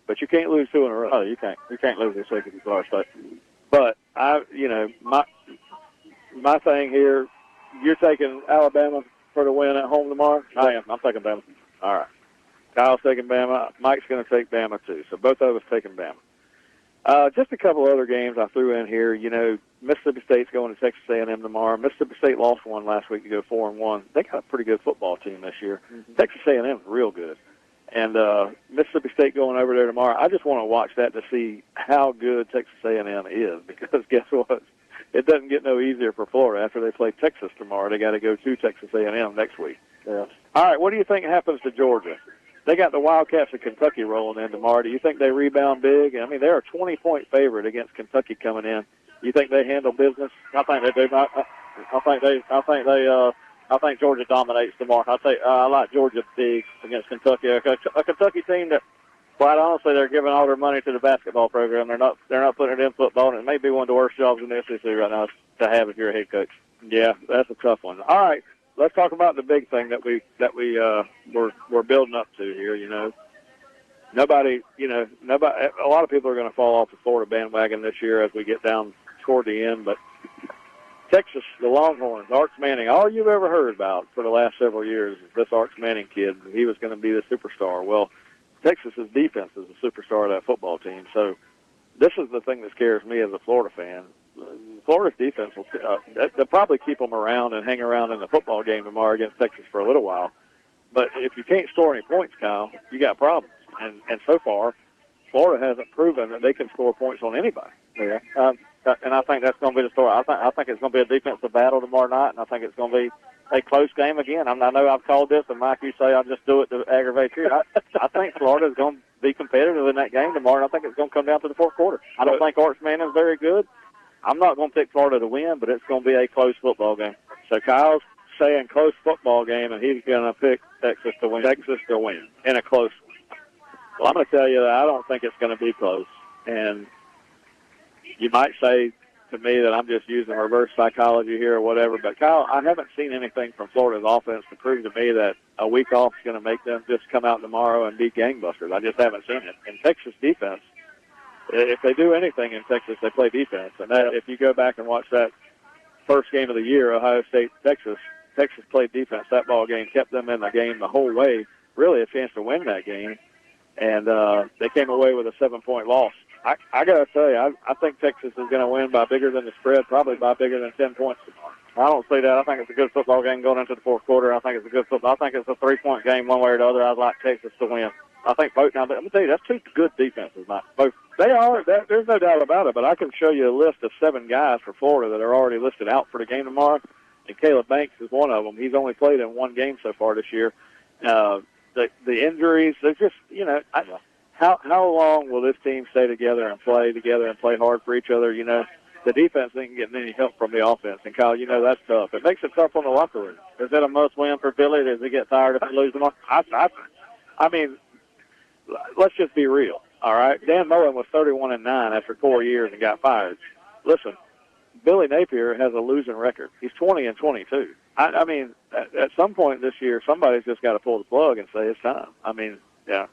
But you can't lose two in a row. Oh, you can't. You can't lose this week if you Florida State. But, my thing here, you're taking Alabama for the win at home tomorrow? I am. I'm taking Bama. All right. Kyle's taking Bama. Mike's going to take Bama, too. So both of us taking Bama. Just a couple other games I threw in here. Mississippi State's going to Texas A&M tomorrow. Mississippi State lost one last week to go 4-1. They got a pretty good football team this year. Mm-hmm. Texas A&M is real good. And Mississippi State going over there tomorrow. I just want to watch that to see how good Texas A&M is, because guess what? It doesn't get no easier for Florida. After they play Texas tomorrow, they got to go to Texas A&M next week. Yeah. All right, what do you think happens to Georgia? They got the Wildcats of Kentucky rolling in tomorrow. Do you think they rebound big? I mean, they're a 20-point favorite against Kentucky coming in. You think they handle business? I think they do. I think Georgia dominates tomorrow. I like Georgia big against Kentucky. A Kentucky team that, quite honestly, they're giving all their money to the basketball program. They're not putting it in football, and it may be one of the worst jobs in the SEC right now to have if you're a head coach. Yeah, that's a tough one. All right. Let's talk about the big thing that we're building up to here. Nobody. A lot of people are going to fall off the Florida bandwagon this year as we get down toward the end. But Texas, the Longhorns, Arch Manning, all you've ever heard about for the last several years is this Arch Manning kid. He was going to be the superstar. Well, Texas's defense is the superstar of that football team. So this is the thing that scares me as a Florida fan. Florida's defense they'll probably keep them around and hang around in the football game tomorrow against Texas for a little while. But if you can't score any points, Kyle, you got problems. And so far, Florida hasn't proven that they can score points on anybody. Yeah. And I think that's going to be the story. I think it's going to be a defensive battle tomorrow night, and I think it's going to be a close game again. I know I've called this, and Mike, you say I'll just do it to aggravate you. I think Florida is going to be competitive in that game tomorrow, and I think it's going to come down to the fourth quarter. I don't think Arch Manning's very good. I'm not going to pick Florida to win, but it's going to be a close football game. So Kyle's saying close football game, and he's going to pick Texas to win. Texas to win in a close one. Well, I'm going to tell you that I don't think it's going to be close. And you might say to me that I'm just using reverse psychology here or whatever, but Kyle, I haven't seen anything from Florida's offense to prove to me that a week off is going to make them just come out tomorrow and be gangbusters. I just haven't seen it. And Texas defense, if they do anything in Texas, they play defense. And that, if you go back and watch that first game of the year, Ohio State, Texas played defense. That ball game kept them in the game the whole way, really a chance to win that game. And they came away with a 7-point loss. I got to tell you, I think Texas is going to win by bigger than the spread, probably by bigger than 10 points tomorrow. I don't see that. I think it's a good football game going into the fourth quarter. I think it's a good football. I think it's a 3-point game one way or the other. I'd like Texas to win. I think both. Now, let me tell you, that's two good defenses, Mike. Both. They are. There's no doubt about it. But I can show you a list of 7 guys for Florida that are already listed out for the game tomorrow. And Caleb Banks is one of them. He's only played in 1 game so far this year. The injuries, they're just, how long will this team stay together and play hard for each other? the defense isn't getting any help from the offense. And, Kyle, that's tough. It makes it tough on the locker room. Is it a must-win for Philly? Does he get tired if he loses them all? I mean, let's just be real, all right? Dan Mullen was 31-9 after 4 years and got fired. Listen, Billy Napier has a losing record. He's 20-22. I mean, at some point this year, somebody's just got to pull the plug and say it's time. I mean, yeah,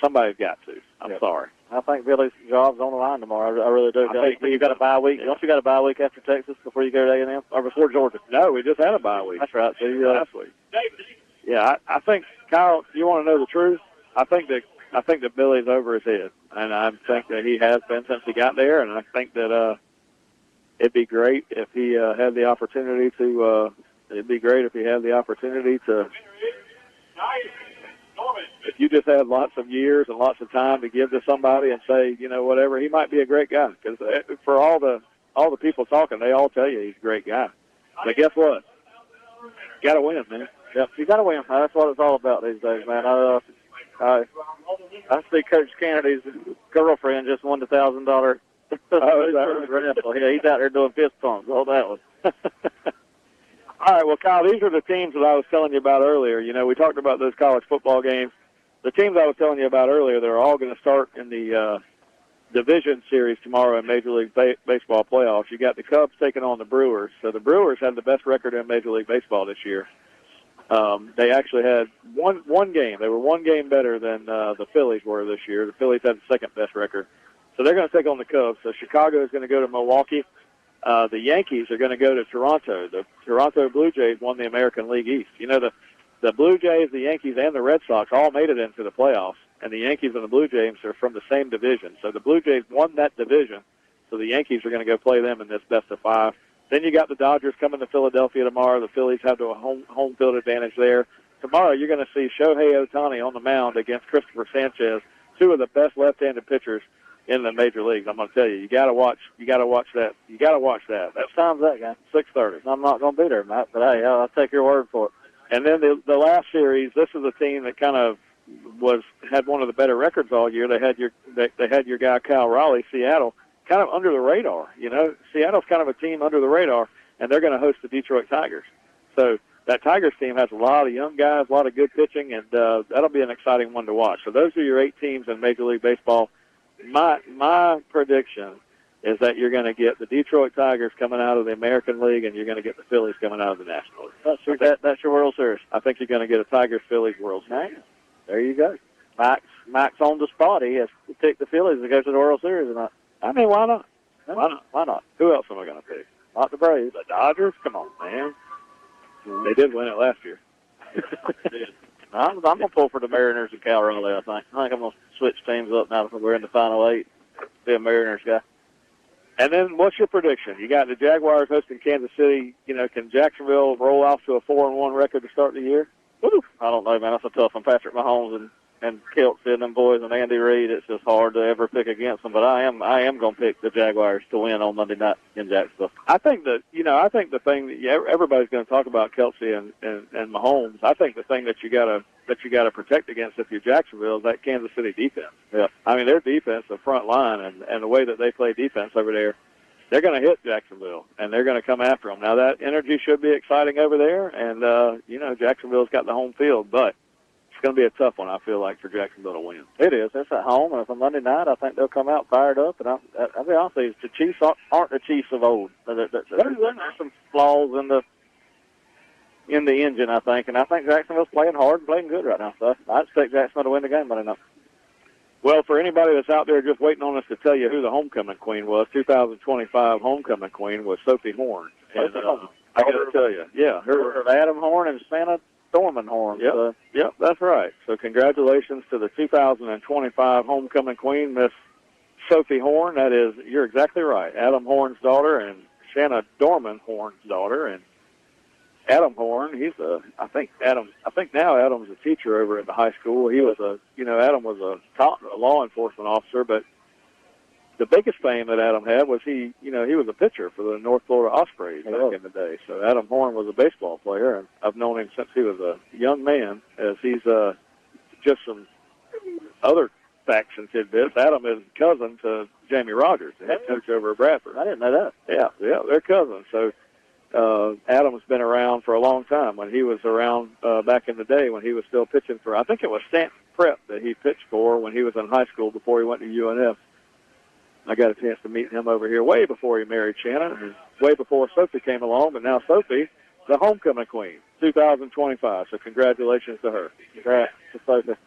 somebody's got to. I'm sorry. I think Billy's job's on the line tomorrow. I really do. I think you got a bye week. Don't you got a bye week after Texas before you go to A&M or before Georgia? No, we just had a bye week. That's right. So last week. Yeah, I think, Kyle, you want to know the truth? I think that Billy's over his head, and I think that he has been since he got there, and I think that it'd be great if he had the opportunity to. It'd be great if he had the opportunity to. If you just had lots of years and lots of time to give to somebody and say, whatever, he might be a great guy. Because for all the people talking, they all tell you he's a great guy. But guess what? You got to win, man. Yep, you got to win. That's what it's all about these days, man. I see Coach Kennedy's girlfriend just won the $1,000. Yeah, he's out there doing fist pumps. All that one. All right, well, Kyle, these are the teams that I was telling you about earlier. We talked about those college football games. The teams I was telling you about earlier, they're all going to start in the division series tomorrow in Major League Baseball playoffs. You got the Cubs taking on the Brewers. So the Brewers had the best record in Major League Baseball this year. They actually had one game. They were one game better than the Phillies were this year. The Phillies had the second best record. So they're going to take on the Cubs. So Chicago is going to go to Milwaukee. The Yankees are going to go to Toronto. The Toronto Blue Jays won the American League East. The Blue Jays, the Yankees, and the Red Sox all made it into the playoffs, and the Yankees and the Blue Jays are from the same division. So the Blue Jays won that division, so the Yankees are going to go play them in this best-of-5. Then you got the Dodgers coming to Philadelphia tomorrow. The Phillies have a home field advantage there. Tomorrow you're going to see Shohei Ohtani on the mound against Christopher Sanchez, two of the best left-handed pitchers in the major leagues. I'm going to tell you, you got to watch that. You got to watch that. What time's that, guy? 6:30. I'm not going to be there, Matt, but hey, I'll take your word for it. And then the last series, this is a team that kind of had one of the better records all year. They had your guy Kyle Raleigh, Seattle, kind of under the radar. Seattle's kind of a team under the radar, and they're going to host the Detroit Tigers. So that Tigers team has a lot of young guys, a lot of good pitching, and that'll be an exciting one to watch. So those are your 8 teams in Major League Baseball. My prediction is that you're going to get the Detroit Tigers coming out of the American League, and you're going to get the Phillies coming out of the National League. That's your World Series. I think you're going to get a Tigers-Phillies World Series. There you go. Max on the spot. He has to pick the Phillies to go to the World Series or not. I mean, why not? Why not? Who else am I going to pick? Not the Braves. The Dodgers? Come on, man. They did win it last year. I'm going to pull for the Mariners and Cal Raleigh, I think. I think I'm going to switch teams up now that we're in the final 8. Be a Mariners guy. And then what's your prediction? You got the Jaguars hosting Kansas City. Can Jacksonville roll off to a 4-1 record to start the year? Woo! I don't know, man. That's a tough one. Patrick Mahomes and Kelsey and them boys and Andy Reid, it's just hard to ever pick against them. But I am going to pick the Jaguars to win on Monday night in Jacksonville. I think the thing that everybody's going to talk about Kelsey and Mahomes. I think the thing that you got to protect against if you're Jacksonville is that Kansas City defense. Yeah. I mean, their defense, the front line, and the way that they play defense over there, they're going to hit Jacksonville, and they're going to come after them. Now, that energy should be exciting over there, and, Jacksonville's got the home field, but it's going to be a tough one, I feel like, for Jacksonville to win. It is. It's at home, and it's a Monday night. I think they'll come out fired up, and I'll be honest with you, the Chiefs aren't the Chiefs of old. There's some flaws in the engine, I think, and I think Jacksonville's playing hard and playing good right now, so I expect Jacksonville to win the game Monday night. Well, for anybody that's out there just waiting on us to tell you who the homecoming queen was, 2025 homecoming queen was Sophie Horn. And I got to tell you, yeah, her Adam Horn and Santa Dorman Horn. Yep, that's right. So congratulations to the 2025 homecoming queen, Miss Sophie Horn. That is, you're exactly right. Adam Horn's daughter and Shanna Dorman Horn's daughter, and Adam Horn, I think now Adam's a teacher over at the high school. He was Adam was a top law enforcement officer, but the biggest fame that Adam had was he was a pitcher for the North Florida Ospreys back in the day. So Adam Horn was a baseball player, and I've known him since he was a young man, as he's just some other facts and tidbits. Adam is cousin to Jamie Rogers, the head coach over at Bradford. I didn't know that. Yeah, they're cousins. So Adam's been around for a long time. When he was around back in the day, when he was still pitching for, I think it was Stanton Prep that he pitched for when he was in high school before he went to UNF. I got a chance to meet him over here way before he married Shannon, and way before Sophie came along. But now Sophie, the homecoming queen, 2025. So congratulations to her. Congrats to Sophie.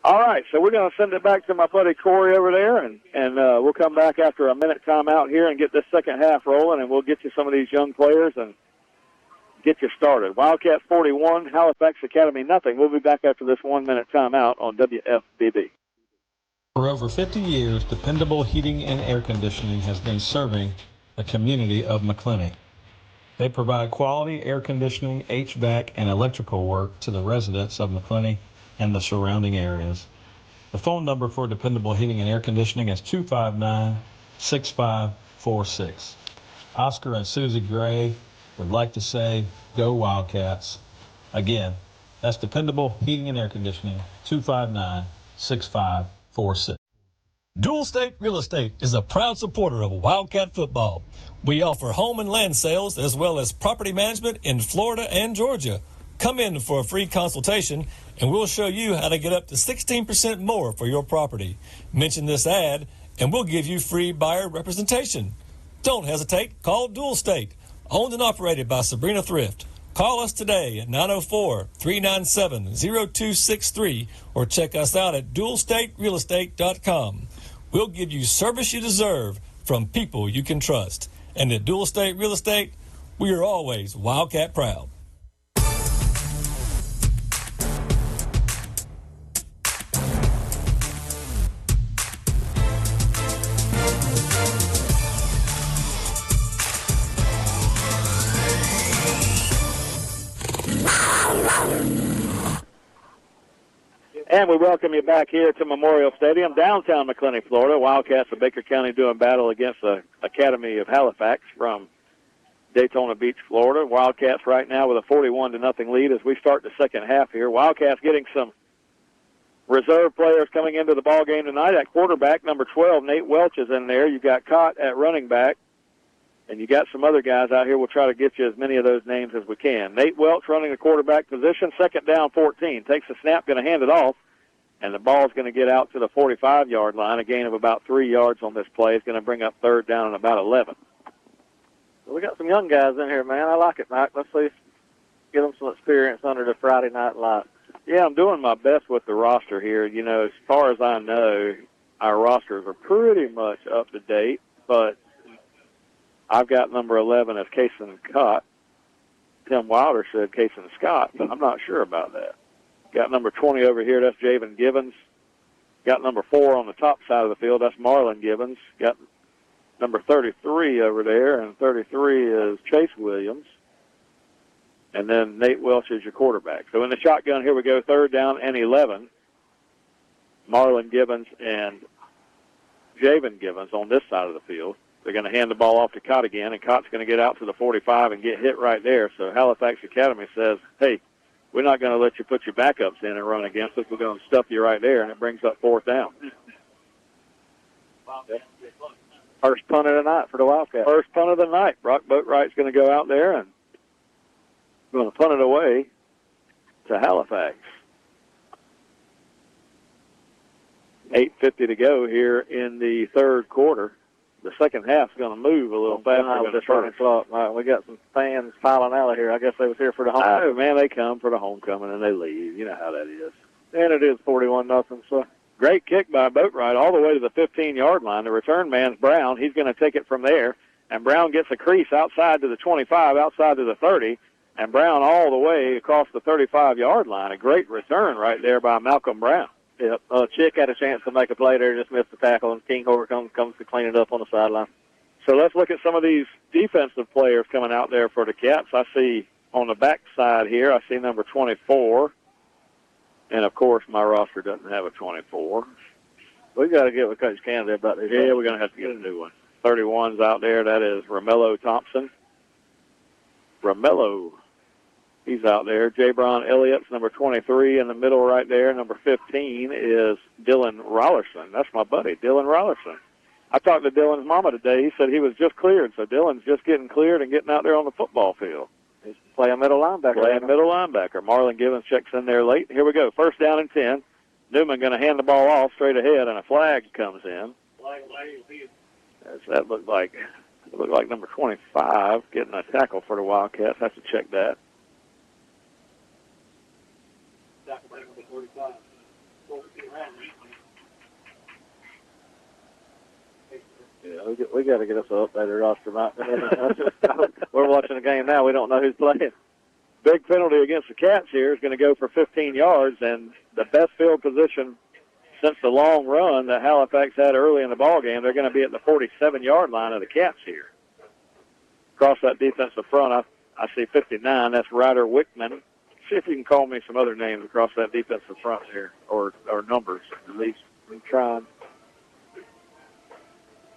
All right, so we're going to send it back to my buddy Corey over there, and we'll come back after a minute timeout here and get this second half rolling, and we'll get you some of these young players and get you started. Wildcat 41, Halifax Academy nothing. We'll be back after this 1 minute timeout on WFBB. For over 50 years, Dependable Heating and Air Conditioning has been serving the community of McClenny. They provide quality air conditioning, HVAC, and electrical work to the residents of McClenny and the surrounding areas. The phone number for Dependable Heating and Air Conditioning is 259-6546. Oscar and Susie Gray would like to say, go Wildcats. Again, that's Dependable Heating and Air Conditioning, 259-6546. Dual State Real Estate is a proud supporter of Wildcat football. We offer home and land sales as well as property management in Florida and Georgia. Come in for a free consultation and we'll show you how to get up to 16% more for your property. Mention this ad and we'll give you free buyer representation. Don't hesitate. Call Dual State, owned and operated by Sabrina Thrift. Call us today at 904-397-0263 or check us out at dualstaterealestate.com. We'll give you service you deserve from people you can trust. And at Dual State Real Estate, we are always Wildcat proud. And we welcome you back here to Memorial Stadium, downtown McClenny, Florida. Wildcats of Baker County doing battle against the Academy of Halifax from Daytona Beach, Florida. Wildcats right now with a 41-0 lead as we start the second half here. Wildcats getting some reserve players coming into the ball game tonight. At quarterback, number 12, Nate Welch is in there. You've got Cott at running back, and you got some other guys out here. We'll try to get you as many of those names as we can. Nate Welch running the quarterback position, second down 14. Takes the snap, going to hand it off. And the ball's going to get out to the 45-yard line, a gain of about 3 yards on this play. It's going to bring up third down and about 11. Well, we got some young guys in here, man. I like it, Mike. Let's see, get them some experience under the Friday night light. Yeah, I'm doing my best with the roster here. You know, as far as I know, our rosters are pretty much up to date, but I've got number 11 as Kason Cott. Tim Wilder said Kason Scott, but I'm not sure about that. Got number 20 over here, that's Javen Gibbons. Got number 4 on the top side of the field, that's Marlon Gibbons. Got number 33 over there, and 33 is Chase Williams. And then Nate Welch is your quarterback. So in the shotgun, here we go, third down and 11. Marlon Gibbons and Javen Gibbons on this side of the field. They're going to hand the ball off to Cott again, and Cott's going to get out to the 45 and get hit right there. So Halifax Academy says, hey, we're not going to let you put your backups in and run against us. We're going to stuff you right there, and it brings up fourth down. First punt of the night for the Wildcats. First punt of the night. Brock Boatwright's going to go out there and going to punt it away to Halifax. 8:50 to go here in the third quarter. The second half's going to move a little faster than the first. Clock. We got some fans piling out of here. I guess they was here for the homecoming. Oh, man, they come for the homecoming and they leave. You know how that is. And it is 41-0. So great kick by Boatwright all the way to the 15-yard line. The return man's Brown. He's going to take it from there. And Brown gets a crease outside to the 25, outside to the 30. And Brown all the way across the 35-yard line. A great return right there by Malcolm Brown. Yep. Chick had a chance to make a play there, just missed the tackle, and Kinghorn comes to clean it up on the sideline. So let's look at some of these defensive players coming out there for the Cats. I see on the back side here, I see number 24. And, of course, my roster doesn't have a 24. We've got to get with Coach Kennedy about this. Yeah, we're going to have to get a new one. 31's out there. That is Romello Thompson. Romello He's out there. Jabron Elliott's number 23 in the middle right there. Number 15 is Dylan Rollerson. That's my buddy, Dylan Rollerson. I talked to Dylan's mama today. He said he was just cleared, so Dylan's just getting cleared and getting out there on the football field. He's playing middle linebacker. Playing middle linebacker. Marlon Givens checks in there late. Here we go. First down and 10. Newman going to hand the ball off straight ahead, and a flag comes in. That looked like number 25 getting a tackle for the Wildcats. Have to check that. Yeah, we got to get us an updated roster, Mike. We're watching the game now. We don't know who's playing. Big penalty against the Cats here is going to go for 15 yards, and the best field position since the long run that Halifax had early in the ball game, they're going to be at the 47-yard line of the Cats here. Across that defensive front, I see 59. That's Ryder Wickman. See if you can call me some other names across that defensive front here, or numbers at least. I'm trying.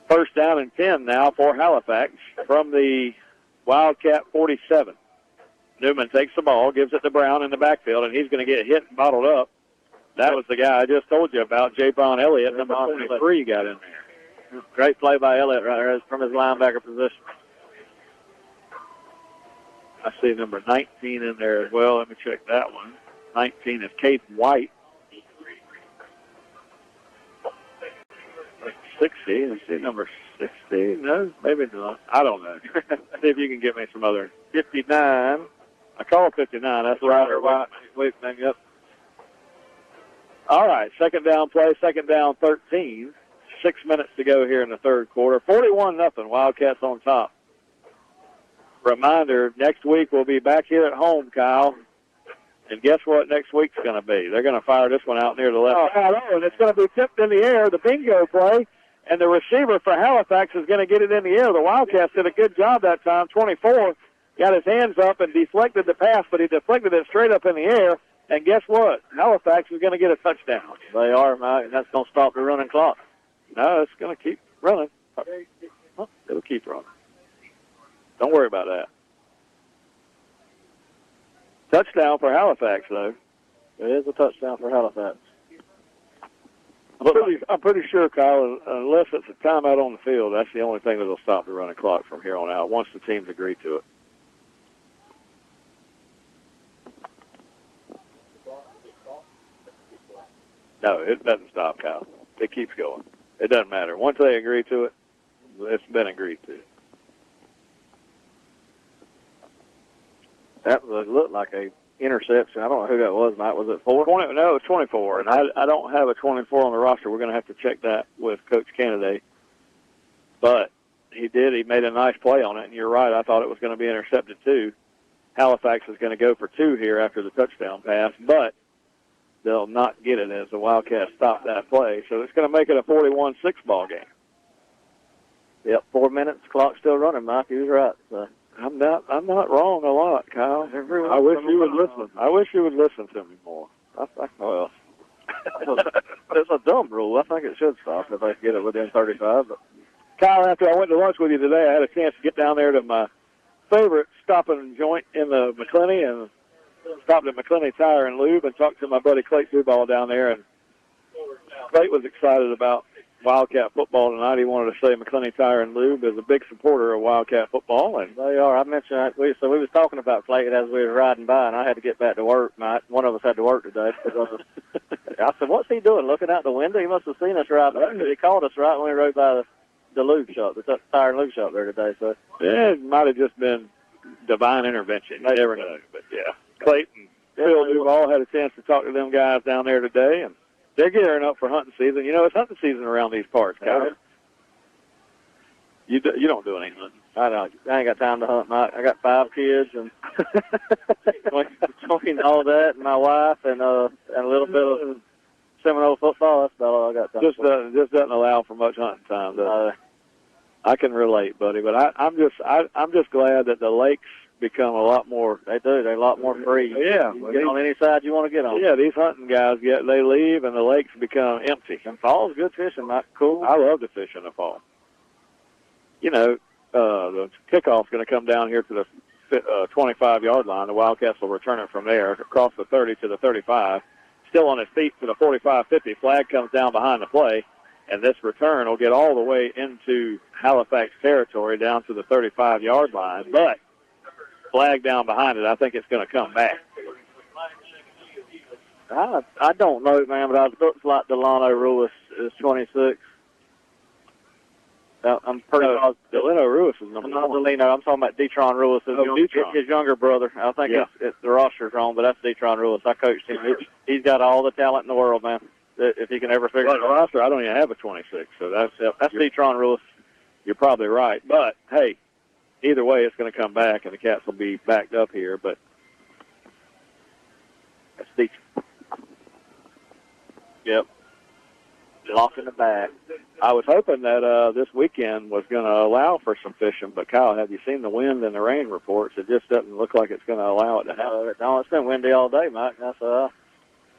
First down and 10 now for Halifax from the Wildcat 47. Newman takes the ball, gives it to Brown in the backfield, and he's going to get hit and bottled up. That was the guy I just told you about, Jabron Elliott, number 23, got in there. Great play by Elliott right there from his linebacker position. I see number 19 in there as well. Let me check that one. 19 is Kate White. 60. I see number 60. No, maybe not. I don't know. See if you can give me some other. 59. I call 59. That's Ryder Wickman. Yep. All right, second down play, second down 13. 6 minutes to go here in the third quarter. 41-0. Wildcats on top. Reminder, next week we'll be back here at home, Kyle. And guess what next week's going to be? They're going to fire this one out near the left. Oh, and it's going to be tipped in the air, the bingo play, and the receiver for Halifax is going to get it in the air. The Wildcats did a good job that time. 24 got his hands up and deflected the pass, but he deflected it straight up in the air. And guess what? Halifax is going to get a touchdown. They are, Mike. That's going to stop the running clock. No, it's going to keep running. It'll keep running. Don't worry about that. Touchdown for Halifax, though. It is a touchdown for Halifax. I'm pretty sure, Kyle, unless it's a timeout on the field, that's the only thing that will stop the running clock from here on out, once the teams agree to it. No, it doesn't stop, Kyle. It keeps going. It doesn't matter. Once they agree to it, it's been agreed to. That looked like a interception. I don't know who that was, Mike. Was it 4? No, it was 24, and I don't have a 24 on the roster. We're going to have to check that with Coach Kennedy. But he did. He made a nice play on it, and you're right. I thought it was going to be intercepted, too. Halifax is going to go for 2 here after the touchdown pass, but they'll not get it as the Wildcats stop that play. So it's going to make it a 41-6 ball game. Yep, 4 minutes. Clock's still running, Mike. He was right. So. I'm not wrong a lot, Kyle. I wish you would listen. I wish you would listen to me more. Well, it's a dumb rule. I think it should stop if they get it within 35. But. Kyle, after I went to lunch with you today, I had a chance to get down there to my favorite stopping joint in the McClenny and stopped at McClenny Tire and Lube and talked to my buddy Clayton Duvall down there. And Clayton was excited about Wildcat football tonight. He wanted to say McClenny Tire and Lube is a big supporter of Wildcat football, and they are. I mentioned that. We was talking about Clayton as we were riding by, and I had to get back to work. One of us had to work today. I said, "What's he doing? Looking out the window? He must have seen us right by. He called us right when we rode by the lube shop, the tire and lube shop there today." So yeah, it might have just been divine intervention. You never know, but yeah, Clayton, Phil Duvall had a chance to talk to them guys down there today, and they're gearing up for hunting season. You know, it's hunting season around these parts, Kyle. You don't do any hunting. I don't. I ain't got time to hunt, Mike. I got 5 kids, and between all that and my wife and a little bit of Seminole football, that's about all I got time for. Just doesn't allow for much hunting time, does it? I can relate, buddy, but I'm just glad that the lakes become a lot more. They do. They're a lot more free. Yeah, get on any side you want to get on. Yeah, these hunting guys they leave and the lakes become empty. And fall's good fishing, Mike. Cool. I love to fish in the fall. You know, the kickoff's going to come down here to the 25-yard line. The Wildcats will return it from there across the 30 to the 35. Still on his feet to the 45-50. Flag comes down behind the play, and this return will get all the way into Halifax territory down to the 35-yard line. But flag down behind it, I think it's going to come back. I don't know, man, but it looks like Delano Ruiz is 26. I'm pretty positive. Delano Ruiz is number Not one. Delano. I'm talking about Detron Ruiz, his younger brother. I think it's the roster's wrong, but that's Detron Ruiz. I coached him. He's got all the talent in the world, man. If he can ever figure it out. The roster, I don't even have a 26, so that's Detron Ruiz. You're probably right. But, hey, either way, it's going to come back, and the Cats will be backed up here. But that's Detron. Yep. Lost in the back. I was hoping that this weekend was going to allow for some fishing, but Kyle, have you seen the wind and the rain reports? It just doesn't look like it's going to allow it to happen. No, it's been windy all day, Mike. That's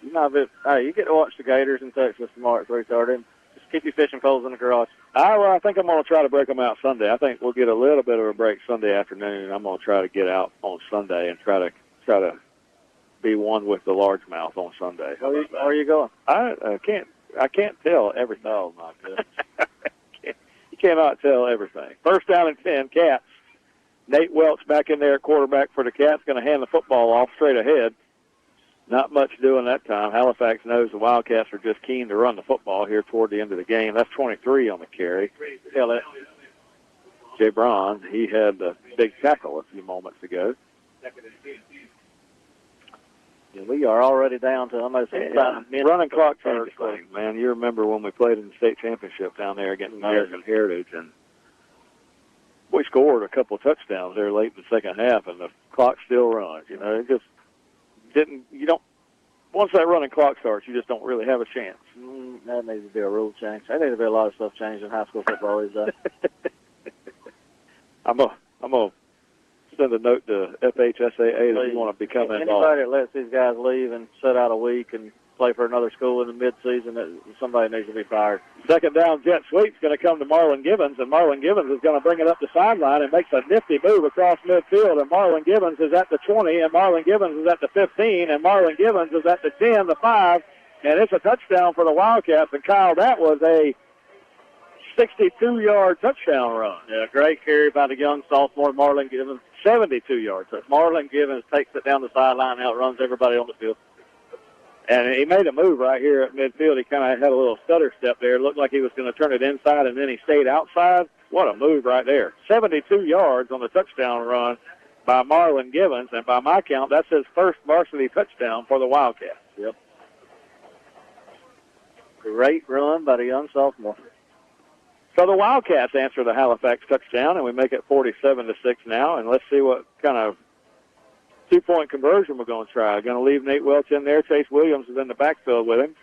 you get to watch the Gators in Texas tomorrow at 3:30. Just keep your fishing poles in the garage. I think I'm going to try to break them out Sunday. I think we'll get a little bit of a break Sunday afternoon. I'm going to try to get out on Sunday and try to be one with the largemouth on Sunday. Where are you going? I can't tell everything. Oh, my goodness. You cannot tell everything. First down and 10, Cats. Nate Welch back in there at quarterback for the Cats, going to hand the football off straight ahead. Not much doing that time. Halifax knows the Wildcats are just keen to run the football here toward the end of the game. That's 23 on the carry. Jay Braun, he had a big tackle a few moments ago. We are already down to almost 5 minutes. Running clock change thing, man. You remember when we played in the state championship down there against American Heritage, and we scored a couple of touchdowns there late in the second half, and the clock still runs. You know, it just didn't. You don't. Once that running clock starts, you just don't really have a chance. That needs to be a rule change. There needs to be a lot of stuff changed in high school football these days. I'm gonna send a note to FHSAA that you want to become involved. Anybody that lets these guys leave and sit out a week and play for another school in the midseason, somebody needs to be fired. Second down jet sweep's going to come to Marlon Gibbons, and Marlon Gibbons is going to bring it up the sideline and makes a nifty move across midfield, and Marlon Gibbons is at the 20, and Marlon Gibbons is at the 15, and Marlon Gibbons is at the 10, the 5, and it's a touchdown for the Wildcats. And, Kyle, that was a 62-yard touchdown run. Yeah, great carry by the young sophomore Marlon Gibbons. 72 yards. Marlon Gibbons takes it down the sideline, outruns everybody on the field. And he made a move right here at midfield. He kind of had a little stutter step there. It looked like he was going to turn it inside, and then he stayed outside. What a move right there. 72 yards on the touchdown run by Marlon Gibbons, and by my count, that's his first varsity touchdown for the Wildcats. Yep. Great run by the young sophomore. So the Wildcats answer the Halifax touchdown, and we make it 47-6 now. And let's see what kind of two-point conversion we're going to try. Going to leave Nate Welch in there. Chase Williams is in the backfield with him.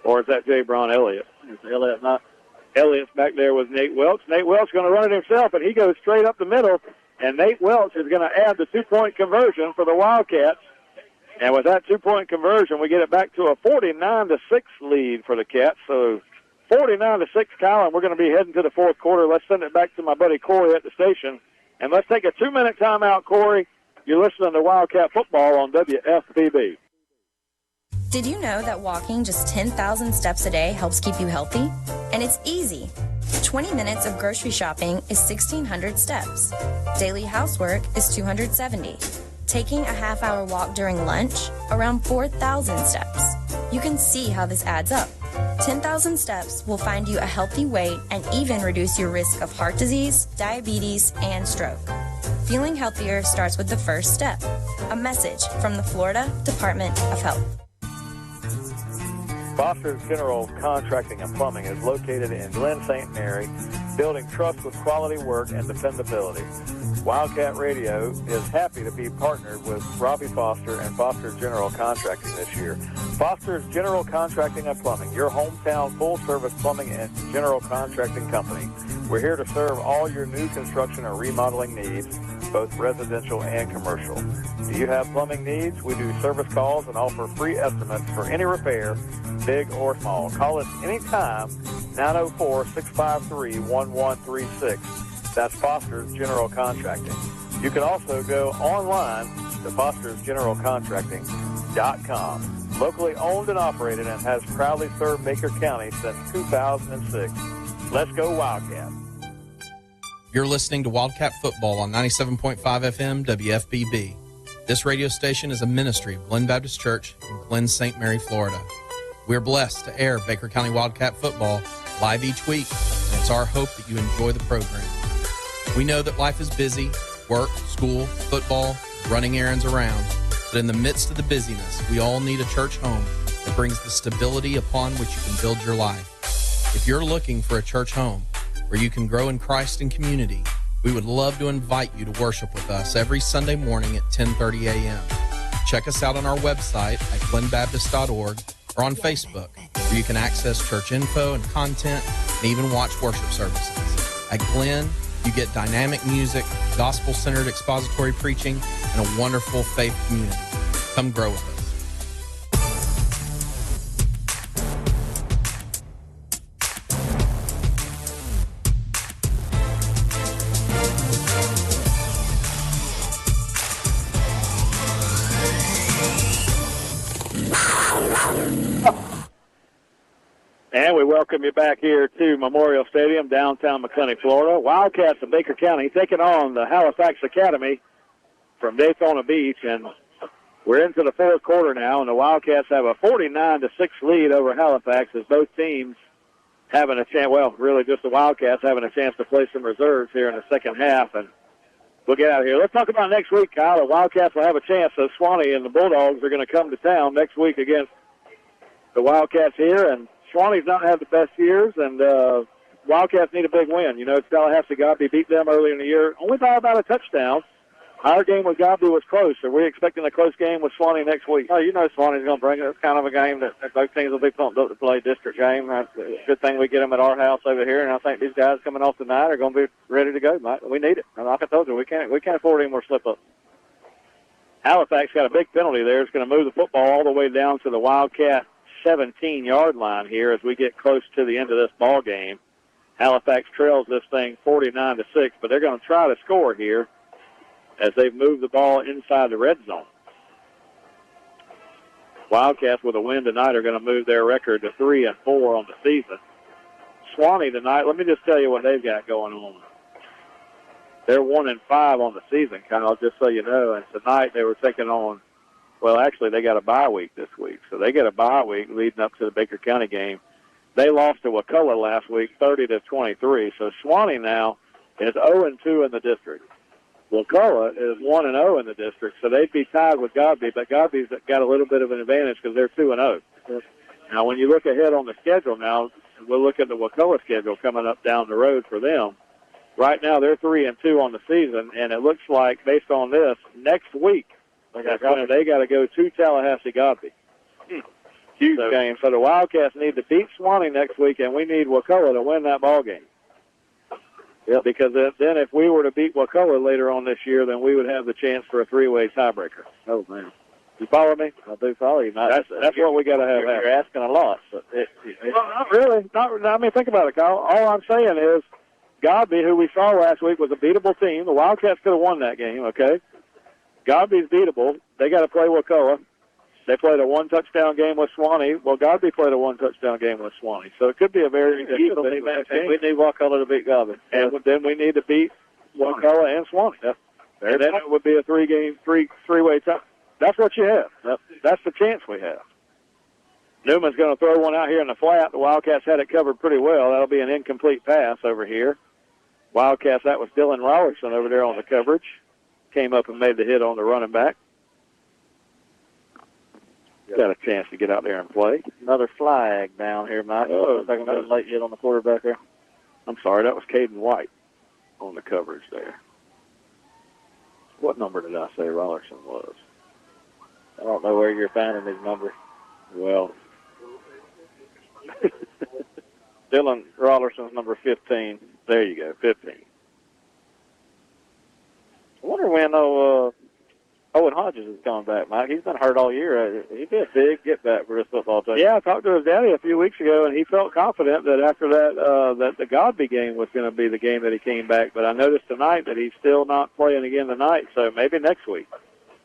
Or is that Jay Braun Elliott? It's Elliott, not. Elliott's back there with Nate Welch. Nate Welch going to run it himself, and he goes straight up the middle. And Nate Welch is going to add the two-point conversion for the Wildcats. And with that two-point conversion, we get it back to a 49-6 lead for the Cats. So 49-6, Kyle, and we're going to be heading to the fourth quarter. Let's send it back to my buddy Corey at the station. And let's take a 2-minute timeout, Corey. You're listening to Wildcat Football on WFBB. Did you know that walking just 10,000 steps a day helps keep you healthy? And it's easy. 20 minutes of grocery shopping is 1,600 steps. Daily housework is 270. Taking a half-hour walk during lunch, around 4,000 steps. You can see how this adds up. 10,000 steps will find you a healthy weight and even reduce your risk of heart disease, diabetes, and stroke. Feeling healthier starts with the first step. A message from the Florida Department of Health. Foster's General Contracting and Plumbing is located in Glen St. Mary, building trust with quality work and dependability. Wildcat Radio is happy to be partnered with Robbie Foster and Foster's General Contracting this year. Foster's General Contracting and Plumbing, your hometown full-service plumbing and general contracting company. We're here to serve all your new construction or remodeling needs, both residential and commercial. Do you have plumbing needs? We do service calls and offer free estimates for any repair, big or small. Call us anytime, 904-653-1136. That's Foster's General Contracting. You can also go online to FostersGeneralContracting.com. Locally owned and operated and has proudly served Baker County since 2006. Let's go Wildcat. You're listening to Wildcat Football on 97.5 FM WFBB. This radio station is a ministry of Glen Baptist Church in Glen St. Mary, Florida. We're blessed to air Baker County Wildcat Football live each week, and it's our hope that you enjoy the program. We know that life is busy, work, school, football, running errands around, but in the midst of the busyness, we all need a church home that brings the stability upon which you can build your life. If you're looking for a church home where you can grow in Christ and community, we would love to invite you to worship with us every Sunday morning at 10:30 a.m. Check us out on our website at glenbaptist.org or on Facebook, where you can access church info and content and even watch worship services. At Glen, you get dynamic music, gospel-centered expository preaching, and a wonderful faith community. Come grow with us. And we welcome you back here to Memorial Stadium, downtown McClenny, Florida. Wildcats of Baker County taking on the Halifax Academy from Daytona Beach. And we're into the fourth quarter now, and the Wildcats have a 49-6 lead over Halifax as both teams having a chance, well, really just the Wildcats having a chance to play some reserves here in the second half. And we'll get out of here. Let's talk about next week, Kyle. The Wildcats will have a chance. So Swanee and the Bulldogs are going to come to town next week against the Wildcats here. And Swanee's not had the best years, and Wildcats need a big win. You know, Tallahassee Godby beat them earlier in the year, only by about a touchdown. Our game with Godby was close. Are we expecting a close game with Swanee next week? Oh, you know Swanee's going to bring it. It's kind of a game that both teams will be pumped up to play, district game. It's a good thing we get them at our house over here, and I think these guys coming off tonight are going to be ready to go, Mike. We need it. And like I told you, we can't afford any more slip-ups. Halifax got a big penalty there. It's going to move the football all the way down to the Wildcat 17-yard line here as we get close to the end of this ball game. Halifax trails this thing 49-6, but they're going to try to score here as they've moved the ball inside the red zone. Wildcats with a win tonight are going to move their record to 3-4 on the season. Swanee tonight, let me just tell you what they've got going on. They're 1-5 on the season, Kyle, just so you know, and tonight they were taking on, well, actually, they got a bye week this week. So they get a bye week leading up to the Baker County game. They lost to Wakulla last week, 30-23. So Swanee now is 0-2 in the district. Wakulla is 1-0 in the district. So they'd be tied with Godby, but Godby's got a little bit of an advantage because they're 2-0. Now, when you look ahead on the schedule now, we'll look at the Wakulla schedule coming up down the road for them. Right now, they're 3-2 on the season, and it looks like, based on this, next week, they got to go to Tallahassee Godby. Huge game. So the Wildcats need to beat Swanee next week, and we need Wakulla to win that ball game. Yep. Because then if we were to beat Wakulla later on this year, then we would have the chance for a three-way tiebreaker. Oh, man. You follow me? I do follow you. That's what we got to have. You're asking a lot. But well, not really. I mean, think about it, Kyle. All I'm saying is Godby, who we saw last week, was a beatable team. The Wildcats could have won that game, okay? Godby's beatable. They got to play Wakulla. They played a one-touchdown game with Swanee. Well, Godby played a one-touchdown game with Swanee. So it could be a very evenly matched game. We need Wakulla to beat Godby. And then we need to beat Wakulla and Swanee. Yep. And then it would be a three-way tie. That's what you have. Yep. That's the chance we have. Newman's going to throw one out here in the flat. The Wildcats had it covered pretty well. That'll be an incomplete pass over here. Wildcats, that was Dylan Rollerson over there on the coverage. Came up and made the hit on the running back. Got a chance to get out there and play. Another flag down here, Mike. Another late hit on the quarterback there. I'm sorry, that was Caden White on the coverage there. What number did I say Rollerson was? I don't know where you're finding his number. Well, Dylan Rollerson's number 15. There you go, 15. I wonder when Owen Hodges is coming back, Mike. He's been hurt all year. He'd be a big get-back for this football team. Yeah, I talked to his daddy a few weeks ago, and he felt confident that after that that the Godby game was going to be the game that he came back. But I noticed tonight that he's still not playing again tonight, so maybe next week.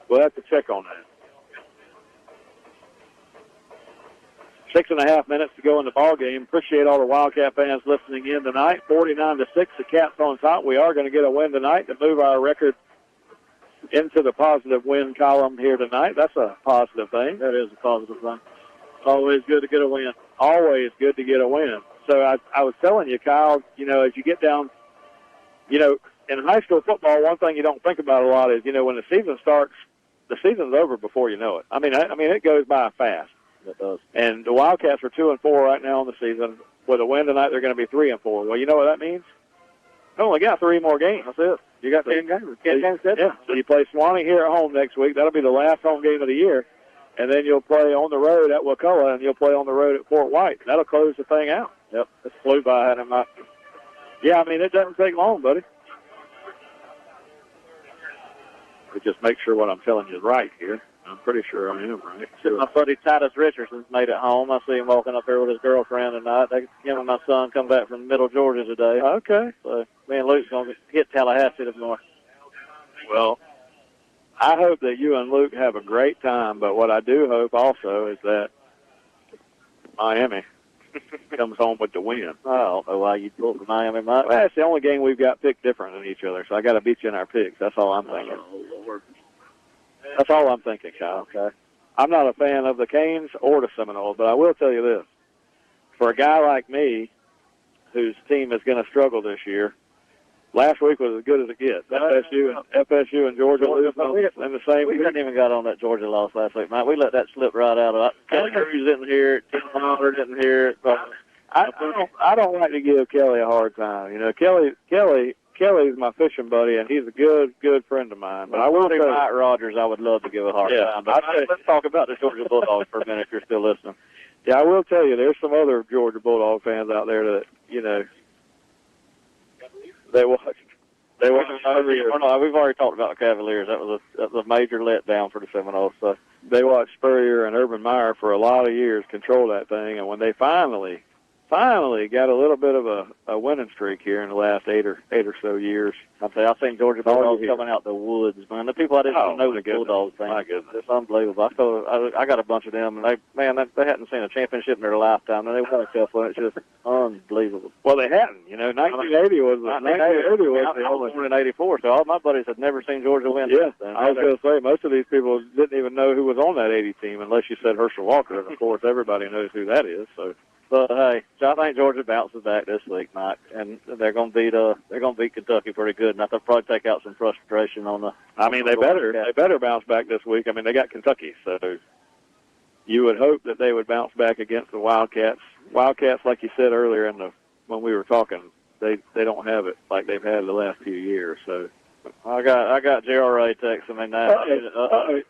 We'll have to check on that. 6.5 minutes to go in the ball game. Appreciate all the Wildcat fans listening in tonight. 49-6, the Cats on top. We are going to get a win tonight to move our record into the positive win column here tonight. That's a positive thing. That is a positive thing. Always good to get a win. Always good to get a win. So I was telling you, Kyle, you know, as you get down, you know, in high school football, one thing you don't think about a lot is, you know, when the season starts, the season's over before you know it. I mean, it goes by fast. It does. And the Wildcats are 2-4 right now in the season. With a win tonight, they're going to be 3-4. Well, you know what that means? They only got 3 more games. That's it. You got 10 games. 10 games. Yeah. So you play Swanee here at home next week. That'll be the last home game of the year. And then you'll play on the road at Wakulla, and you'll play on the road at Fort White. That'll close the thing out. Yep. It flew by, hadn't it? Yeah, I mean, it doesn't take long, buddy. But just make sure what I'm telling you is right here. I'm pretty sure I am right. My buddy Titus Richardson's made it home. I see him walking up here with his girlfriend tonight. Him and my son come back from Middle Georgia today. Okay. So me and Luke's going to hit Tallahassee tomorrow. Well, I hope that you and Luke have a great time, but what I do hope also is that Miami comes home with the win. I don't know why you pulled for Miami, Mike. Well, that's the only game we've got picked different than each other, so I got to beat you in our picks. That's all I'm thinking. Oh, Lord. That's all I'm thinking, Kyle. Okay. I'm not a fan of the Canes or the Seminoles, but I will tell you this. For a guy like me, whose team is going to struggle this year, last week was as good as it gets. FSU and Georgia lose in the same week. We hadn't even got on that Georgia loss last week, Mike. We let that slip right out of it. Kelly Cruz didn't hear it. Tim Holler didn't hear it. I don't like to give Kelly a hard time. You know, Kelly's my fishing buddy, and he's a good friend of mine. But I will say, Mike Rogers, I would love to give a hard time. But let's talk about the Georgia Bulldogs for a minute if you're still listening. Yeah, I will tell you, there's some other Georgia Bulldog fans out there that, you know, they watch Spurrier. We've already talked about the Cavaliers. That was a major letdown for the Seminoles. So they watched Spurrier and Urban Meyer for a lot of years control that thing, and when they finally got a little bit of a winning streak here in the last eight or so years. I've seen Georgia Bulldogs coming out the woods, man. The people I didn't know the Bulldogs thing. My goodness. It's unbelievable. I got a bunch of them, and they hadn't seen a championship in their lifetime, and they won a couple, and it's just unbelievable. Well, they hadn't. You know, 1980 was the only. I was born in '84, so all my buddies had never seen Georgia win. Yeah, I was going to say, most of these people didn't even know who was on that 80 team, unless you said Herschel Walker, and of course everybody knows who that is. So. But hey, I think Georgia bounces back this week, Mike, and they're going to beat Kentucky pretty good, and I think they'll probably take out some frustration on the. I mean, they better bounce back this week. I mean, they got Kentucky, so you would hope that they would bounce back against the Wildcats. Wildcats, like you said earlier when we were talking, they don't have it like they've had the last few years. So I got Gerald Ray texting me now.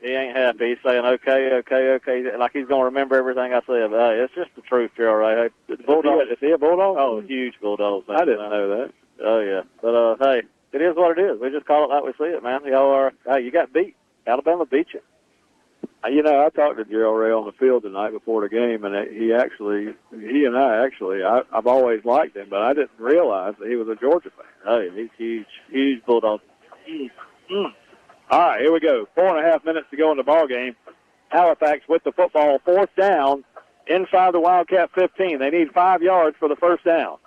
He ain't happy. He's saying okay, like he's gonna remember everything I said. But hey, it's just the truth, Gerald Ray. Hey, Bulldog. Is he a Bulldog? Oh, huge Bulldog fan. I didn't know that. Oh yeah, but hey, it is what it is. We just call it like we see it, man. Y'all are. Hey, you got beat. Alabama beat you. You know, I talked to Gerald Ray on the field tonight before the game, and I've always liked him, but I didn't realize that he was a Georgia fan. Hey, he's huge Bulldog. All right, here we go. 4.5 minutes to go in the ball game. Halifax with the football, 4th down, inside the Wildcat 15. They need 5 yards for the first down.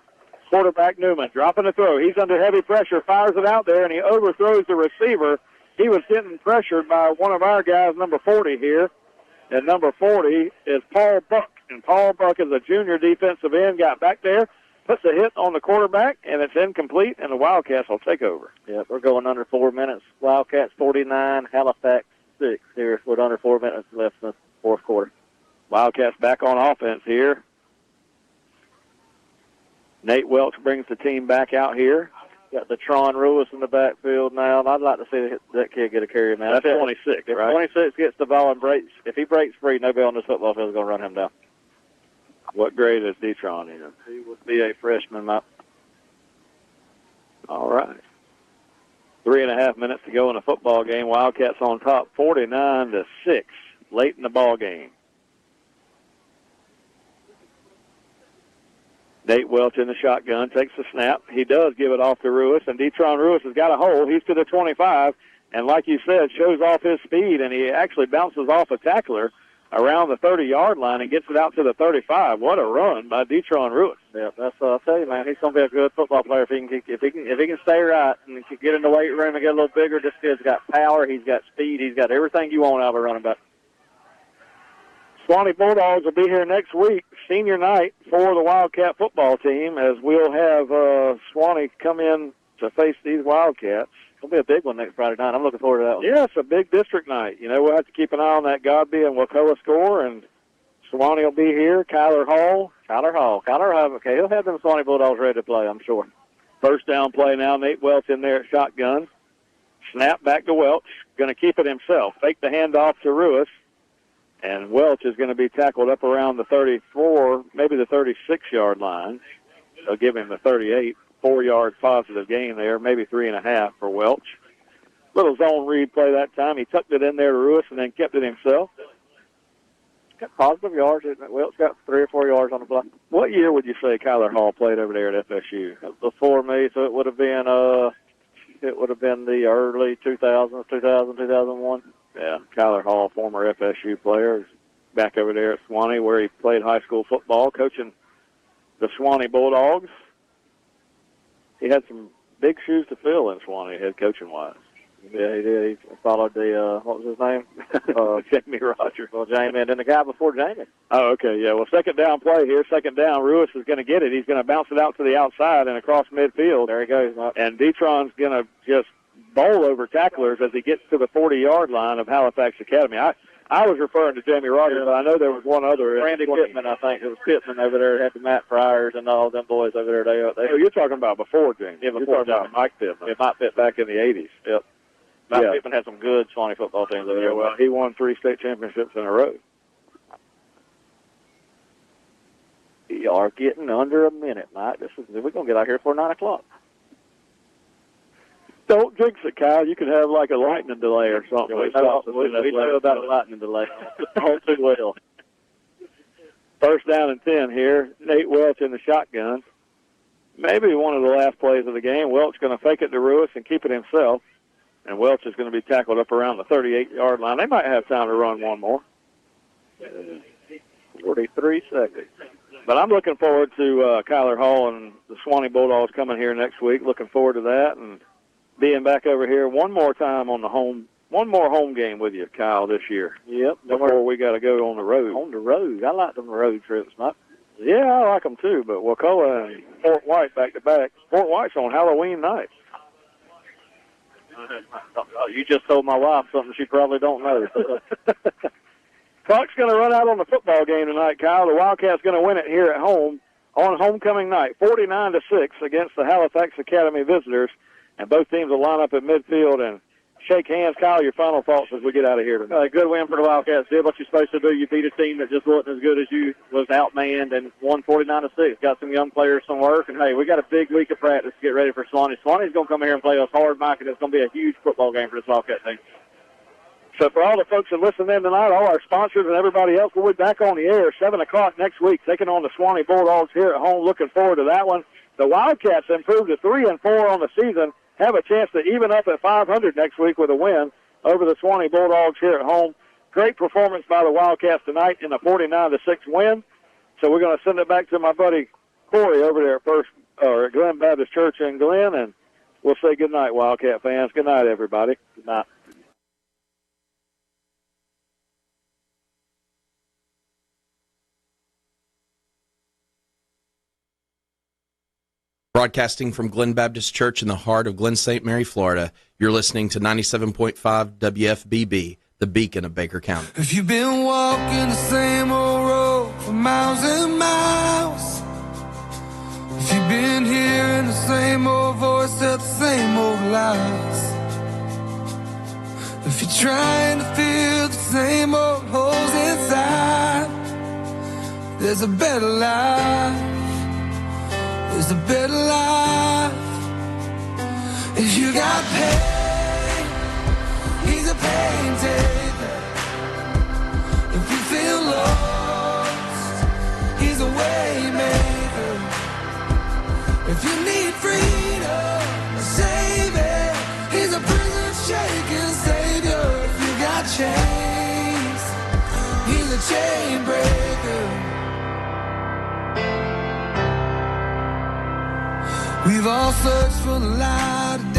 Quarterback Newman dropping the throw. He's under heavy pressure, fires it out there, and he overthrows the receiver. He was getting pressured by one of our guys, number 40 here. And number 40 is Paul Buck. And Paul Buck is a junior defensive end, got back there, puts a hit on the quarterback, and it's incomplete, and the Wildcats will take over. Yeah, we're going under 4 minutes. Wildcats 49, Halifax 6 here with under 4 minutes left in the fourth quarter. Wildcats back on offense here. Nate Welch brings the team back out here. Got the Tron Lewis in the backfield now. I'd like to see that kid get a carry, man. That's 26, if right? 26 gets the ball and breaks, if he breaks free, nobody on this football field is going to run him down. What grade is D-Tron in? He would be a freshman, Mike. All right. 3.5 minutes to go in the football game. Wildcats on top 49-6 late in the ball game. Nate Welch in the shotgun, takes the snap. He does give it off to Ruiz, and Detron Ruiz has got a hole. He's to the 25, and like you said, shows off his speed, and he actually bounces off a tackler around the 30-yard line and gets it out to the 35. What a run by Detron Ruiz. Yeah, that's I'll tell you, man. He's going to be a good football player if he can stay right and get in the weight room and get a little bigger. This kid's got power. He's got speed. He's got everything you want out of a running back. Swanee Bulldogs will be here next week, senior night for the Wildcat football team, as we'll have Swanee come in to face these Wildcats. It'll be a big one next Friday night. I'm looking forward to that one. Yeah, it's a big district night. You know, we'll have to keep an eye on that Godby and Wacoa score, and Swanee will be here. Kyler Hall. Okay, he'll have them Swanee Bulldogs ready to play, I'm sure. First down play now. Nate Welch in there at shotgun. Snap back to Welch. Going to keep it himself. Fake the handoff to Ruiz. And Welch is going to be tackled up around the 34, maybe the 36-yard line. They'll give him the 38. 4-yard positive gain there, maybe 3.5 for Welch. Little zone read play that time. He tucked it in there to Ruiz and then kept it himself. Got positive yards. Welch got 3 or 4 yards on the play. What year would you say Kyler Hall played over there at FSU? Before me, so it would have been the early 2000s, 2001. Yeah, Kyler Hall, former FSU player, is back over there at Swanee where he played high school football, coaching the Swanee Bulldogs. He had some big shoes to fill in Swanee, head coaching-wise. Yeah, he did. He followed what was his name? Jamie Rogers. Well, Jamie, and then the guy before Jamie. Oh, okay, yeah. Well, second down play here. Second down, Ruiz is going to get it. He's going to bounce it out to the outside and across midfield. There he goes. And Detron's going to just bowl over tacklers as he gets to the 40-yard line of Halifax Academy. I was referring to Jamie Rogers, but I know there was one other. Randy Pittman, I think. It was Pittman over there. Had the Matt Fryers and all them boys over there. Oh, you're talking about before Jamie. Yeah, before you're talking about Mike Pittman. Yeah, Mike Pittman back in the 80s. Yep. Mike Pittman had some good Swanee football teams over there. Well, he won 3 state championships in a row. You are getting under a minute, Mike. We're going to get out here before 9 o'clock. Don't jinx it, Kyle. You could have like a lightning delay or something. We know about a lightning delay. All too well. First down and 10 here. Nate Welch in the shotgun. Maybe one of the last plays of the game. Welch going to fake it to Ruiz and keep it himself. And Welch is going to be tackled up around the 38-yard line. They might have time to run one more. 43 seconds. But I'm looking forward to Kyler Hall and the Swanee Bulldogs coming here next week. Looking forward to that and being back over here one more time on one more home game with you, Kyle, this year. Yep. Before we got to go on the road. On the road. I like them road trips, Mike. Yeah, I like them too, but Wacoa and Fort White back-to-back. Fort White's on Halloween night. You just told my wife something she probably don't know. Clock's going to run out on the football game tonight, Kyle. The Wildcats going to win it here at home on homecoming night, 49-6 against the Halifax Academy visitors. And both teams will line up at midfield and shake hands. Kyle, your final thoughts as we get out of here tonight. Good win for the Wildcats. Did what you're supposed to do. You beat a team that just wasn't as good as you, was outmanned, and won 49-6. Got some young players some work, and hey, we got a big week of practice to get ready for Swanee. Swanee's going to come here and play us hard, Mike, and it's going to be a huge football game for this Wildcat team. So for all the folks that listen in tonight, all our sponsors and everybody else, we'll be back on the air 7 o'clock next week, taking on the Swanee Bulldogs here at home. Looking forward to that one. The Wildcats improved to 3-4 on the season, have a chance to even up at 500 next week with a win over the Swanee Bulldogs here at home. Great performance by the Wildcats tonight in a 49-6 win. So we're going to send it back to my buddy Corey over there at Glen Baptist Church in Glen, and we'll say good night, Wildcat fans. Good night, everybody. Good night. Broadcasting from Glen Baptist Church in the heart of Glen St. Mary, Florida, you're listening to 97.5 WFBB, the beacon of Baker County. If you've been walking the same old road for miles and miles, if you've been hearing the same old voice at the same old lies, if you're trying to fill the same old holes inside, there's a better life. There's a better life if you got pain. If you need freedom, save it. He's a prison shaking savior. If you got chains, he's a chain breaker. We've all searched for the light